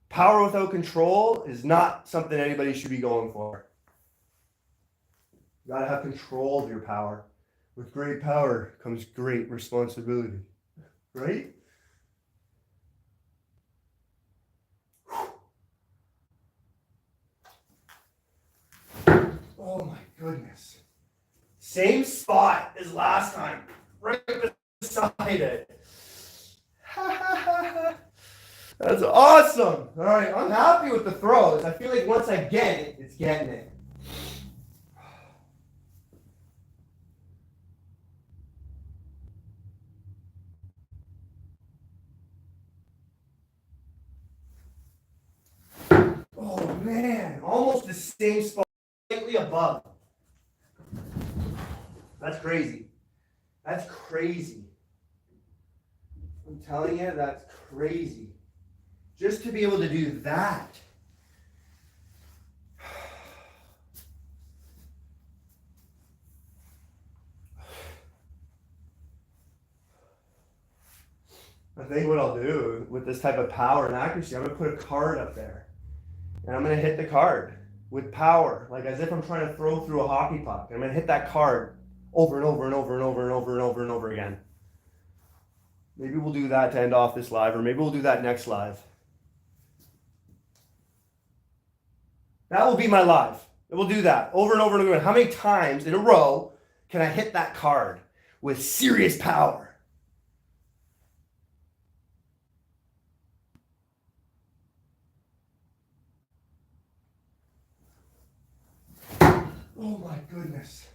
Power without control is not something anybody should be going for. You gotta have control of your power. With great power comes great responsibility, right? Oh my goodness. Same spot as last time, right beside it. That's awesome. All right, I'm happy with the throws. I feel like once I get it, it's getting it. Oh man, almost the same spot, slightly above. That's crazy. That's crazy. I'm telling you, that's crazy. Just to be able to do that. I think what I'll do with this type of power and accuracy, I'm going to put a card up there. And I'm going to hit the card with power, like as if I'm trying to throw through a hockey puck. I'm going to hit that card over and over and over and over and over and over and over again. Maybe we'll do that to end off this live, or maybe we'll do that next live. That will be my live. We'll do that over and over and over. How many times in a row can I hit that card with serious power? Oh my goodness.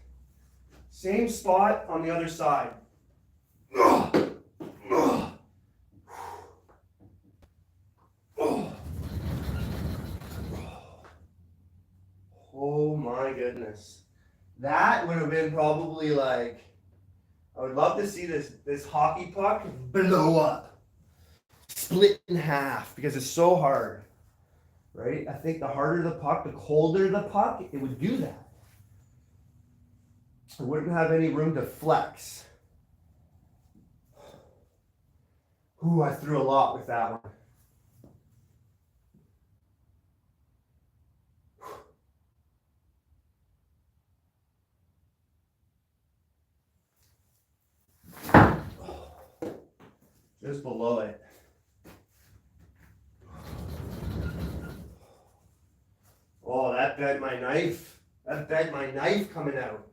Same spot on the other side. Oh my goodness. That would have been probably like, I would love to see this hockey puck blow up. Split in half because it's so hard. Right? I think the harder the puck, the colder the puck, it would do that. I wouldn't have any room to flex. Ooh, I threw a lot with that one. Just below it. Oh, that bent my knife. That bent my knife coming out.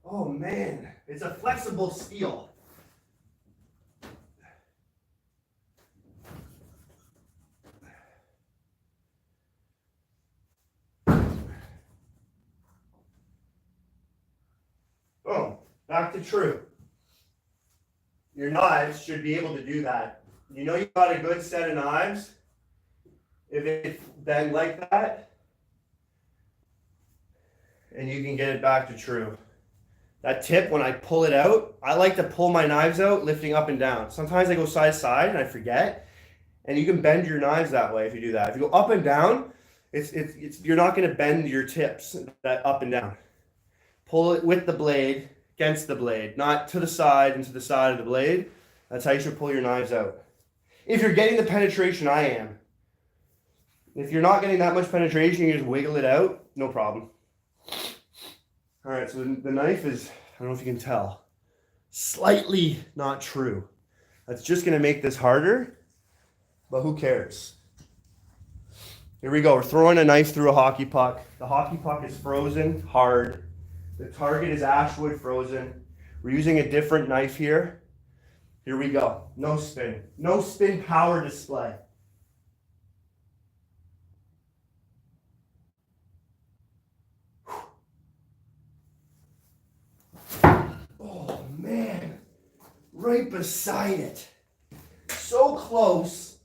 Oh man, it's a flexible steel. Oh, back to true. Your knives should be able to do that. You know you got a good set of knives. If it's bent like that, and you can get it back to true. That tip, when I pull it out, I like to pull my knives out, lifting up and down. Sometimes I go side to side and I forget, and you can bend your knives that way if you do that. If you go up and down, you're not going to bend your tips that up and down. Pull it with the blade, against the blade, not to the side and to the side of the blade. That's how you should pull your knives out. If you're getting the penetration I am. If you're not getting that much penetration, you just wiggle it out, no problem. All right, so the knife is, I don't know if you can tell, slightly not true. That's just gonna make this harder, but who cares? Here we go, we're throwing a knife through a hockey puck. The hockey puck is frozen, hard. The target is ashwood frozen. We're using a different knife here. Here we go, no spin. No spin power display. Oh man, right beside it. So close,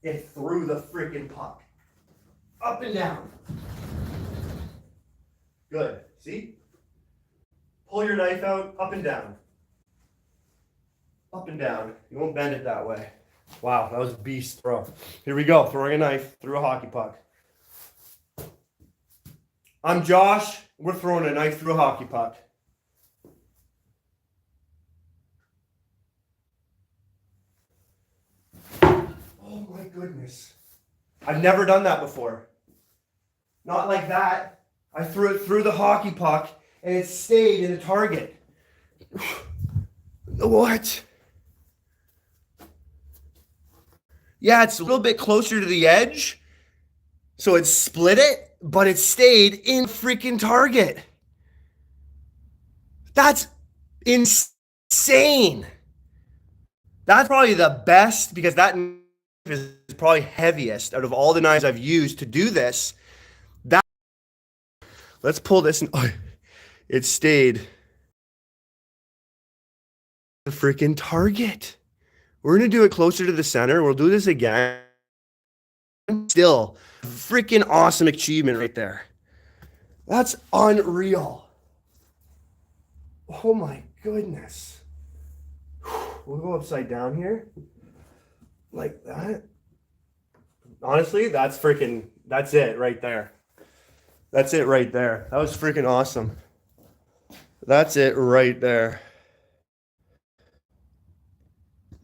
it threw the freaking puck. Up and down. Good, see? Pull your knife out, up and down. Up and down. You won't bend it that way. Wow, that was a beast throw. Here we go, throwing a knife through a hockey puck. I'm Josh, we're throwing a knife through a hockey puck. Oh my goodness. I've never done that before. Not like that. I threw it through the hockey puck and it stayed in the target. What? Yeah, it's a little bit closer to the edge. So it split it, but it stayed in freaking target. That's insane. That's probably the best because that knife is probably heaviest out of all the knives I've used to do this. Let's pull this and it stayed the freaking target. We're going to do it closer to the center. We'll do this again. Still, freaking awesome achievement right there. That's unreal. Oh my goodness. We'll go upside down here. Like that. Honestly, that's it right there. That's it right there. That was freaking awesome. That's it right there.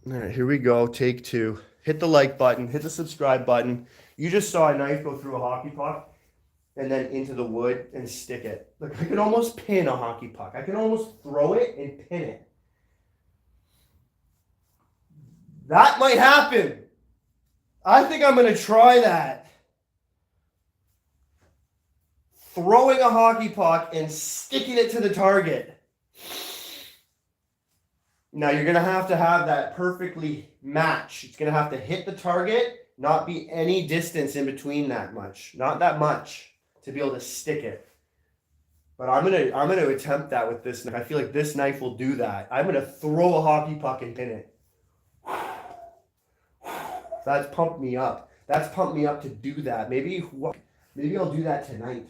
All right, here we go. Take two. Hit the like button. Hit the subscribe button. You just saw a knife go through a hockey puck and then into the wood and stick it. Look, I could almost pin a hockey puck. I can almost throw it and pin it. That might happen. I think I'm going to try that. Throwing a hockey puck and sticking it to the target. Now you're going to have that perfectly match. It's going to have to hit the target, not be any distance in between that much. Not that much to be able to stick it. But I'm going to attempt that with this knife. I feel like this knife will do that. I'm going to throw a hockey puck and pin it. That's pumped me up. That's pumped me up to do that. Maybe I'll do that tonight.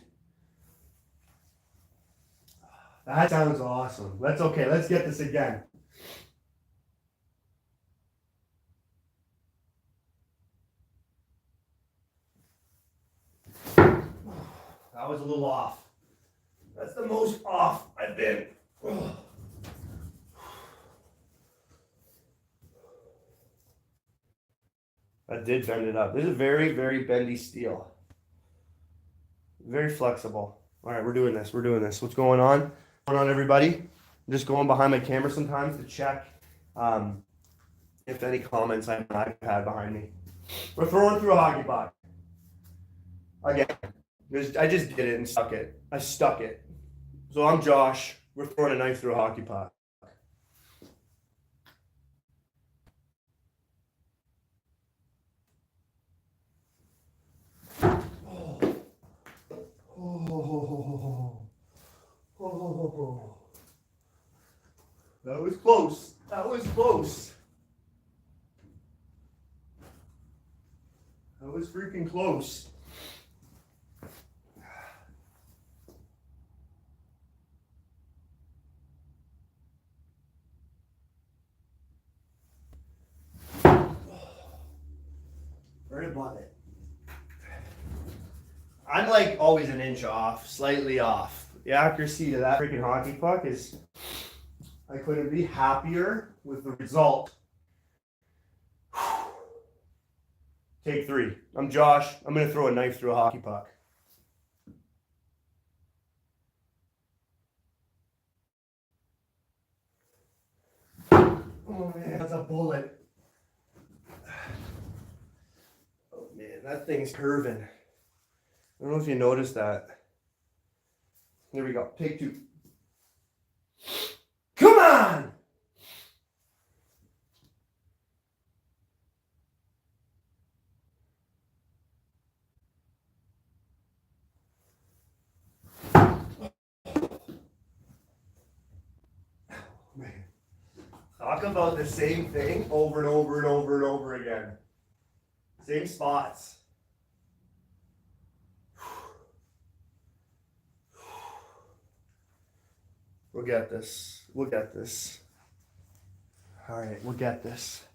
That sounds awesome. Let's get this again. That was a little off. That's the most off I've been. That did bend it up. This is a very, very bendy steel. Very flexible. All right, we're doing this. What's going on? What's going on, everybody? I'm just going behind my camera sometimes to check if any comments I have an iPad behind me. We're throwing through a hockey puck. Again, I just did it and stuck it. I stuck it. So I'm Josh. We're throwing a knife through a hockey puck. Oh. That was close. That was freaking close. right above it. I'm like always an inch off, slightly off. The accuracy to that freaking hockey puck is, I couldn't be happier with the result. Take 3. I'm Josh. I'm going to throw a knife through a hockey puck. Oh man, that's a bullet. Oh man, that thing's curving. I don't know if you noticed that. There we go. Take 2. Come on! Man. Talk about the same thing over and over and over and over again. Same spots. We'll get this. We'll get this. All right, we'll get this.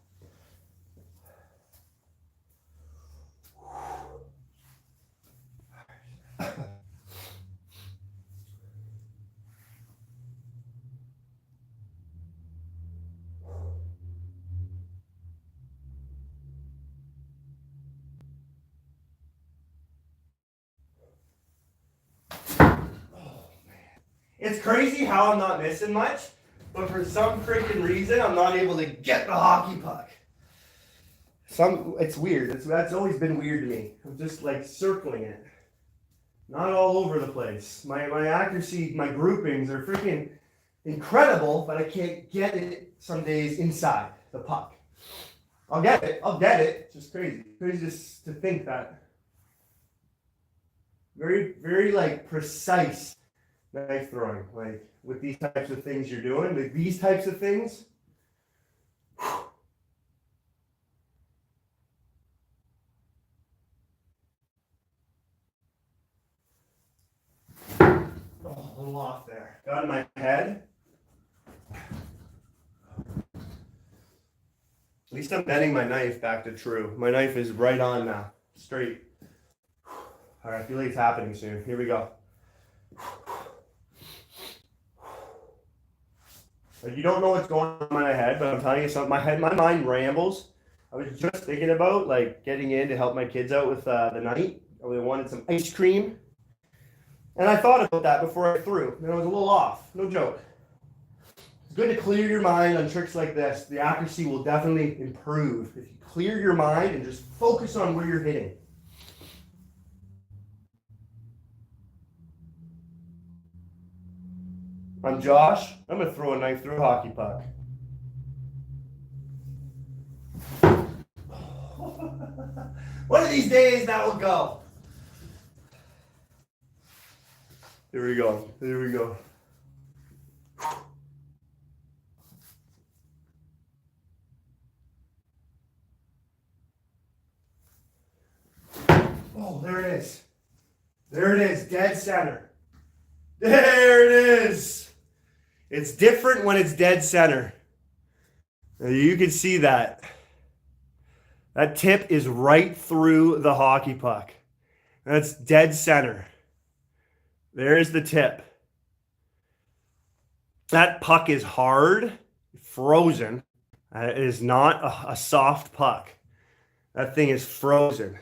It's crazy how I'm not missing much, but for some freaking reason, I'm not able to get the hockey puck. It's weird. That's always been weird to me. I'm just like circling it. Not all over the place. My accuracy, my groupings are freaking incredible, but I can't get it some days inside the puck. I'll get it. It's just crazy. Crazy just to think that. Very, very like precise knife throwing, like with these types of things you're doing, like these types of things. Oh, a little off there. Got in my head. At least I'm bending my knife back to true. My knife is right on now, straight. All right, I feel like it's happening soon. Here we go. Like you don't know what's going on in my head, but I'm telling you something. My mind rambles. I was just thinking about like getting in to help my kids out with the night. I wanted some ice cream, and I thought about that before I threw, and I was a little off. No joke. It's good to clear your mind on tricks like this. The accuracy will definitely improve if you clear your mind and just focus on where you're hitting. I'm Josh. I'm going to throw a knife through a hockey puck. One of these days that will go. Here we go. Here we go. Oh, there it is. There it is. Dead center. There it is. It's different when it's dead center. You can see that. That tip is right through the hockey puck. That's dead center. There's the tip. That puck is hard, frozen. It is not a soft puck. That thing is frozen.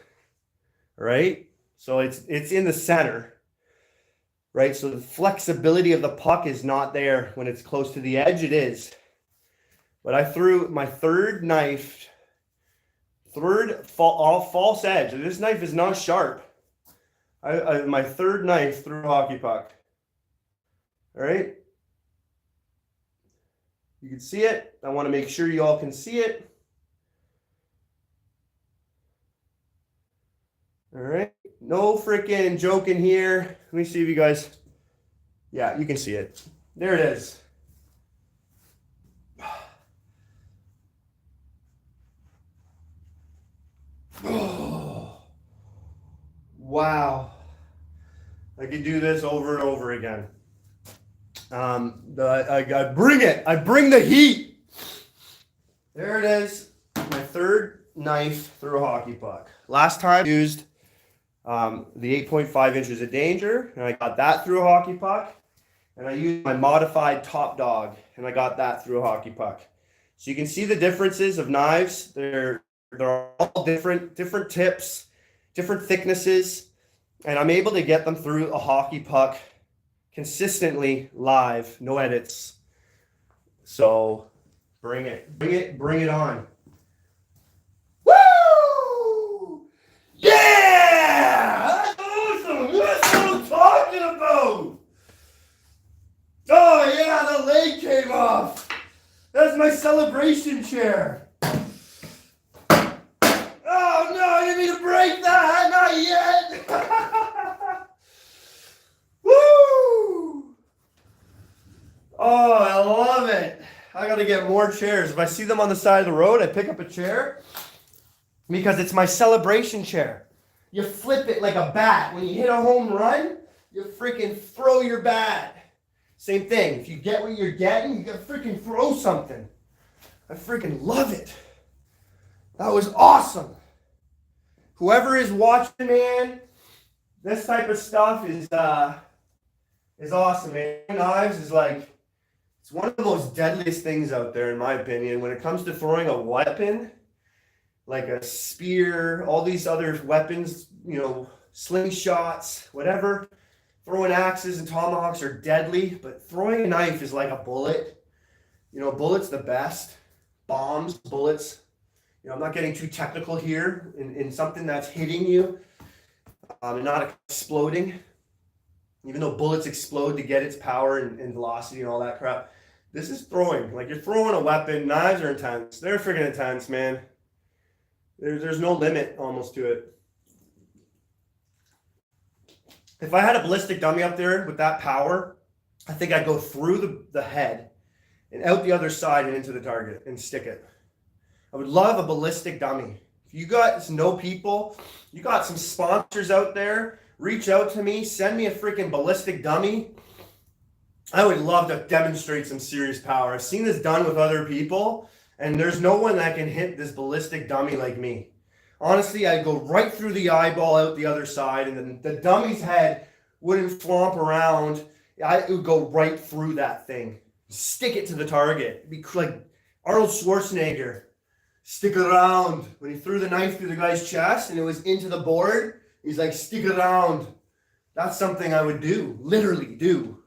Right? So it's in the center. Right, so the flexibility of the puck is not there when it's close to the edge. It is. But I threw my third knife, false edge. This knife is not sharp. My third knife through a hockey puck. All right. You can see it. I want to make sure you all can see it. All right. No freaking joking here. Let me see if you guys, yeah, you can see it. There it is. Oh, wow. I could do this over and over again. I bring it. I bring the heat. There it is. My third knife through a hockey puck. Last time I used the 8.5 inches of danger, and I got that through a hockey puck. And I used my modified top dog, and I got that through a hockey puck. So you can see the differences of knives. They're all different tips, different thicknesses, and I'm able to get them through a hockey puck consistently live, no edits. So bring it on. Woo! Yeah! That's awesome! That's what I'm talking about! Oh yeah, the leg came off. That's my celebration chair. Oh no, I didn't mean to break that. Not yet. Woo! Oh, I love it. I gotta get more chairs. If I see them on the side of the road, I pick up a chair because it's my celebration chair. You flip it like a bat. When you hit a home run, you freaking throw your bat. Same thing. If you get what you're getting, you gotta freaking throw something. I freaking love it. That was awesome. Whoever is watching, man, this type of stuff is awesome, man. Knives is like, it's one of the most deadliest things out there, in my opinion. When it comes to throwing a weapon, like a spear, all these other weapons, you know, slingshots, whatever. Throwing axes and tomahawks are deadly, but throwing a knife is like a bullet. You know, a bullet's the best. Bombs, bullets. You know, I'm not getting too technical here in something that's hitting you and not exploding. Even though bullets explode to get its power and velocity and all that crap. This is throwing. Like, you're throwing a weapon. Knives are intense. They're freaking intense, man. There's no limit almost to it. If I had a ballistic dummy up there with that power, I think I'd go through the head and out the other side and into the target and stick it. I would love a ballistic dummy. If you guys know people, you got some sponsors out there, reach out to me, send me a freaking ballistic dummy. I would love to demonstrate some serious power. I've seen this done with other people, and there's no one that can hit this ballistic dummy like me. Honestly, I'd go right through the eyeball out the other side, and then the dummy's head wouldn't flomp around. It would go right through that thing. Stick it to the target. It'd be like Arnold Schwarzenegger. Stick around. When he threw the knife through the guy's chest and it was into the board, he's like, stick around. That's something I would do. Literally do.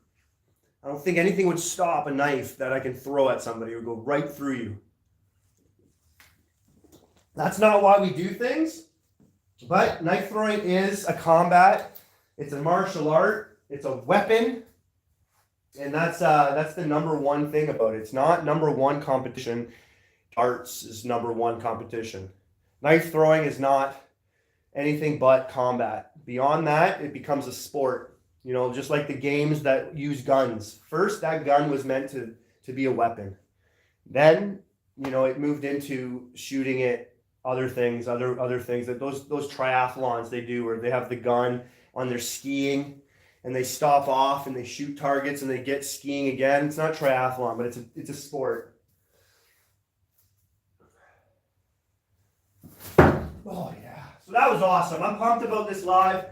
I don't think anything would stop a knife that I can throw at somebody. It would go right through you. That's not why we do things, but knife throwing is a combat. It's a martial art. It's a weapon, and that's the number one thing about it. It's not number one competition. Arts is number one competition. Knife throwing is not anything but combat. Beyond that, it becomes a sport. You know, just like the games that use guns. First, that gun was meant to be a weapon. Then, you know, it moved into shooting it. Other things that those triathlons they do, where they have the gun on their skiing and they stop off and they shoot targets and they get skiing again. It's not triathlon, but it's a sport. Oh yeah, so that was awesome. I'm pumped about this live.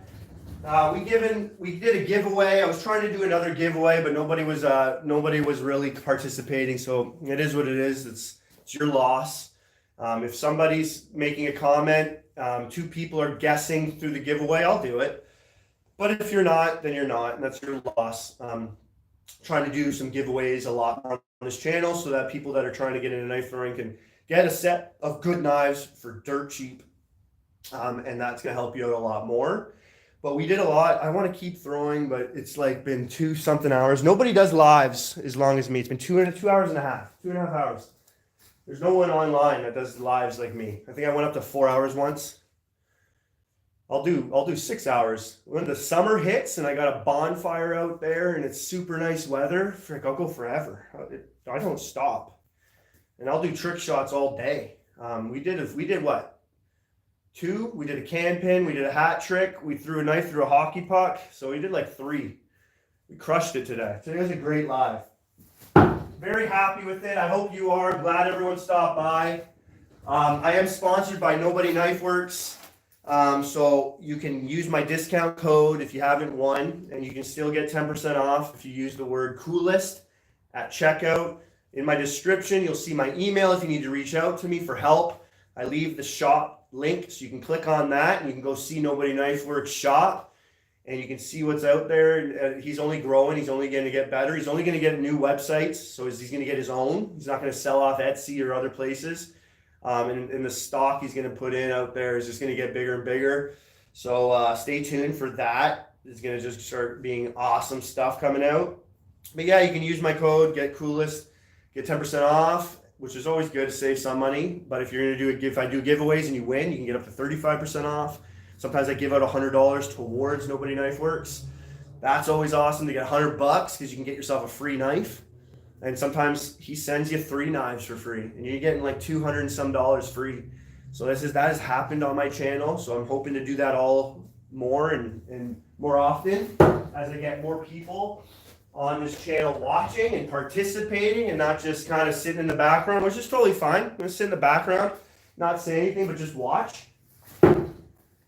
We did a giveaway. I was trying to do another giveaway, but nobody was really participating. So it is what it is. It's your loss. If somebody's making a comment, 2 people are guessing through the giveaway, I'll do it. But if you're not, then you're not, and that's your loss. Trying to do some giveaways a lot more on this channel so that people that are trying to get into knife throwing can get a set of good knives for dirt cheap. And that's going to help you out a lot more. But we did a lot. I want to keep throwing, but it's like been 2-something hours. Nobody does lives as long as me. It's been 2 hours and a half, 2.5 hours. There's no one online that does lives like me. I think I went up to 4 hours once. I'll do 6 hours. When the summer hits and I got a bonfire out there and it's super nice weather, frick, I'll go forever. I don't stop. And I'll do trick shots all day. We did what? 2? We did a can pin, we did a hat trick, we threw a knife through a hockey puck. So we did like 3. We crushed it today. Today was a great live. Very happy with it. I hope you are. Glad everyone stopped by. I am sponsored by Nobody Knife Works. So you can use my discount code if you haven't won, and you can still get 10% off if you use the word coolest at checkout. In my description, you'll see my email if you need to reach out to me for help. I leave the shop link, so you can click on that and you can go see Nobody Knife Works shop, and you can see what's out there. He's only growing. He's only going to get better. He's only going to get new websites, so he's going to get his own. He's not going to sell off Etsy or other places. And the stock he's going to put in out there is just going to get bigger and bigger. So stay tuned for that. It's going to just start being awesome stuff coming out. But yeah, you can use my code, get coolest, get 10% off, which is always good to save some money. But if you're going to do if I do giveaways and you win, you can get up to 35% off. Sometimes I give out $100 towards Nobody Knife Works. That's always awesome to get $100 because you can get yourself a free knife. And sometimes he sends you 3 knives for free, and you're getting like $200 and some free. So that has happened on my channel. So I'm hoping to do that all more and more often as I get more people on this channel watching and participating, and not just kind of sitting in the background, which is totally fine. I'm gonna sit in the background, not say anything, but just watch.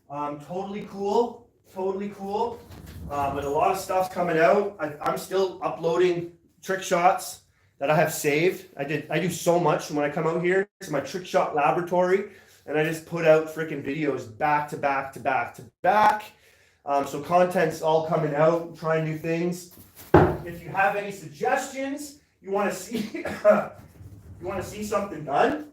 Totally cool. But a lot of stuff's coming out. I'm still uploading trick shots that I have saved. I do so much when I come out here. It's my trick shot laboratory, and I just put out freaking videos back to back to back to back. So content's all coming out, trying new things. If you have any suggestions, you want to see something done,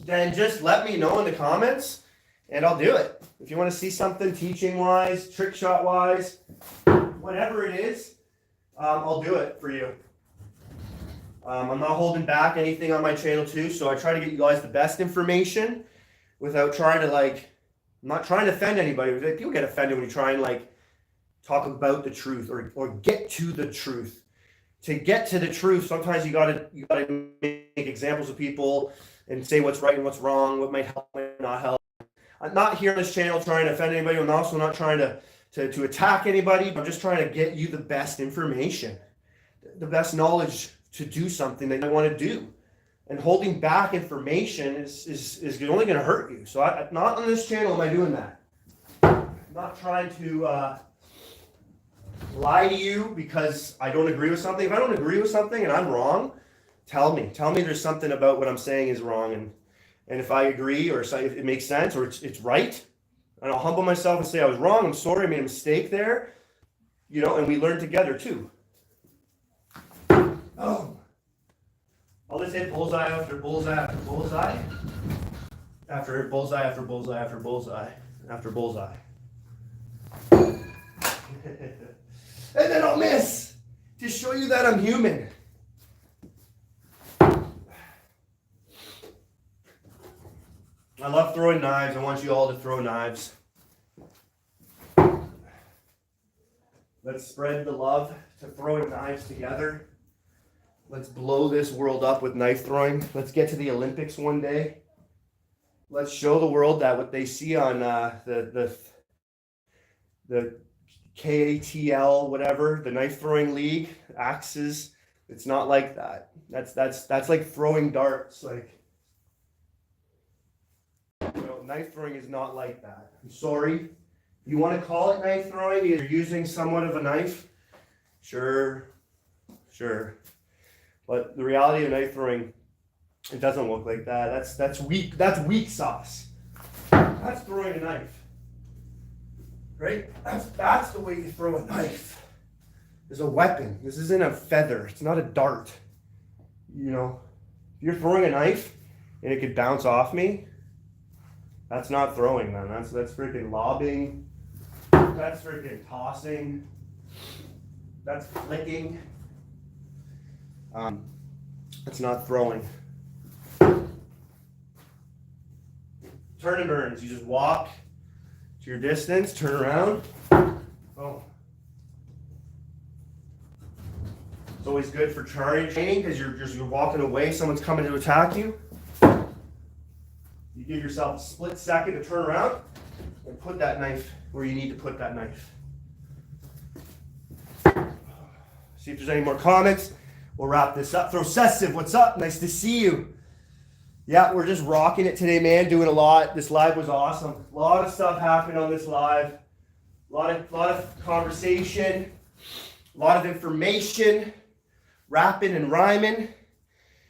then just let me know in the comments, and I'll do it. If you want to see something teaching wise, trick shot wise, whatever it is, I'll do it for you. I'm not holding back anything on my channel too, so I try to get you guys the best information without trying to I'm not trying to offend anybody. People get offended when you try and talk about the truth or get to the truth. To get to the truth, sometimes you gotta make examples of people and say what's right and what's wrong, what might help, might not help. I'm not here on this channel trying to offend anybody. I'm also not trying to attack anybody. I'm just trying to get you the best information, the best knowledge to do something that you want to do. And holding back information is only going to hurt you. So not on this channel am I doing that. I'm not trying to lie to you because I don't agree with something. If I don't agree with something and I'm wrong, tell me. Tell me there's something about what I'm saying is wrong. And if I agree or if it makes sense or it's right, and I'll humble myself and say I was wrong, I'm sorry, I made a mistake there, and we learn together too. Oh, I'll just hit bullseye after bullseye after bullseye, after bullseye after bullseye after bullseye after bullseye. And then I'll miss to show you that I'm human. I love throwing knives. I want you all to throw knives. Let's spread the love to throwing knives together. Let's blow this world up with knife throwing. Let's get to the Olympics one day. Let's show the world that what they see on the KATL, whatever, the knife throwing league, axes, it's not like that. That's like throwing darts. Knife throwing is not like that. I'm sorry. You want to call it knife throwing? You're using somewhat of a knife? Sure. But the reality of knife throwing, it doesn't look like that. That's weak. That's weak sauce. That's throwing a knife. Right? That's the way you throw a knife. It's a weapon. This isn't a feather. It's not a dart. If you're throwing a knife and it could bounce off me, that's not throwing, man. That's freaking lobbing. That's freaking tossing. That's flicking. That's not throwing. Turn and burns. You just walk to your distance, turn around. Oh. It's always good for training because you're walking away. Someone's coming to attack you. You give yourself a split second to turn around and put that knife where you need to put that knife. See if there's any more comments. We'll wrap this up. Throwcessive, what's up? Nice to see you. Yeah, we're just rocking it today, man. Doing a lot. This live was awesome. A lot of stuff happened on this live. A lot of conversation. A lot of information. Rapping and rhyming.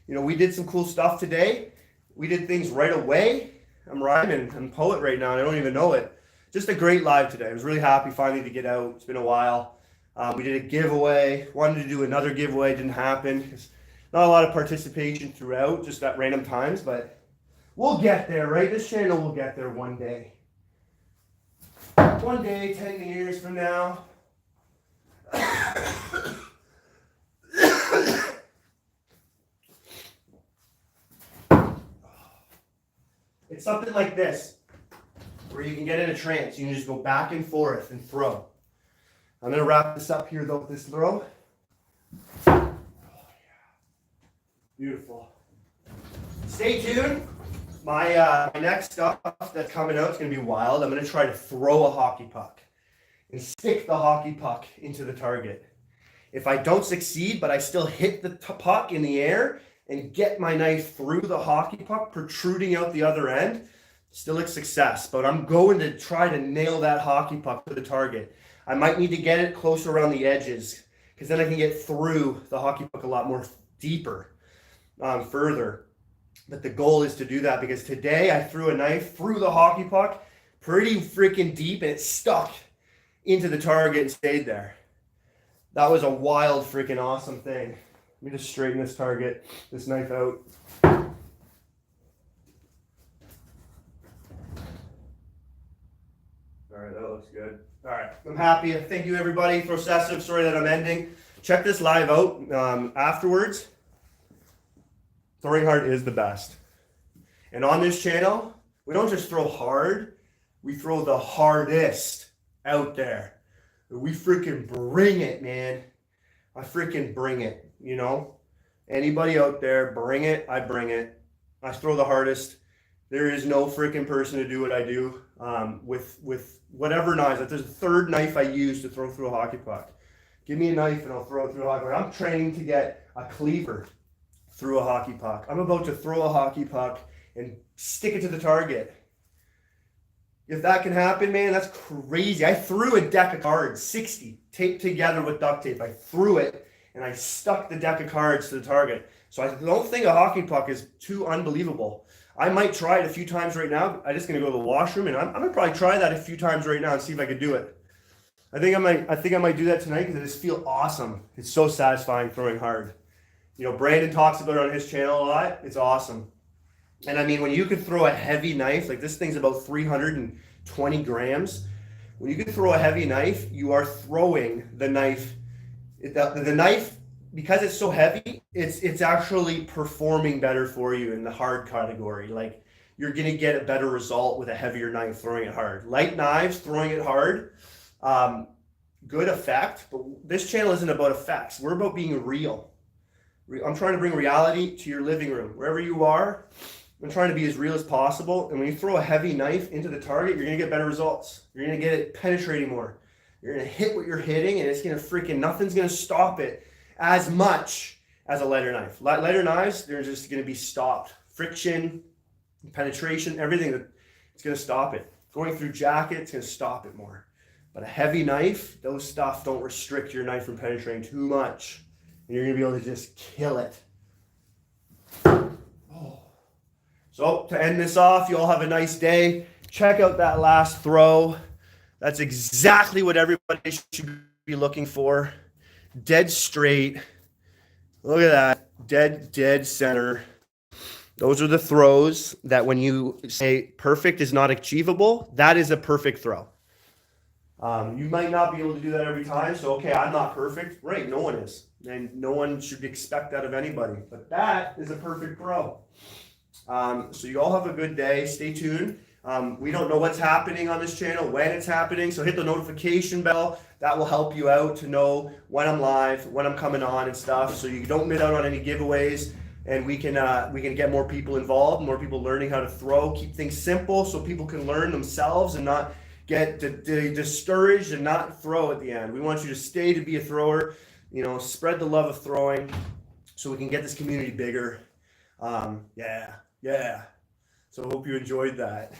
You know, we did some cool stuff today. We did things right away. I'm rhyming. I'm a poet right now, and I don't even know it. Just a great live today. I was really happy finally to get out. It's been a while. We did a giveaway. Wanted to do another giveaway. Didn't happen. Not a lot of participation throughout, just at random times, but we'll get there, right? This channel will get there one day. One day, 10 years from now. It's something like this, where you can get in a trance. You can just go back and forth and throw. I'm going to wrap this up here, though, with this throw. Beautiful. Stay tuned. My next stuff that's coming out is going to be wild. I'm going to try to throw a hockey puck and stick the hockey puck into the target. If I don't succeed, but I still hit the puck in the air and get my knife through the hockey puck, protruding out the other end, still a success. But I'm going to try to nail that hockey puck to the target. I might need to get it closer around the edges, because then I can get through the hockey puck a lot more deeper. Further, but the goal is to do that, because today I threw a knife through the hockey puck pretty freaking deep and it stuck into the target and stayed there. That was a wild freaking awesome thing. Let me just straighten this knife out. All right, that looks good. All right, I'm happy. Thank you, everybody. Processive, sorry that I'm ending. Check this live out afterwards. Throwing hard is the best. And on this channel, we don't just throw hard, we throw the hardest out there. We freaking bring it, man. I freaking bring it, you know? Anybody out there, bring it, I bring it. I throw the hardest. There is no freaking person to do what I do with whatever knives. If there's a third knife I use to throw through a hockey puck, give me a knife and I'll throw it through a hockey puck. I'm training to get a cleaver through a hockey puck. I'm about to throw a hockey puck and stick it to the target. If that can happen, man, that's crazy. I threw a deck of cards, 60, taped together with duct tape. I threw it and I stuck the deck of cards to the target. So I don't think a hockey puck is too unbelievable. I might try it a few times right now. I'm just gonna go to the washroom and I'm gonna probably try that a few times right now and see if I can do it. I think I might do that tonight, because I just feel awesome. It's so satisfying throwing hard. You know, Brandon talks about it on his channel a lot. It's awesome. And I mean, when you can throw a heavy knife, like this thing's about 320 grams. When you can throw a heavy knife, you are throwing the knife. The knife, because it's so heavy, it's actually performing better for you in the hard category. Like, you're going to get a better result with a heavier knife throwing it hard. Light knives, throwing it hard, good effect. But this channel isn't about effects. We're about being real. I'm trying to bring reality to your living room. Wherever you are, I'm trying to be as real as possible. And when you throw a heavy knife into the target, you're going to get better results. You're going to get it penetrating more. You're going to hit what you're hitting, and it's going to freaking, nothing's going to stop it as much as a lighter knife. Lighter knives, they're just going to be stopped. Friction, penetration, everything, it's going to stop it. Going through jackets, it's going to stop it more. But a heavy knife, those stuff don't restrict your knife from penetrating too much. And you're going to be able to just kill it. Oh. So to end this off, you all have a nice day. Check out that last throw. That's exactly what everybody should be looking for. Dead straight. Look at that. Dead center. Those are the throws that when you say perfect is not achievable, that is a perfect throw. You might not be able to do that every time. So, okay, I'm not perfect. Right, no one is. And no one should expect that of anybody. But that is a perfect throw. So you all have a good day. Stay tuned. We don't know what's happening on this channel, when it's happening. So hit the notification bell. That will help you out to know when I'm live, when I'm coming on and stuff. So you don't miss out on any giveaways. And we can get more people involved, more people learning how to throw. Keep things simple so people can learn themselves and not get discouraged and not throw at the end. We want you to stay to be a thrower. You know, spread the love of throwing so we can get this community bigger. Yeah.
Yeah. So I hope you enjoyed that.